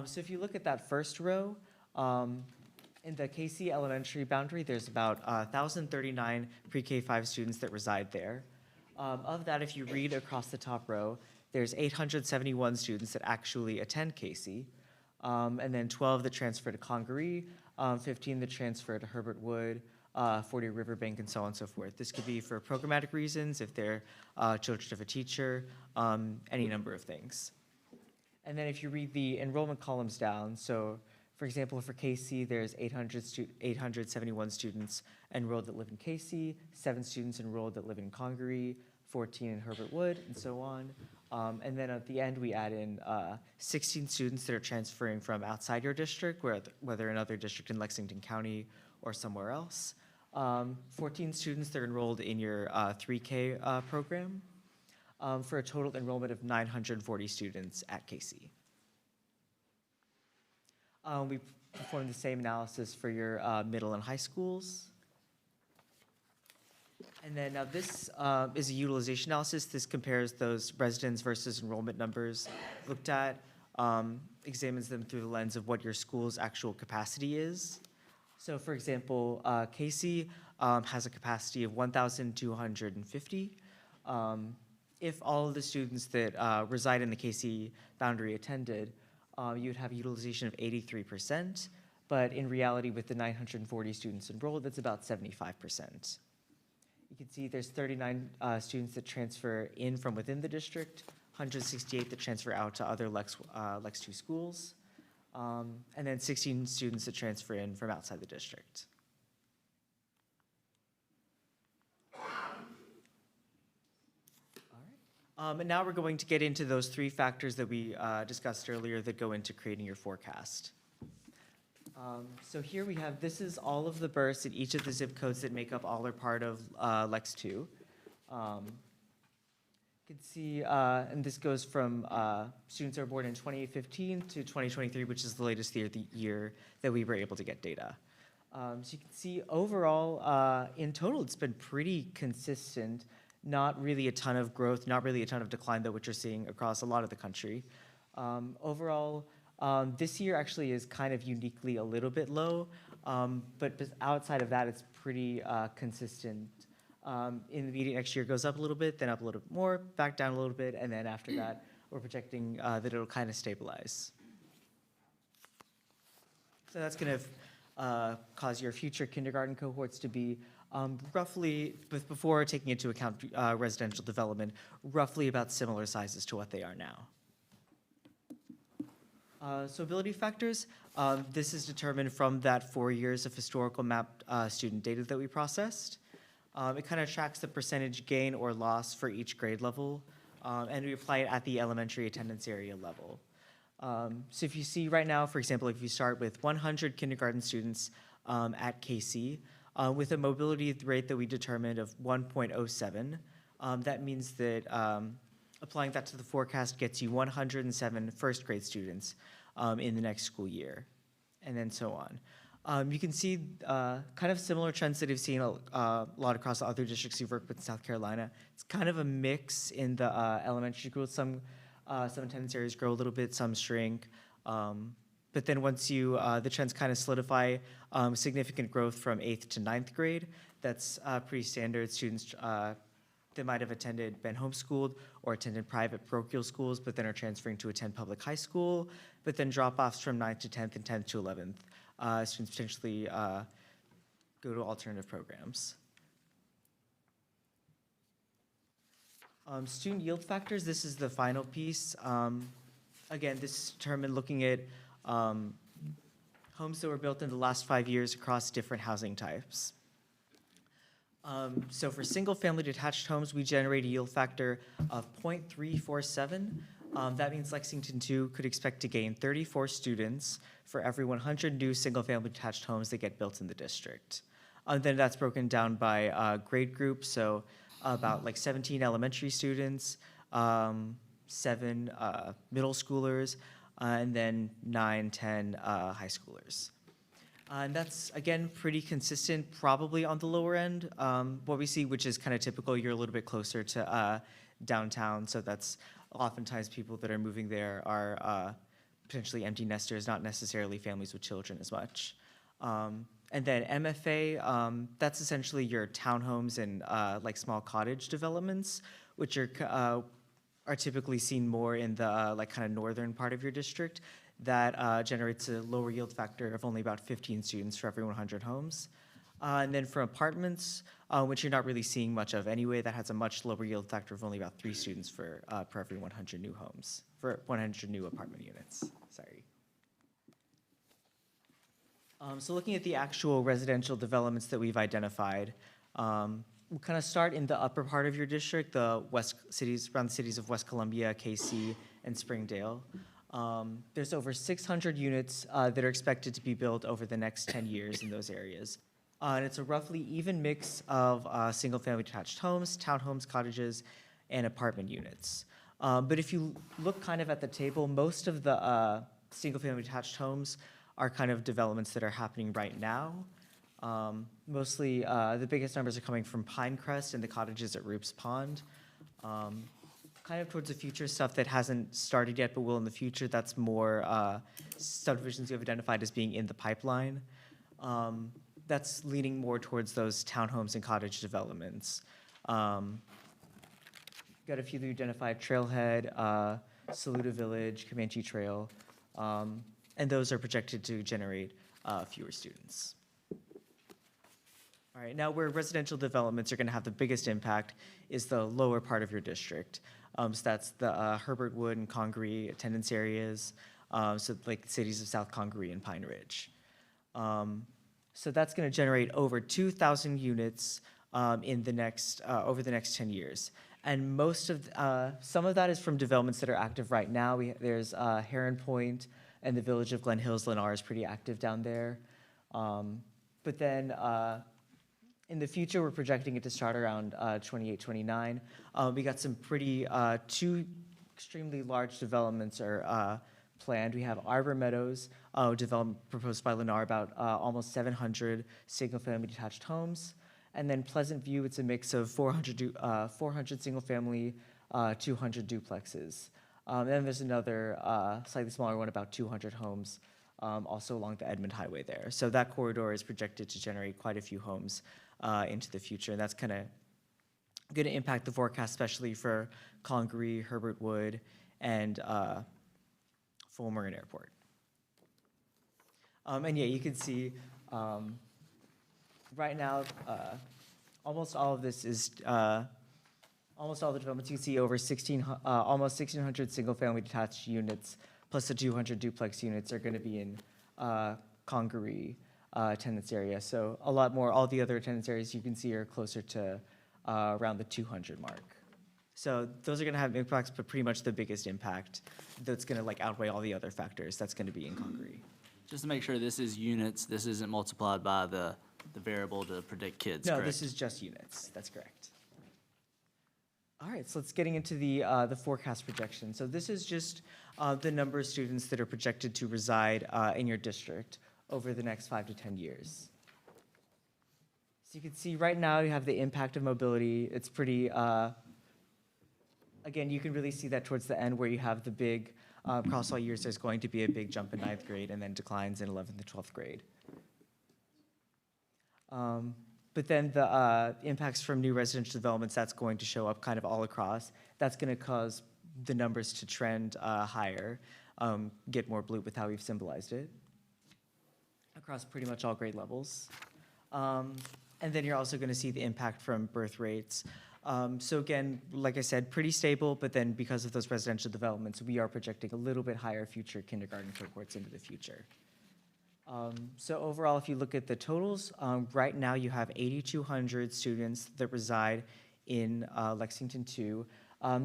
Speaker 19: So if you look at that first row, in the KC elementary boundary, there's about 1,039 pre-K-5 students that reside there. Of that, if you read across the top row, there's 871 students that actually attend KC, and then 12 that transfer to Congaree, 15 that transfer to Herbert Wood, 40 Riverbank, and so on and so forth. This could be for programmatic reasons, if they're children of a teacher, any number of things. And then if you read the enrollment columns down, so for example, for KC, there's 871 students enrolled that live in KC, 7 students enrolled that live in Congaree, 14 in Herbert Wood, and so on. And then at the end, we add in 16 students that are transferring from outside your district, whether another district in Lexington County or somewhere else. 14 students that are enrolled in your 3K program, for a total enrollment of 940 students at KC. We performed the same analysis for your middle and high schools. And then this is a utilization analysis. This compares those residents versus enrollment numbers looked at, examines them through the lens of what your school's actual capacity is. So for example, KC has a capacity of 1,250. If all of the students that reside in the KC boundary attended, you would have utilization of 83%, but in reality, with the 940 students enrolled, that's about 75%. You can see there's 39 students that transfer in from within the district, 168 that transfer out to other Lex2 schools, and then 16 students that transfer in from outside the district. All right. And now we're going to get into those three factors that we discussed earlier that go into creating your forecast. So here we have, this is all of the births in each of the zip codes that make up all or part of Lex2. You can see, and this goes from students who are born in 2015 to 2023, which is the latest year that we were able to get data. So you can see overall, in total, it's been pretty consistent. Not really a ton of growth, not really a ton of decline, though, which you're seeing across a lot of the country. Overall, this year actually is kind of uniquely a little bit low, but outside of that, it's pretty consistent. In the median next year goes up a little bit, then up a little bit more, back down a little bit, and then after that, we're projecting that it'll kind of stabilize. So that's going to cause your future kindergarten cohorts to be roughly, before taking into account residential development, roughly about similar sizes to what they are now. So ability factors, this is determined from that 4 years of historical mapped student data that we processed. It kind of tracks the percentage gain or loss for each grade level, and we apply it at the elementary attendance area level. So if you see right now, for example, if you start with 100 kindergarten students at KC, with a mobility rate that we determined of 1.07, that means that applying that to the forecast gets you 107 first grade students in the next school year, and then so on. You can see kind of similar trends that we've seen a lot across the other districts you've worked with in South Carolina. It's kind of a mix in the elementary schools. Some attendance areas grow a little bit, some shrink. But then once you, the trends kind of solidify, significant growth from 8th to 9th grade. That's pretty standard. Students that might have attended, been homeschooled, or attended private parochial schools, but then are transferring to attend public high school, but then drop-offs from 9th to 10th and 10th to 11th. Students potentially go to alternative programs. Student yield factors, this is the final piece. Again, this is determined looking at homes that were built in the last 5 years across different housing types. So for single-family detached homes, we generate a yield factor of 0.347. That means Lexington2 could expect to gain 34 students for every 100 new single-family detached homes that get built in the district. Then that's broken down by grade group, so about like 17 elementary students, 7 middle schoolers, and then 9, 10 high schoolers. And that's, again, pretty consistent, probably on the lower end. What we see, which is kind of typical, you're a little bit closer to downtown, so that's oftentimes people that are moving there are potentially empty nesters, not necessarily families with children as much. And then MFA, that's essentially your townhomes and like small cottage developments, which are typically seen more in the like kind of northern part of your district. That generates a lower yield factor of only about 15 students for every 100 homes. And then for apartments, which you're not really seeing much of anyway, that has a much lower yield factor of only about 3 students for every 100 new homes, for 100 new apartment units, sorry. So looking at the actual residential developments that we've identified, we'll kind of start in the upper part of your district, the west cities, around the cities of West Columbia, KC, and Springdale. There's over 600 units that are expected to be built over the next 10 years in those areas. And it's a roughly even mix of single-family detached homes, townhomes, cottages, and apartment units. But if you look kind of at the table, most of the single-family detached homes are kind of developments that are happening right now. Mostly, the biggest numbers are coming from Pinecrest and the cottages at Roop's Pond. Kind of towards the future, stuff that hasn't started yet but will in the future, that's more subdivisions we've identified as being in the pipeline. That's leaning more towards those townhomes and cottage developments. Got a few that we identified, Trailhead, Saluda Village, Comanche Trail, and those are projected to generate fewer students. All right, now where residential developments are going to have the biggest impact is the lower part of your district. So that's the Herbert Wood and Congaree attendance areas, so like the cities of South Congaree and Pine Ridge. So that's going to generate over 2,000 units in the next over the next 10 years. And some of that is from developments that are active right now. There's Heron Point and the village of Glen Hills. Lennar is pretty active down there. But then in the future, we're projecting it to start around 28, 29. We got some two extremely large developments are planned. We have Arbor Meadows, development proposed by Lennar, about almost 700 single-family detached homes. And then Pleasant View, it's a mix of 400 single-family, 200 duplexes. Then there's another slightly smaller one, about 200 homes, also along the Edmond Highway there. So that corridor is projected to generate quite a few homes into the future. And that's kind of going to impact the forecast, especially for Congaree, Herbert Wood, and Fulmer Airport. And yeah, you can see right now, almost all of this is, almost all the developments, you can see over almost 1,600 single-family detached units, plus the 200 duplex units are going to be in Congaree attendance area. So a lot more, all the other attendance areas you can see are closer to around the 200 mark. So those are going to have impacts, but pretty much the biggest impact that's going to like outweigh all the other factors, that's going to be in Congaree.
Speaker 14: Just to make sure, this is units, this isn't multiplied by the variable to predict kids,
Speaker 19: No,
Speaker 14: correct?
Speaker 19: this is just units, that's correct. All right, so let's getting into the forecast projection. So this is just the number of students that are projected to reside in your district over the next 5 to 10 years. So you can see right now you have the impact of mobility. It's pretty, again, you can really see that towards the end where you have the big, across all years, there's going to be a big jump in 9th grade and then declines in 11th and 12th grade. But then the impacts from new residential developments, that's going to show up kind of all across. That's going to cause the numbers to trend higher, get more blue with how we've symbolized it, across pretty much all grade levels. And then you're also going to see the impact from birth rates. So again, like I said, pretty stable, but then because of those residential developments, we are projecting a little bit higher future kindergarten cohorts into the future. So overall, if you look at the totals, right now you have 8,200 students that reside in Lexington2.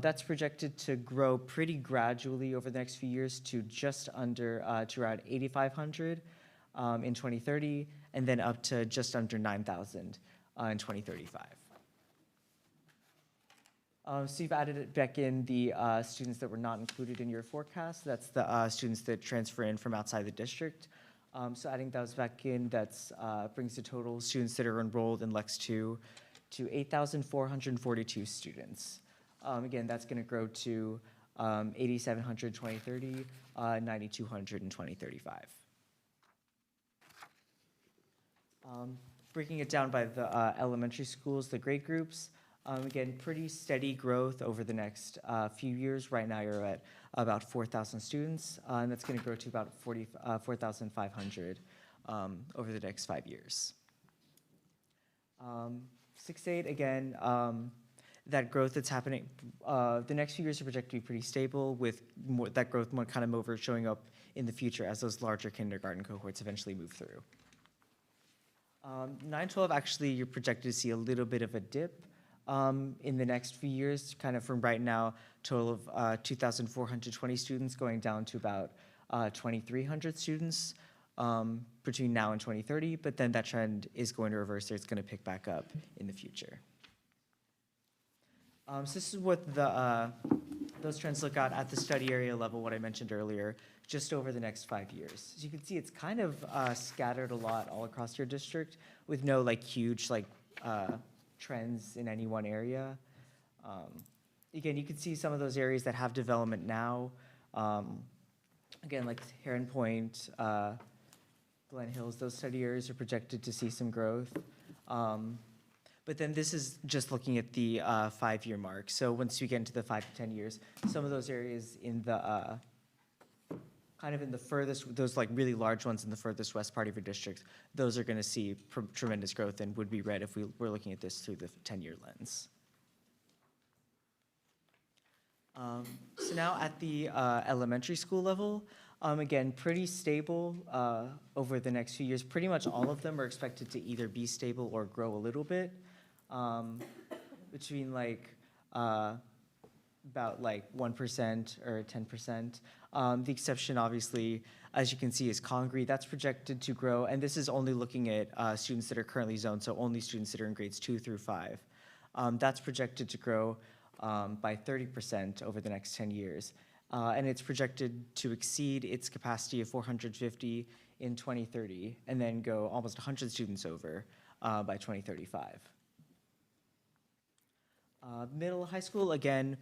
Speaker 19: That's projected to grow pretty gradually over the next few years to just under, to around 8,500 in 2030, and then up to just under 9,000 in 2035. So you've added it back in the students that were not included in your forecast. That's the students that transfer in from outside the district. So adding those back in, that's brings the total students that are enrolled in Lex2 to 8,442 students. Again, that's going to grow to 8,700 in 2030, 9,200 in 2035. Breaking it down by the elementary schools, the grade groups, again, pretty steady growth over the next few years. Right now, you're at about 4,000 students, and that's going to grow to about 4,500 over the next 5 years. 6-8, again, that growth that's happening, the next few years are projected to be pretty stable, with that growth more kind of over showing up in the future as those larger kindergarten cohorts eventually move through. 9-12, actually, you're projected to see a little bit of a dip in the next few years, kind of from right now, total of 2,420 students going down to about 2,300 students between now and 2030, but then that trend is going to reverse, it's going to pick back up in the future. So this is what those trends look at the study area level, what I mentioned earlier, just over the next 5 years. As you can see, it's kind of scattered a lot all across your district with no like huge like trends in any one area. Again, you can see some of those areas that have development now. Again, like Heron Point, Glen Hills, those study areas are projected to see some growth. But then this is just looking at the 5-year mark. So once you get into the 5 to 10 years, some of those areas in the kind of in the furthest, those like really large ones in the furthest west part of your district, those are going to see tremendous growth and would be red if we were looking at this through the 10-year lens. So now at the elementary school level, again, pretty stable over the next few years. Pretty much all of them are expected to either be stable or grow a little bit. Between like about like 1% or 10%. The exception, obviously, as you can see, is Congaree. That's projected to grow, and this is only looking at students that are currently zoned, so only students that are in grades 2 through 5. That's projected to grow by 30% over the next 10 years. And it's projected to exceed its capacity of 450 in 2030, and then go almost 100 students over by 2035. Middle high school, again,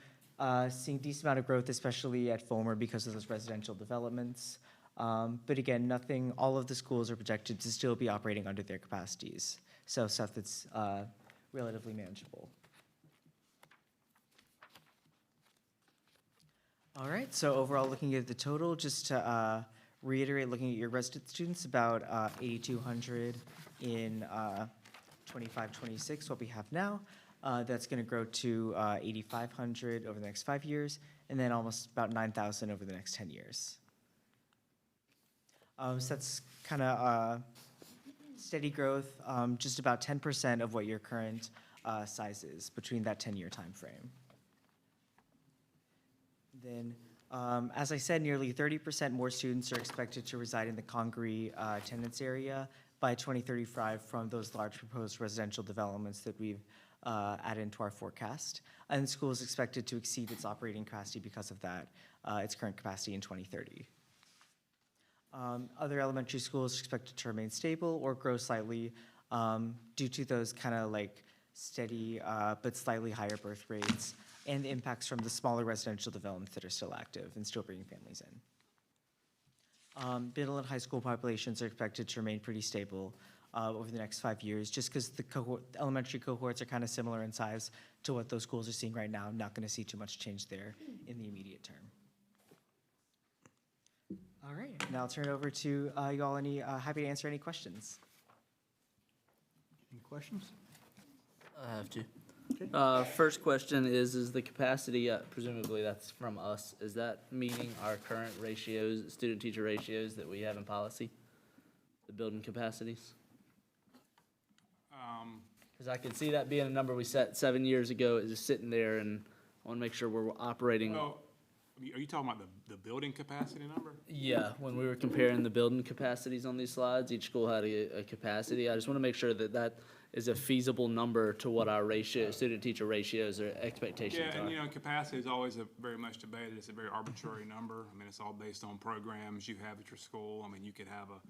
Speaker 19: seeing decent amount of growth, especially at Fulmer because of those residential developments. But again, all of the schools are projected to still be operating under their capacities. So stuff that's relatively manageable. All right, so overall, looking at the total, just to reiterate, looking at your resident students, about 8,200 in 25-26, what we have now. That's going to grow to 8,500 over the next 5 years, and then almost about 9,000 over the next 10 years. So that's kind of steady growth, just about 10% of what your current size is between that 10-year time frame. Then, as I said, nearly 30% more students are expected to reside in the Congaree attendance area by 2035 from those large proposed residential developments that we've added into our forecast. And the school is expected to exceed its operating capacity because of that, its current capacity in 2030. Other elementary schools are expected to remain stable or grow slightly due to those kind of like steady but slightly higher birth rates and the impacts from the smaller residential developments that are still active and still bringing families in. Middle and high school populations are expected to remain pretty stable over the next 5 years, just because the elementary cohorts are kind of similar in size to what those schools are seeing right now. I'm not going to see too much change there in the immediate term. All right, now I'll turn it over to you all. Happy to answer any questions.
Speaker 11: Any questions?
Speaker 14: I have two. First question is the capacity, presumably that's from us, is that meeting our current ratios, student-teacher ratios that we have in policy? The building capacities? Because I can see that being a number we set 7 years ago, is just sitting there, and I want to make sure we're operating.
Speaker 18: Well, are you talking about the building capacity number?
Speaker 14: Yeah, when we were comparing the building capacities on these slides, each school had a capacity. I just want to make sure that that is a feasible number to what our ratio, student-teacher ratios or expectations are.
Speaker 18: Yeah, and capacity is always very much debated. It's a very arbitrary number. I mean, it's all based on programs you have at your school. I mean, you could have a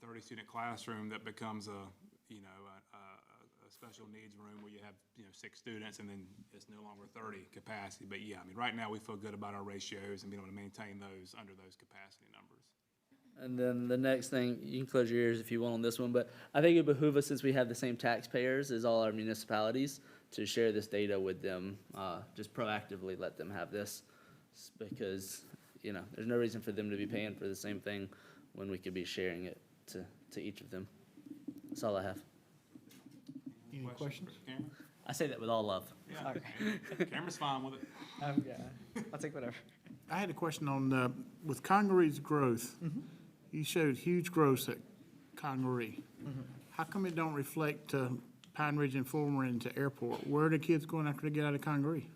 Speaker 18: 30-student classroom that becomes a special needs room where you have 6 students, and then it's no longer 30 capacity. But yeah, I mean, right now we feel good about our ratios and being able to maintain those under those capacity numbers.
Speaker 14: And then the next thing, you can close your ears if you want on this one, but I think it behooves us, since we have the same taxpayers as all our municipalities, to share this data with them, just proactively let them have this, because there's no reason for them to be paying for the same thing when we could be sharing it to each of them. That's all I have.
Speaker 11: Any questions?
Speaker 14: I say that with all love.
Speaker 18: Yeah, camera's fine with it.
Speaker 19: Yeah, I'll take whatever.
Speaker 11: I had a question on, with Congaree's growth, you showed huge growth at Congaree. How come it don't reflect Pine Ridge and Fulmer into Airport? Where are the kids going after they get out of Congaree?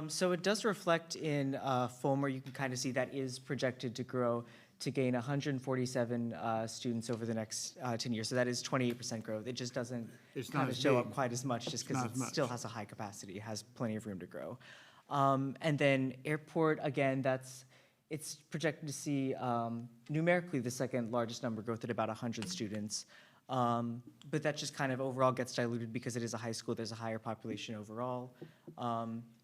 Speaker 19: So it does reflect in Fulmer. You can kind of see that is projected to grow to gain 147 students over the next 10 years. So that is 28% growth. It just doesn't kind of show up quite as much just because it still has a high capacity. It has plenty of room to grow. And then Airport, again, it's projected to see numerically the second largest number growth at about 100 students. But that just kind of overall gets diluted because it is a high school. There's a higher population overall.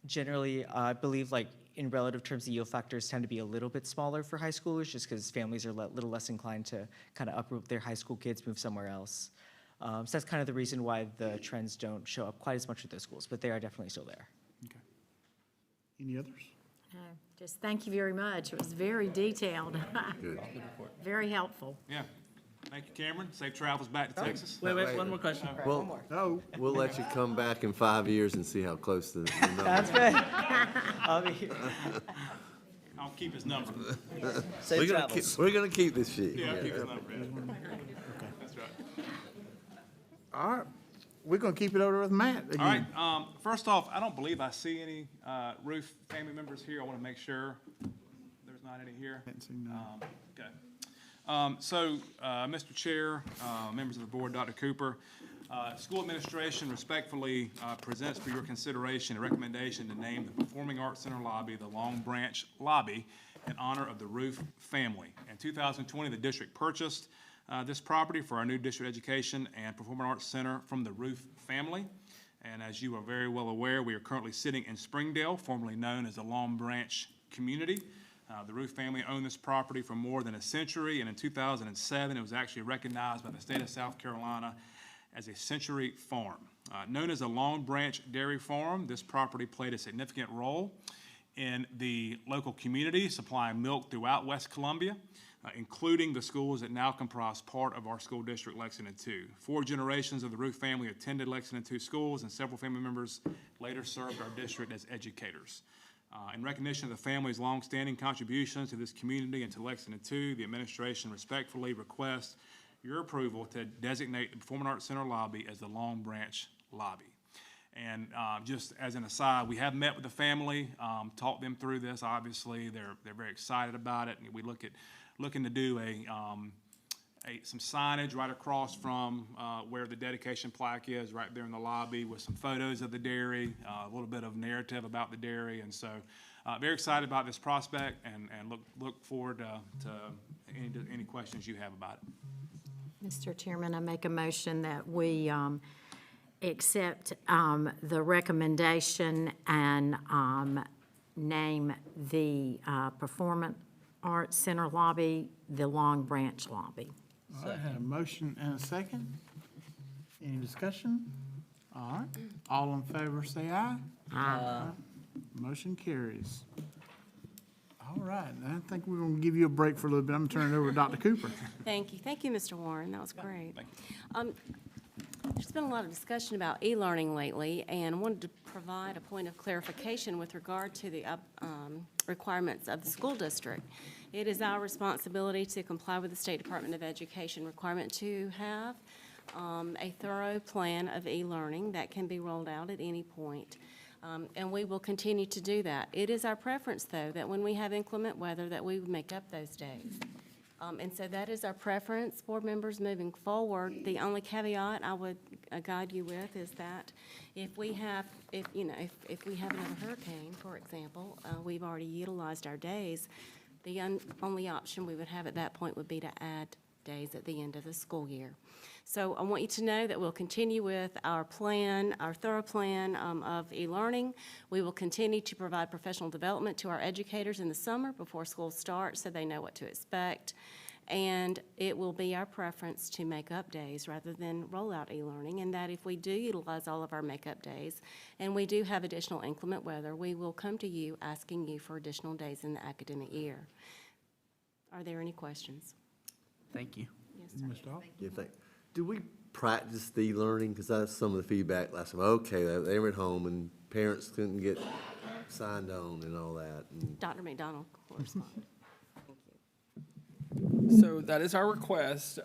Speaker 19: Generally, I believe in relative terms, the yield factors tend to be a little bit smaller for high schoolers just because families are a little less inclined to kind of uproot their high school kids, move somewhere else. So that's kind of the reason why the trends don't show up quite as much with those schools, but they are definitely still there.
Speaker 11: Okay. Any others?
Speaker 2: Just thank you very much. It was very detailed.
Speaker 12: Good.
Speaker 2: Very helpful.
Speaker 18: Yeah. Thank you, Cameron. Safe travels back to Texas.
Speaker 14: Wait, one more question.
Speaker 12: Well, we'll let you come back in 5 years and see how close the number.
Speaker 19: That's good. I'll be here.
Speaker 18: I'll keep his number.
Speaker 12: We're gonna keep this sheet.
Speaker 18: Yeah, I'll keep his number. Yeah. That's right.
Speaker 11: All right. we're gonna keep it over with Matt
Speaker 18: All right,
Speaker 11: again.
Speaker 18: first off, I don't believe I see any Roof family members here. I want to make sure there's not any here. Okay. Mr. Chair, members of the board, Dr. Cooper, school administration respectfully presents for your consideration a recommendation to name the Performing Arts Center lobby the Long Branch Lobby in honor of the Roof family. In 2020, the district purchased this property for our new district education and performing arts center from the Roof family. And as you are very well aware, we are currently sitting in Springdale, formerly known as the Long Branch community. The Roof family owned this property for more than a century, and in 2007, it was actually recognized by the state of South Carolina as a century farm. Known as a Long Branch Dairy Farm, this property played a significant role in the local community, supplying milk throughout West Columbia, including the schools that now comprise part of our school district, LexingtonTwo. 4 generations of the Roof family attended LexingtonTwo schools, and several family members later served our district as educators. In recognition of the family's longstanding contributions to this community and to LexingtonTwo, the administration respectfully requests your approval to designate the Performing Arts Center lobby as the Long Branch Lobby. And just as an aside, we have met with the family, talked them through this. Obviously, they're very excited about it, and we looking to do some signage right across from where the dedication plaque is, right there in the lobby, with some photos of the dairy, a little bit of narrative about the dairy, and so very excited about this prospect, and look forward to any questions you have about it.
Speaker 2: Mr. Chairman, I make a motion that we accept the recommendation and name the Performing Arts Center lobby the Long Branch Lobby.
Speaker 11: All right, had a motion and a second. Any discussion? All right, all in favor say aye.
Speaker 2: Aye.
Speaker 11: Motion carries. All right, I think we're gonna give you a break for a little bit. I'm gonna turn it over to Dr. Cooper.
Speaker 7: Thank you. Thank you, Mr. Warren. That was great. There's been a lot of discussion about e-learning lately, and wanted to provide a point of clarification with regard to the requirements of the school district. It is our responsibility to comply with the State Department of Education requirement to have a thorough plan of e-learning that can be rolled out at any point. And we will continue to do that. It is our preference, though, that when we have inclement weather, that we would make up those days. And so that is our preference, board members, moving forward. The only caveat I would guide you with is that if we have another hurricane, for example, we've already utilized our days, the only option we would have at that point would be to add days at the end of the school year. So I want you to know that we'll continue with our plan, our thorough plan of e-learning. We will continue to provide professional development to our educators in the summer before school starts so they know what to expect. And it will be our preference to make up days rather than roll out e-learning, and that if we do utilize all of our make-up days and we do have additional inclement weather, we will come to you asking you for additional days in the academic year. Are there any questions?
Speaker 11: Thank you.
Speaker 7: Yes, sir.
Speaker 12: Yeah, do we practice the e-learning? Because that's some of the feedback last time. Okay, they were at home and parents couldn't get signed on and all that. And
Speaker 7: Dr. McDonald will respond.
Speaker 15: So that is our request.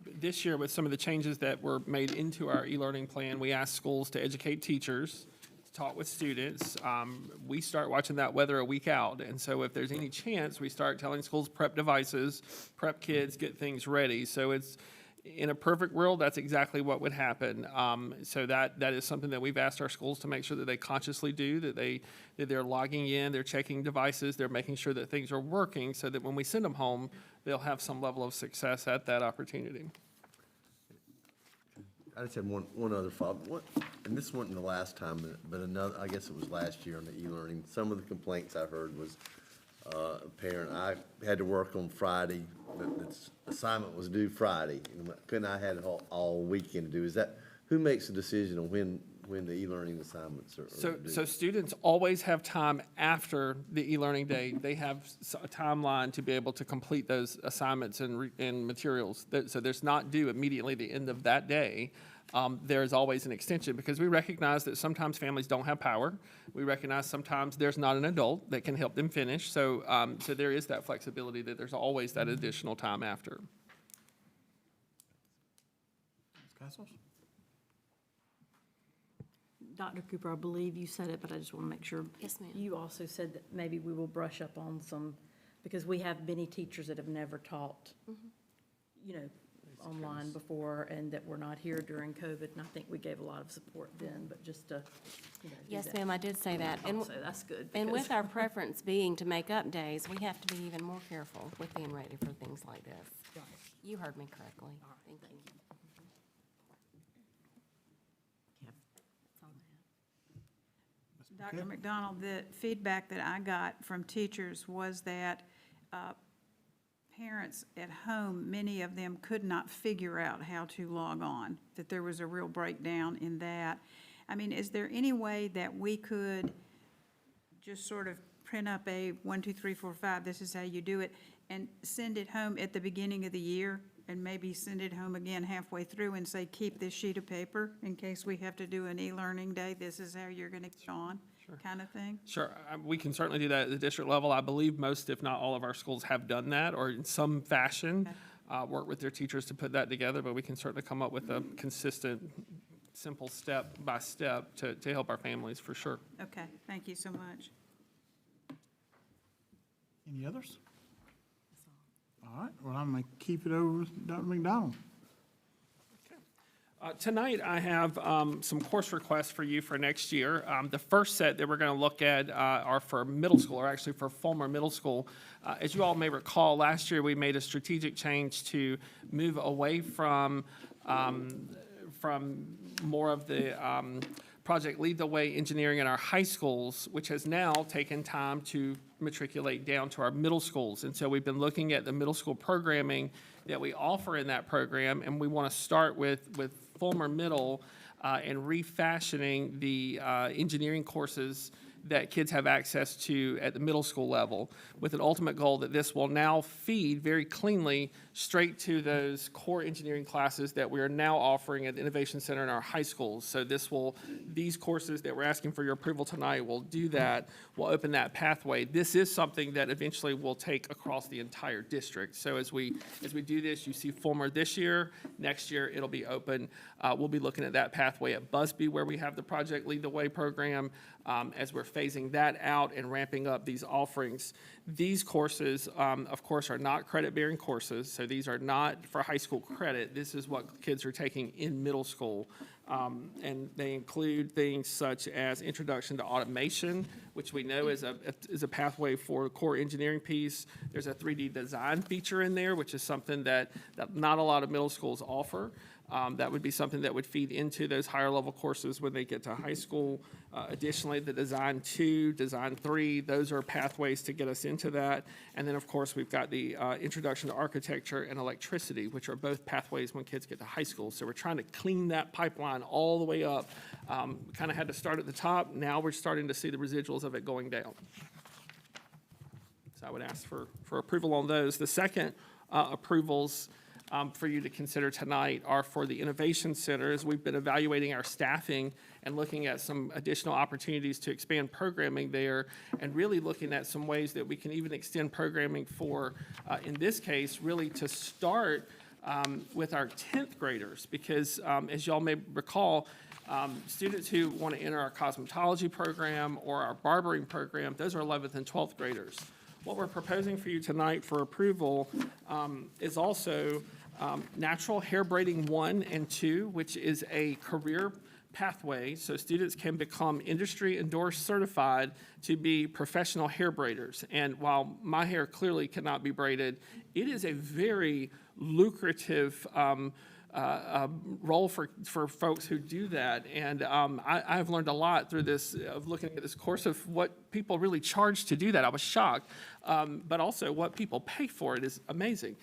Speaker 15: This year, with some of the changes that were made into our e-learning plan, we asked schools to educate teachers, to talk with students. We start watching that weather a week out, and so if there's any chance, we start telling schools prep devices, prep kids, get things ready. So it's, in a perfect world, that's exactly what would happen. So that is something that we've asked our schools to make sure that they consciously do, that they're logging in, they're checking devices, they're making sure that things are working so that when we send them home, they'll have some level of success at that opportunity.
Speaker 12: I just had one other follow-up, and this wasn't the last time, but another, I guess it was last year on the e-learning. Some of the complaints I heard was a parent, I had to work on Friday, the assignment was due Friday, and couldn't I had it all weekend to do? Is that, who makes the decision on when the e-learning assignments are due?
Speaker 15: So students always have time after the e-learning day. They have a timeline to be able to complete those assignments and materials. So there's not due immediately the end of that day. There's always an extension because we recognize that sometimes families don't have power. We recognize sometimes there's not an adult that can help them finish. So there is that flexibility that there's always that additional time after.
Speaker 16: Dr. Cooper, I believe you said it, but I just want to make sure.
Speaker 7: Yes, ma'am.
Speaker 16: You also said that maybe we will brush up on some, because we have many teachers that have never taught, you know, online before, and that were not here during COVID, and I think we gave a lot of support then, but just to, you know, do
Speaker 7: Yes,
Speaker 16: that.
Speaker 7: ma'am, I did say that. And
Speaker 16: So that's good.
Speaker 7: And
Speaker 16: because-
Speaker 7: with our preference being to make up days, we have to be even more careful with being ready for things like this.
Speaker 16: Right.
Speaker 7: You heard me correctly. Thank you.
Speaker 16: Yep. That's all I have.
Speaker 4: Dr. McDonald, the feedback that I got from teachers was that parents at home, many of them could not figure out how to log on, that there was a real breakdown in that. I mean, is there any way that we could just sort of print up a 1, 2, 3, 4, 5, this is how you do it, and send it home at the beginning of the year, and maybe send it home again halfway through and say, keep this sheet of paper in case we have to do an e-learning day, this is how you're gonna get on, kind of thing?
Speaker 15: Sure, we can certainly do that at the district level. I believe most, if not all of our schools have done that, or in some fashion, work with their teachers to put that together, but we can certainly come up with a consistent, simple step by step to help our families, for sure.
Speaker 4: Okay, thank you so much.
Speaker 11: Any others? All right, well, I'm going to keep it over with Dr. McDonald.
Speaker 15: Tonight, I have some course requests for you for next year. The first set that we're going to look at are for middle school, or actually for Fulmer Middle School. As you all may recall, last year we made a strategic change to move away from more of the Project Lead the Way engineering in our high schools, which has now taken time to matriculate down to our middle schools. And so we've been looking at the middle school programming that we offer in that program, and we want to start with Fulmer Middle and refashioning the engineering courses that kids have access to at the middle school level, with an ultimate goal that this will now feed very cleanly straight to those core engineering classes that we are now offering at the Innovation Center in our high schools. So these courses that we're asking for your approval tonight will do that, will open that pathway. This is something that eventually we'll take across the entire district. So as we do this, you see Fulmer this year, next year it'll be open. We'll be looking at that pathway at Busby, where we have the Project Lead the Way program, as we're phasing that out and ramping up these offerings. These courses, of course, are not credit-bearing courses, so these are not for high school credit. This is what kids are taking in middle school. And they include things such as Introduction to Automation, which we know is a pathway for the core engineering piece. There's a 3D design feature in there, which is something that not a lot of middle schools offer. That would be something that would feed into those higher level courses when they get to high school. Additionally, the Design 2, Design 3, those are pathways to get us into that. And then, of course, we've got the Introduction to Architecture and Electricity, which are both pathways when kids get to high school. So we're trying to clean that pipeline all the way up. We kind of had to start at the top. Now we're starting to see the residuals of it going down. So I would ask for approval on those. The second approvals for you to consider tonight are for the Innovation Center, as we've been evaluating our staffing and looking at some additional opportunities to expand programming there, and really looking at some ways that we can even extend programming for, in this case, really to start with our 10th graders, because as y'all may recall, students who want to enter our cosmetology program or our barbering program, those are 11th and 12th graders. What we're proposing for you tonight for approval is also Natural Hair Braiding 1 and 2, which is a career pathway, so students can become industry endorsed certified to be professional hair braiders. And while my hair clearly cannot be braided, it is a very lucrative role for folks who do that. And I've learned a lot through this, of looking at this course, of what people really charge to do that. I was shocked, but also what people pay for it is amazing.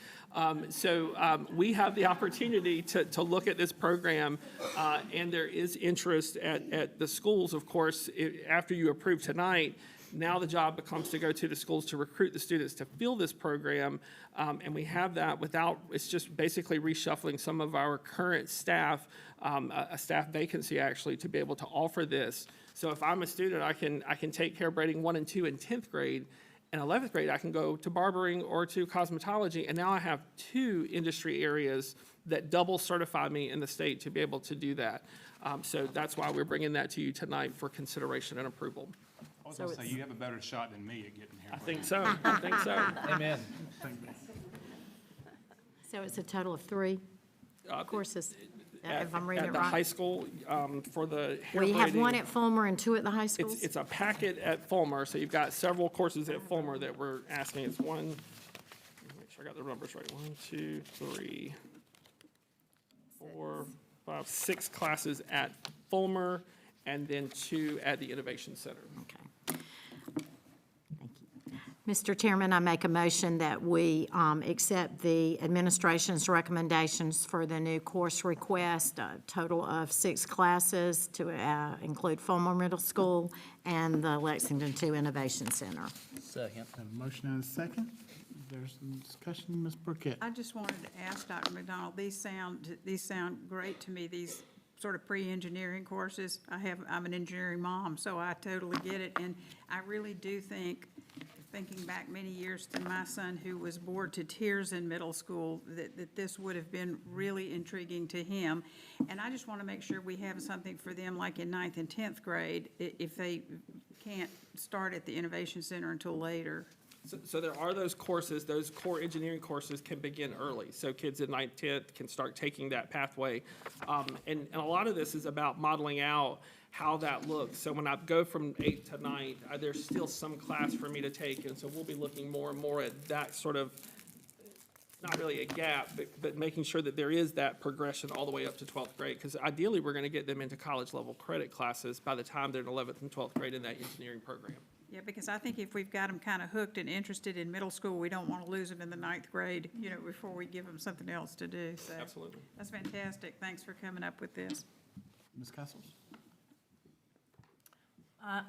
Speaker 15: So we have the opportunity to look at this program, and there is interest at the schools, of course. After you approve tonight, now the job becomes to go to the schools to recruit the students to fill this program, and we have that without, it's just basically reshuffling some of our current staff, a staff vacancy actually, to be able to offer this. So if I'm a student, I can take Hair Braiding 1 and 2 in 10th grade, in 11th grade, I can go to barbering or to cosmetology, and now I have 2 industry areas that double certify me in the state to be able to do that. So that's why we're bringing that to you tonight for consideration and approval.
Speaker 18: I was gonna say, you have a better shot than me at getting here.
Speaker 15: I think so. I think so.
Speaker 14: Amen.
Speaker 2: So it's a total of 3 courses, if I'm reading
Speaker 15: At
Speaker 2: it
Speaker 15: the high
Speaker 2: right?
Speaker 15: school, for the hair
Speaker 2: We have
Speaker 15: braiding.
Speaker 2: one at Fulmer and 2 at the high schools?
Speaker 15: It's a packet at Fulmer, so you've got several courses at Fulmer that we're asking. It's one, let me make sure I got the numbers right. 1, 2, 3, 4, 5, 6 classes at Fulmer, and then 2 at the Innovation Center.
Speaker 2: Okay. Mr. Chairman, I make a motion that we accept the administration's recommendations for the new course request, a total of 6 classes to include Fulmer Middle School and the LexingtonTwo Innovation Center.
Speaker 14: Second.
Speaker 11: Have a motion and a second. There's some discussion, Ms. Burkett.
Speaker 4: I just wanted to ask Dr. McDonald, these sound great to me, these sort of pre-engineering courses. I'm an engineering mom, so I totally get it, and I really do think, thinking back many years to my son who was bored to tears in middle school, that this would have been really intriguing to him. And I just want to make sure we have something for them like in 9th and 10th grade, if they can't start at the Innovation Center until later.
Speaker 15: So there are those courses, those core engineering courses can begin early. So kids in 9th, 10th can start taking that pathway. And a lot of this is about modeling out how that looks. So when I go from 8th to 9th, there's still some class for me to take. And so we'll be looking more and more at that sort of, not really a gap, but making sure that there is that progression all the way up to 12th grade. Because ideally, we're going to get them into college level credit classes by the time they're in 11th and 12th grade in that engineering program.
Speaker 4: Yeah, because I think if we've got them kind of hooked and interested in middle school, we don't want to lose them in the 9th grade, before we give them something else to do, so.
Speaker 15: Absolutely.
Speaker 4: That's fantastic. Thanks for coming up with this.
Speaker 11: Ms. Castles?
Speaker 16: I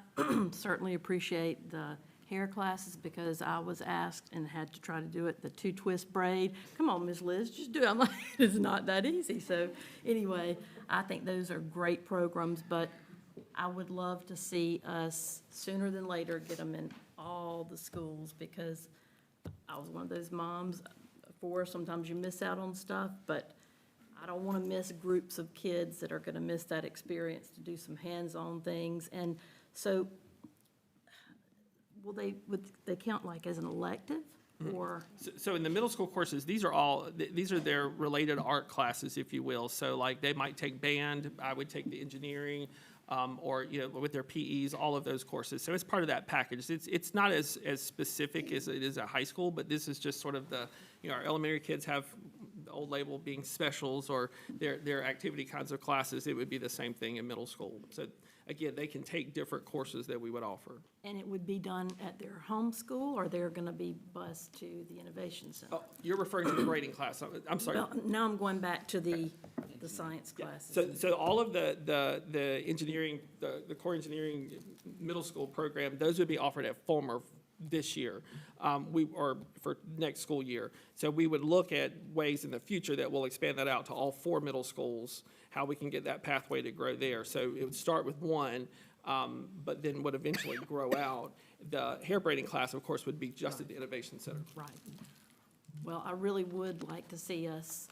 Speaker 16: certainly appreciate the hair classes because I was asked and had to try to do it, the 2-twist braid. Come on, Ms. Liz, just do it. I'm like, it's not that easy. So anyway, I think those are great programs, but I would love to see us sooner than later get them in all the schools because I was one of those moms before. Sometimes you miss out on stuff, but I don't want to miss groups of kids that are going to miss that experience to do some hands-on things. And so would they count like as an elective or?
Speaker 15: So in the middle school courses, these are their related art classes, if you will. So like they might take band, I would take the engineering, or with their PEs, all of those courses. So it's part of that package. It's not as specific as it is at high school, but this is just sort of the, our elementary kids have the old label being specials or their activity kinds of classes. It would be the same thing in middle school. So again, they can take different courses that we would offer.
Speaker 16: And it would be done at their home school, or they're going to be bused to the Innovation Center?
Speaker 15: Oh, you're referring to the grading class. I'm sorry.
Speaker 16: Well, now I'm going back to the science classes.
Speaker 15: So all of the engineering, the core engineering middle school program, those would be offered at Fulmer this year, or for next school year. So we would look at ways in the future that we'll expand that out to all 4 middle schools, how we can get that pathway to grow there. So it would start with 1, but then would eventually grow out. The hair braiding class, of course, would be just at the Innovation Center.
Speaker 16: Right. Well, I really would like to see us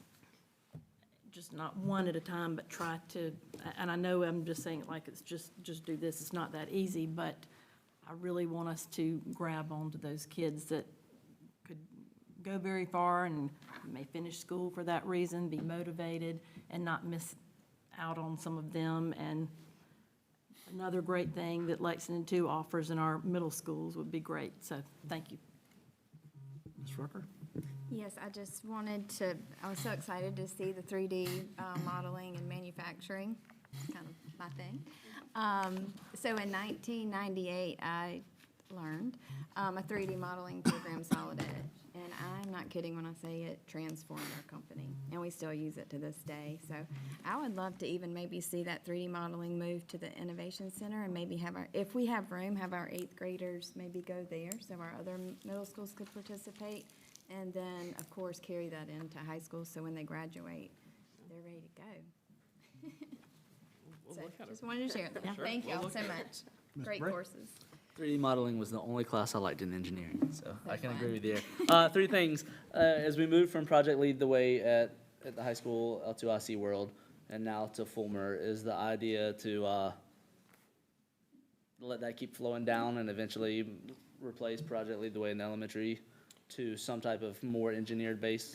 Speaker 16: just not one at a time, but try to, and I know I'm just saying it like it's just do this. It's not that easy, but I really want us to grab onto those kids that could go very far and may finish school for that reason, be motivated, and not miss out on some of them. And another great thing that LexingtonTwo offers in our middle schools would be great. So thank you.
Speaker 11: Ms. Rucker?
Speaker 17: Yes, I just wanted to, I was so excited to see the 3D modeling and manufacturing. It's kind of my thing. So in 1998, I learned a 3D modeling program, Solid Edge. And I'm not kidding when I say it transformed our company. And we still use it to this day. So I would love to even maybe see that 3D modeling move to the Innovation Center and maybe have if we have room, have our 8th graders maybe go there so our other middle schools could participate. And then, of course, carry that into high school so when they graduate, they're ready to go. So just wanted to share that.
Speaker 15: Sure.
Speaker 17: Thank you
Speaker 15: We'll
Speaker 17: all
Speaker 15: look
Speaker 17: so
Speaker 15: at it.
Speaker 17: much.
Speaker 11: Ms.
Speaker 17: Great
Speaker 11: Brett?
Speaker 17: courses.
Speaker 14: 3D modeling was the only class I liked in engineering, so I can agree with you there. Three things. As we move from Project Lead the Way at the high school L2IC world and now to Fulmer, is the idea to let that keep flowing down and eventually replace Project Lead the Way in elementary to some type of more engineered base?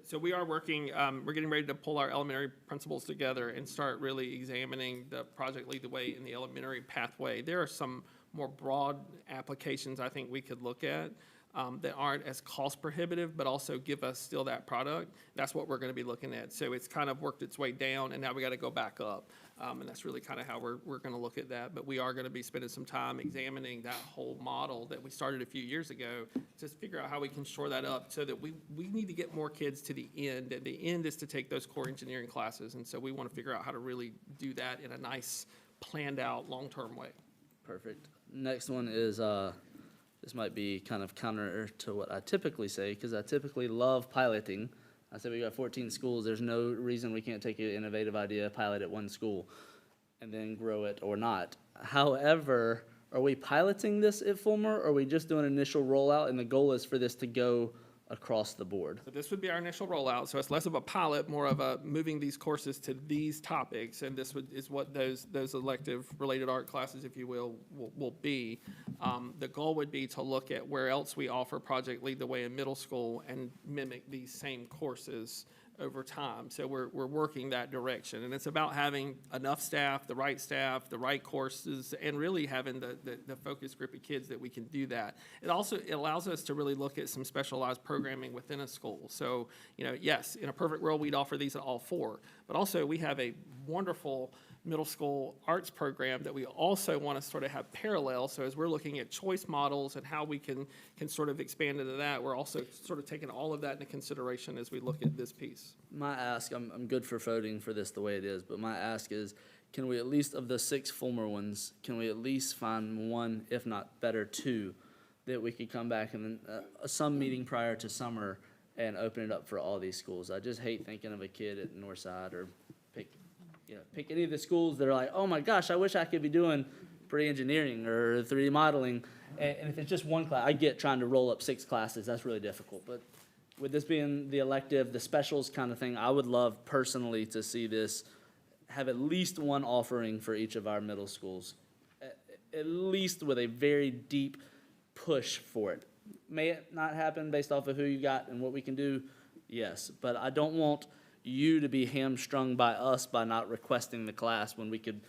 Speaker 15: So we are working, we're getting ready to pull our elementary principals together and start really examining the Project Lead the Way in the elementary pathway. There are some more broad applications I think we could look at that aren't as cost prohibitive, but also give us still that product. That's what we're going to be looking at. So it's kind of worked its way down, and now we got to go back up. And that's really kind of how we're going to look at that. But we are going to be spending some time examining that whole model that we started a few years ago to figure out how we can shore that up so that we need to get more kids to the end. And the end is to take those core engineering classes. And so we want to figure out how to really do that in a nice, planned out, long-term way.
Speaker 14: Perfect. Next one is, this might be kind of counter to what I typically say, because I typically love piloting. I said we got 14 schools. There's no reason we can't take an innovative idea, pilot at one school, and then grow it or not. However, are we piloting this at Fulmer, or are we just doing an initial rollout, and the goal is for this to go across the board?
Speaker 15: So this would be our initial rollout, so it's less of a pilot, more of a moving these courses to these topics, and this is what those elective related art classes, if you will be. The goal would be to look at where else we offer Project Lead the Way in middle school and mimic these same courses over time. So we're working that direction, and it's about having enough staff, the right courses, and really having the focus group of kids that we can do that. It allows us to really look at some specialized programming within a school. So, yes, in a perfect world, we'd offer these at all four, but also we have a wonderful middle school arts program that we also want to sort of have parallel. So as we're looking at choice models and how we can sort of expand into that, we're also sort of taking all of that into consideration as we look at this piece.
Speaker 14: My ask, I'm good for voting for this the way it is, but my ask is, can we at least, of the 6 Fulmer ones, can we at least find one, if not better, 2, that we could come back and some meeting prior to summer and open it up for all these schools? I just hate thinking of a kid at Northside or pick any of the schools that are like, oh my gosh, I wish I could be doing pre-engineering or 3D modeling. And if it's just one class, I get trying to roll up 6 classes, that's really difficult. But with this being the elective, the specials kind of thing, I would love personally to see this have at least one offering for each of our middle schools, at least with a very deep push for it. May it not happen based off of who you got and what we can do? Yes, but I don't want you to be hamstrung by us by not requesting the class when we could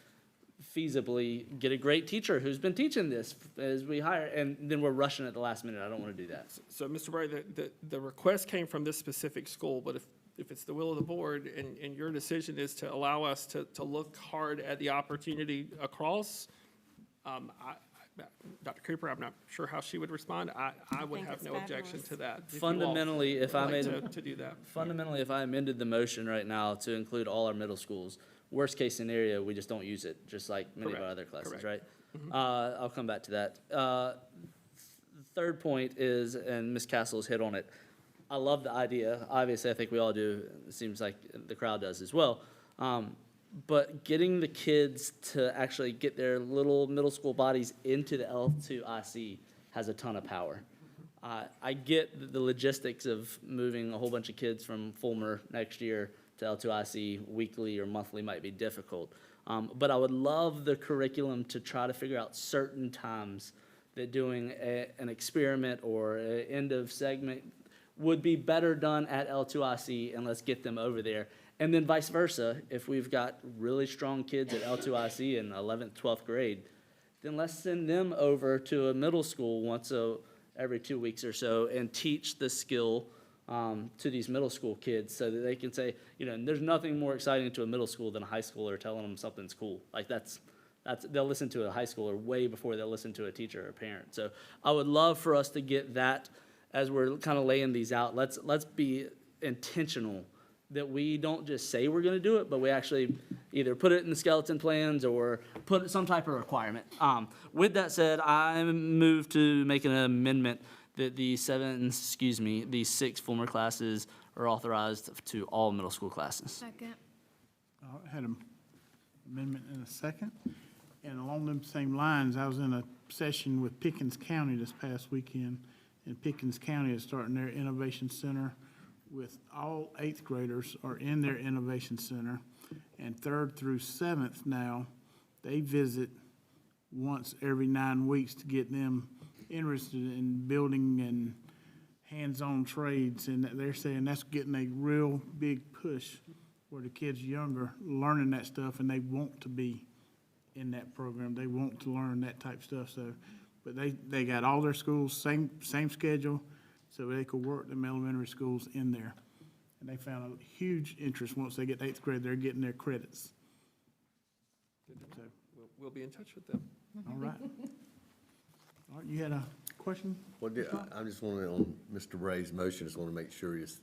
Speaker 14: feasibly get a great teacher who's been teaching this as we hire, and then we're rushing at the last minute. I don't want to do that.
Speaker 15: So, Mr. Bray, the request came from this specific school, but if it's the will of the board and your decision is to allow us to look hard at the opportunity across, Dr. Cooper, I'm not sure how she would respond. I would have no objection to that.
Speaker 14: Fundamentally, if I made
Speaker 15: to do that.
Speaker 14: Fundamentally, if I amended the motion right now to include all our middle schools, worst case scenario, we just don't use it, just like many of our other classes, right? I'll come back to that. Third point is, and Ms. Castle's hit on it, I love the idea. Obviously, I think we all do. It seems like the crowd does as well. But getting the kids to actually get their little middle school bodies into the L2IC has a ton of power. I get the logistics of moving a whole bunch of kids from Fulmer next year to L2IC weekly or monthly might be difficult. But I would love the curriculum to try to figure out certain times that doing an experiment or an end of segment would be better done at L2IC, and let's get them over there. And then vice versa, if we've got really strong kids at L2IC in 11th, 12th grade, then let's send them over to a middle school once every 2 weeks or so and teach the skill to these middle school kids so that they can say, there's nothing more exciting to a middle school than a high schooler telling them something's cool. Like that's they'll listen to a high schooler way before they'll listen to a teacher or a parent. So I would love for us to get that as we're kind of laying these out. Let's be intentional that we don't just say we're going to do it, but we actually either put it in the skeleton plans or put some type of requirement. With that said, I move to make an amendment that the 6 Fulmer classes are authorized to all middle school classes.
Speaker 17: Second.
Speaker 11: I had an amendment in a second. And along them same lines, I was in a session with Pickens County this past weekend, and Pickens County is starting their innovation center with all eighth graders are in their innovation center, and 3rd through 7th now, they visit once every 9 weeks to get them interested in building and hands-on trades, and they're saying that's getting a real big push where the kids younger learning that stuff, and they want to be in that program. They want to learn that type stuff. So, but they got all their schools same schedule, so they could work them elementary schools in there. And they found a huge interest once they get to 8th grade. They're getting their credits. So,
Speaker 15: We'll be in touch with them.
Speaker 11: all right. All right, you had a question?
Speaker 12: Well, I just wanted, on Mr. Bray's motion, just want to make sure it's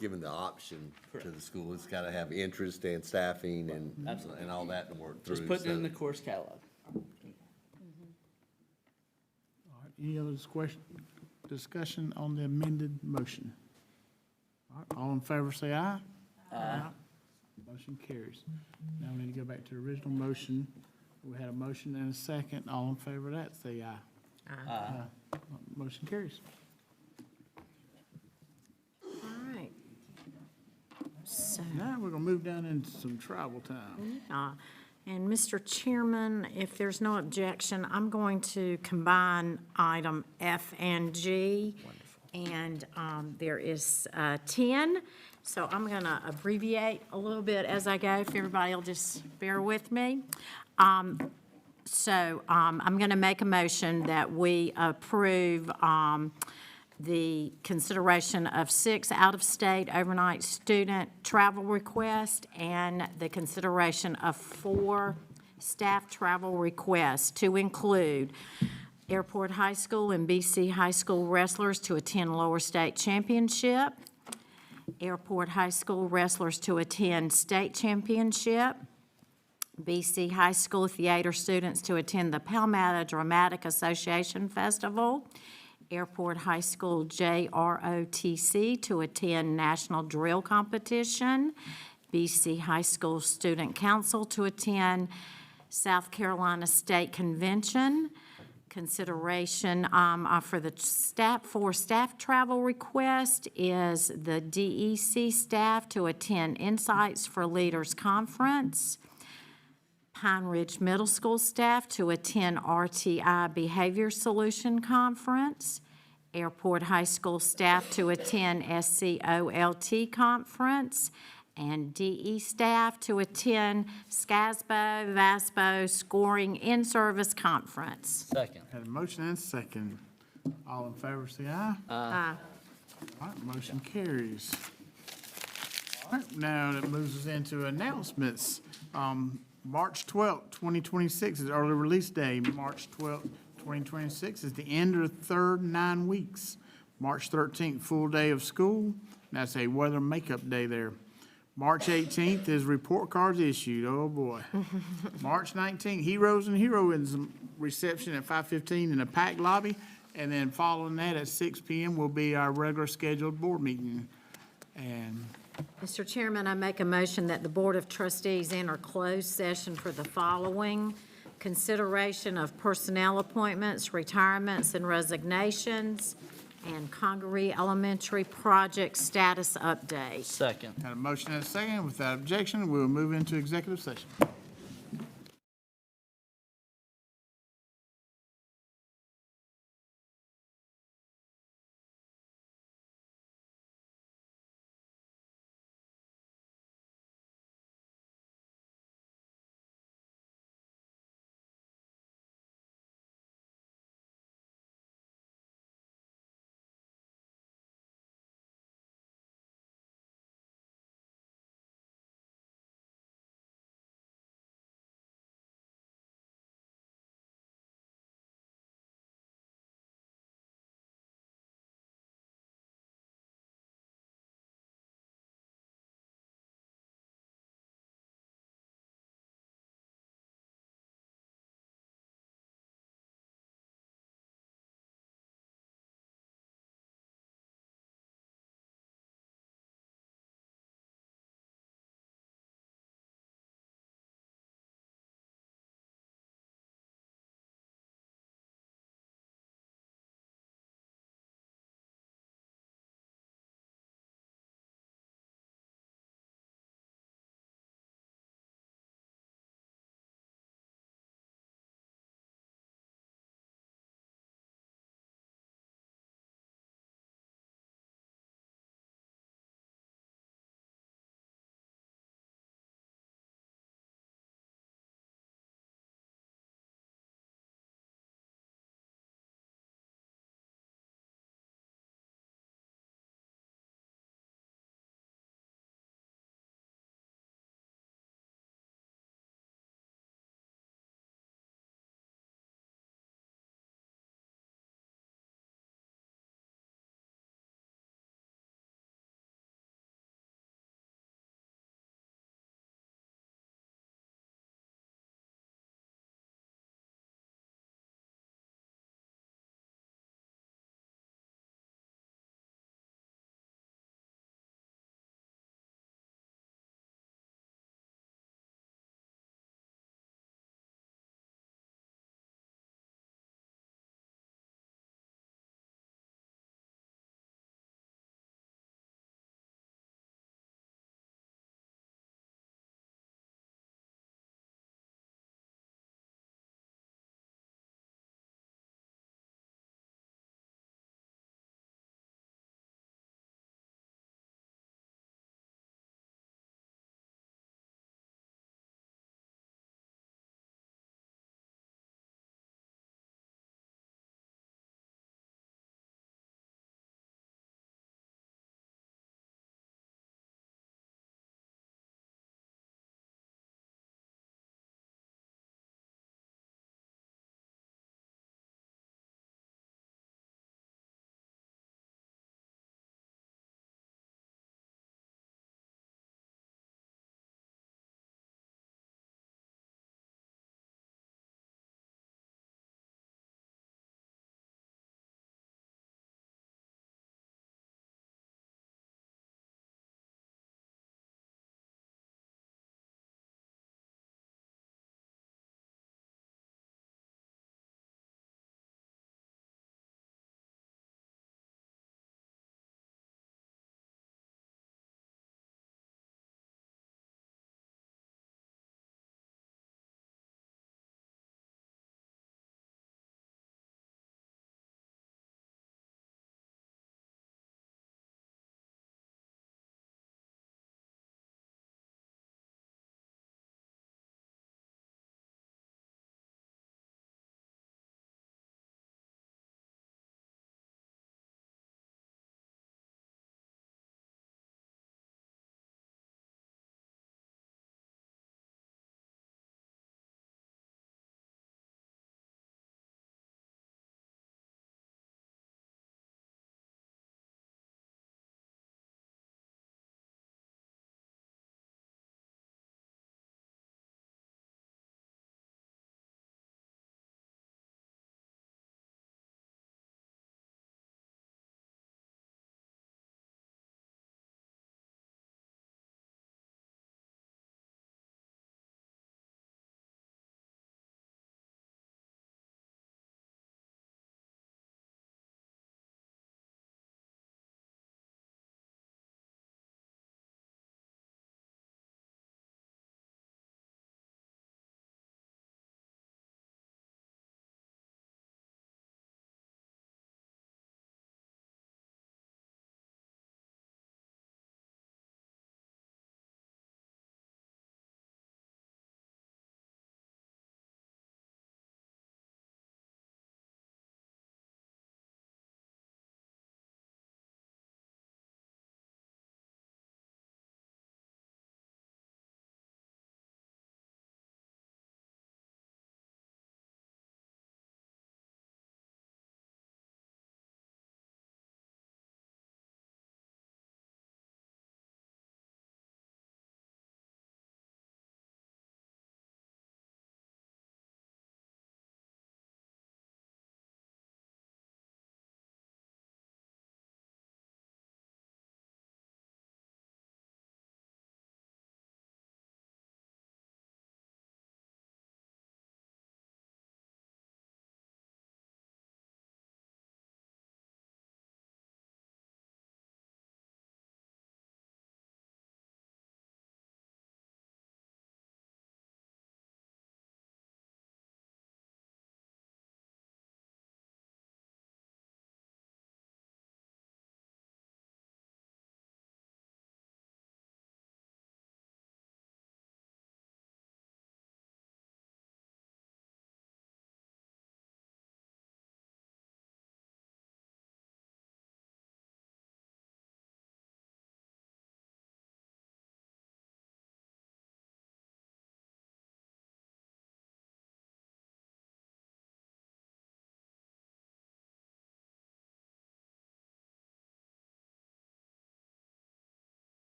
Speaker 12: given the option to the school. It's got to have interest and staffing and all that to work through.
Speaker 14: Just put it in
Speaker 12: so-
Speaker 14: the course catalog.
Speaker 11: All right, any other discussion on the amended motion? All right, all in favor say aye. Aye. Motion carries. Now we need to go back to the original motion. We had a motion and a second. All in favor of that, say aye. Aye. Motion carries.
Speaker 2: All right. So.
Speaker 11: Now we're gonna move down into some travel time.
Speaker 2: And Mr. Chairman, if there's no objection, I'm going to combine item F and G. And there is 10, so I'm going to abbreviate a little bit as I go, if everybody will just bear with me. So I'm going to make a motion that we approve the consideration of 6 out-of-state overnight student travel requests and the consideration of 4 staff travel requests to include Airport High School and BC High School wrestlers to attend Lower State Championship, Airport High School wrestlers to attend State Championship, BC High School theater students to attend the Palmetto Dramatic Association Festival, Airport High School JROTC to attend National Drill Competition, BC High School Student Council to attend South Carolina State Convention. Consideration for the staff travel request is the DEC staff to attend Insights for Leaders Conference, Pine Ridge Middle School staff to attend RTI Behavior Solution Conference, Airport High School staff to attend SCOLT Conference, and DE staff to attend SCASBO, VASBO Scoring In-Service Conference.
Speaker 14: Second.
Speaker 11: Had a motion and a second. All in favor, say aye.
Speaker 2: Aye.
Speaker 11: All right, motion carries. All right, now that moves us into announcements. March 12th, 2026 is early release day. March 12th, 2026 is the end of the third 9 weeks. March 13th, full day of school. That's a weather makeup day there. March 18th is report cards issued. Oh, boy. March 19th, Heroes and Heroism reception at 5:15 in the PAC lobby. And then following that at 6 p.m. will be our regular scheduled board meeting. And
Speaker 2: Mr. Chairman, I make a motion that the Board of Trustees enter closed session for the following: consideration of personnel appointments, retirements, and resignations, and Congaree Elementary project status update.
Speaker 14: Second.
Speaker 11: had a motion and a second. Without objection, we'll move into executive session.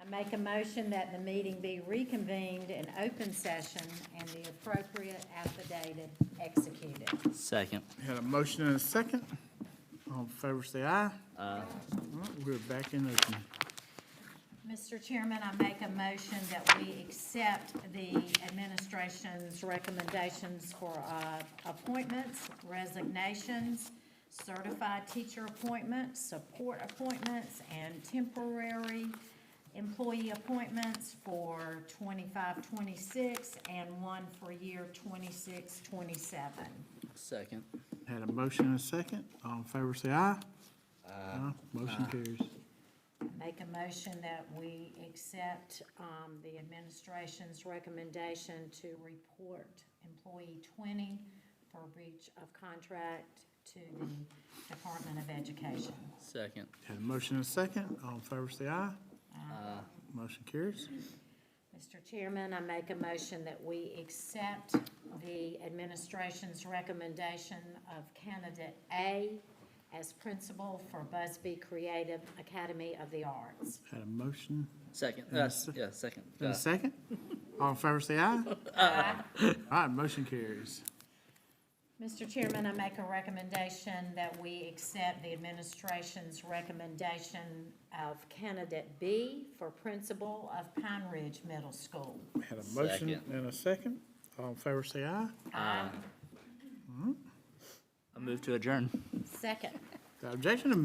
Speaker 2: I make a motion that the meeting be reconvened in open session and the appropriate affidavit executed.
Speaker 14: Second.
Speaker 11: Had a motion and a second. All in favor, say aye. Aye. All right, we're back in open.
Speaker 2: Mr. Chairman, I make a motion that we accept the administration's recommendations for appointments, resignations, certified teacher appointments, support appointments, and temporary employee appointments for 25-26 and one for year 26-27.
Speaker 14: Second.
Speaker 11: Had a motion and a second. All in favor, say aye. Aye. Motion carries.
Speaker 2: Make a motion that we accept the administration's recommendation to report employee 20 for breach of contract to the Department of Education.
Speaker 14: Second.
Speaker 11: Had a motion and a second. All in favor, say aye.
Speaker 14: Aye.
Speaker 11: Motion carries.
Speaker 2: Mr. Chairman, I make a motion that we accept the administration's recommendation of candidate A as principal for Busby Creative Academy of the Arts.
Speaker 11: Had a motion.
Speaker 14: Second.
Speaker 11: And a
Speaker 14: Yeah, second.
Speaker 11: And a second. All in favor, say aye.
Speaker 2: Aye.
Speaker 11: All right, motion carries.
Speaker 2: Mr. Chairman, I make a recommendation that we accept the administration's recommendation of candidate B for principal of Pine Ridge Middle School.
Speaker 11: Had a motion
Speaker 14: Second.
Speaker 11: and a second. All in favor, say aye.
Speaker 14: Aye. I move to adjourn.
Speaker 2: Second.
Speaker 11: The objection to meeting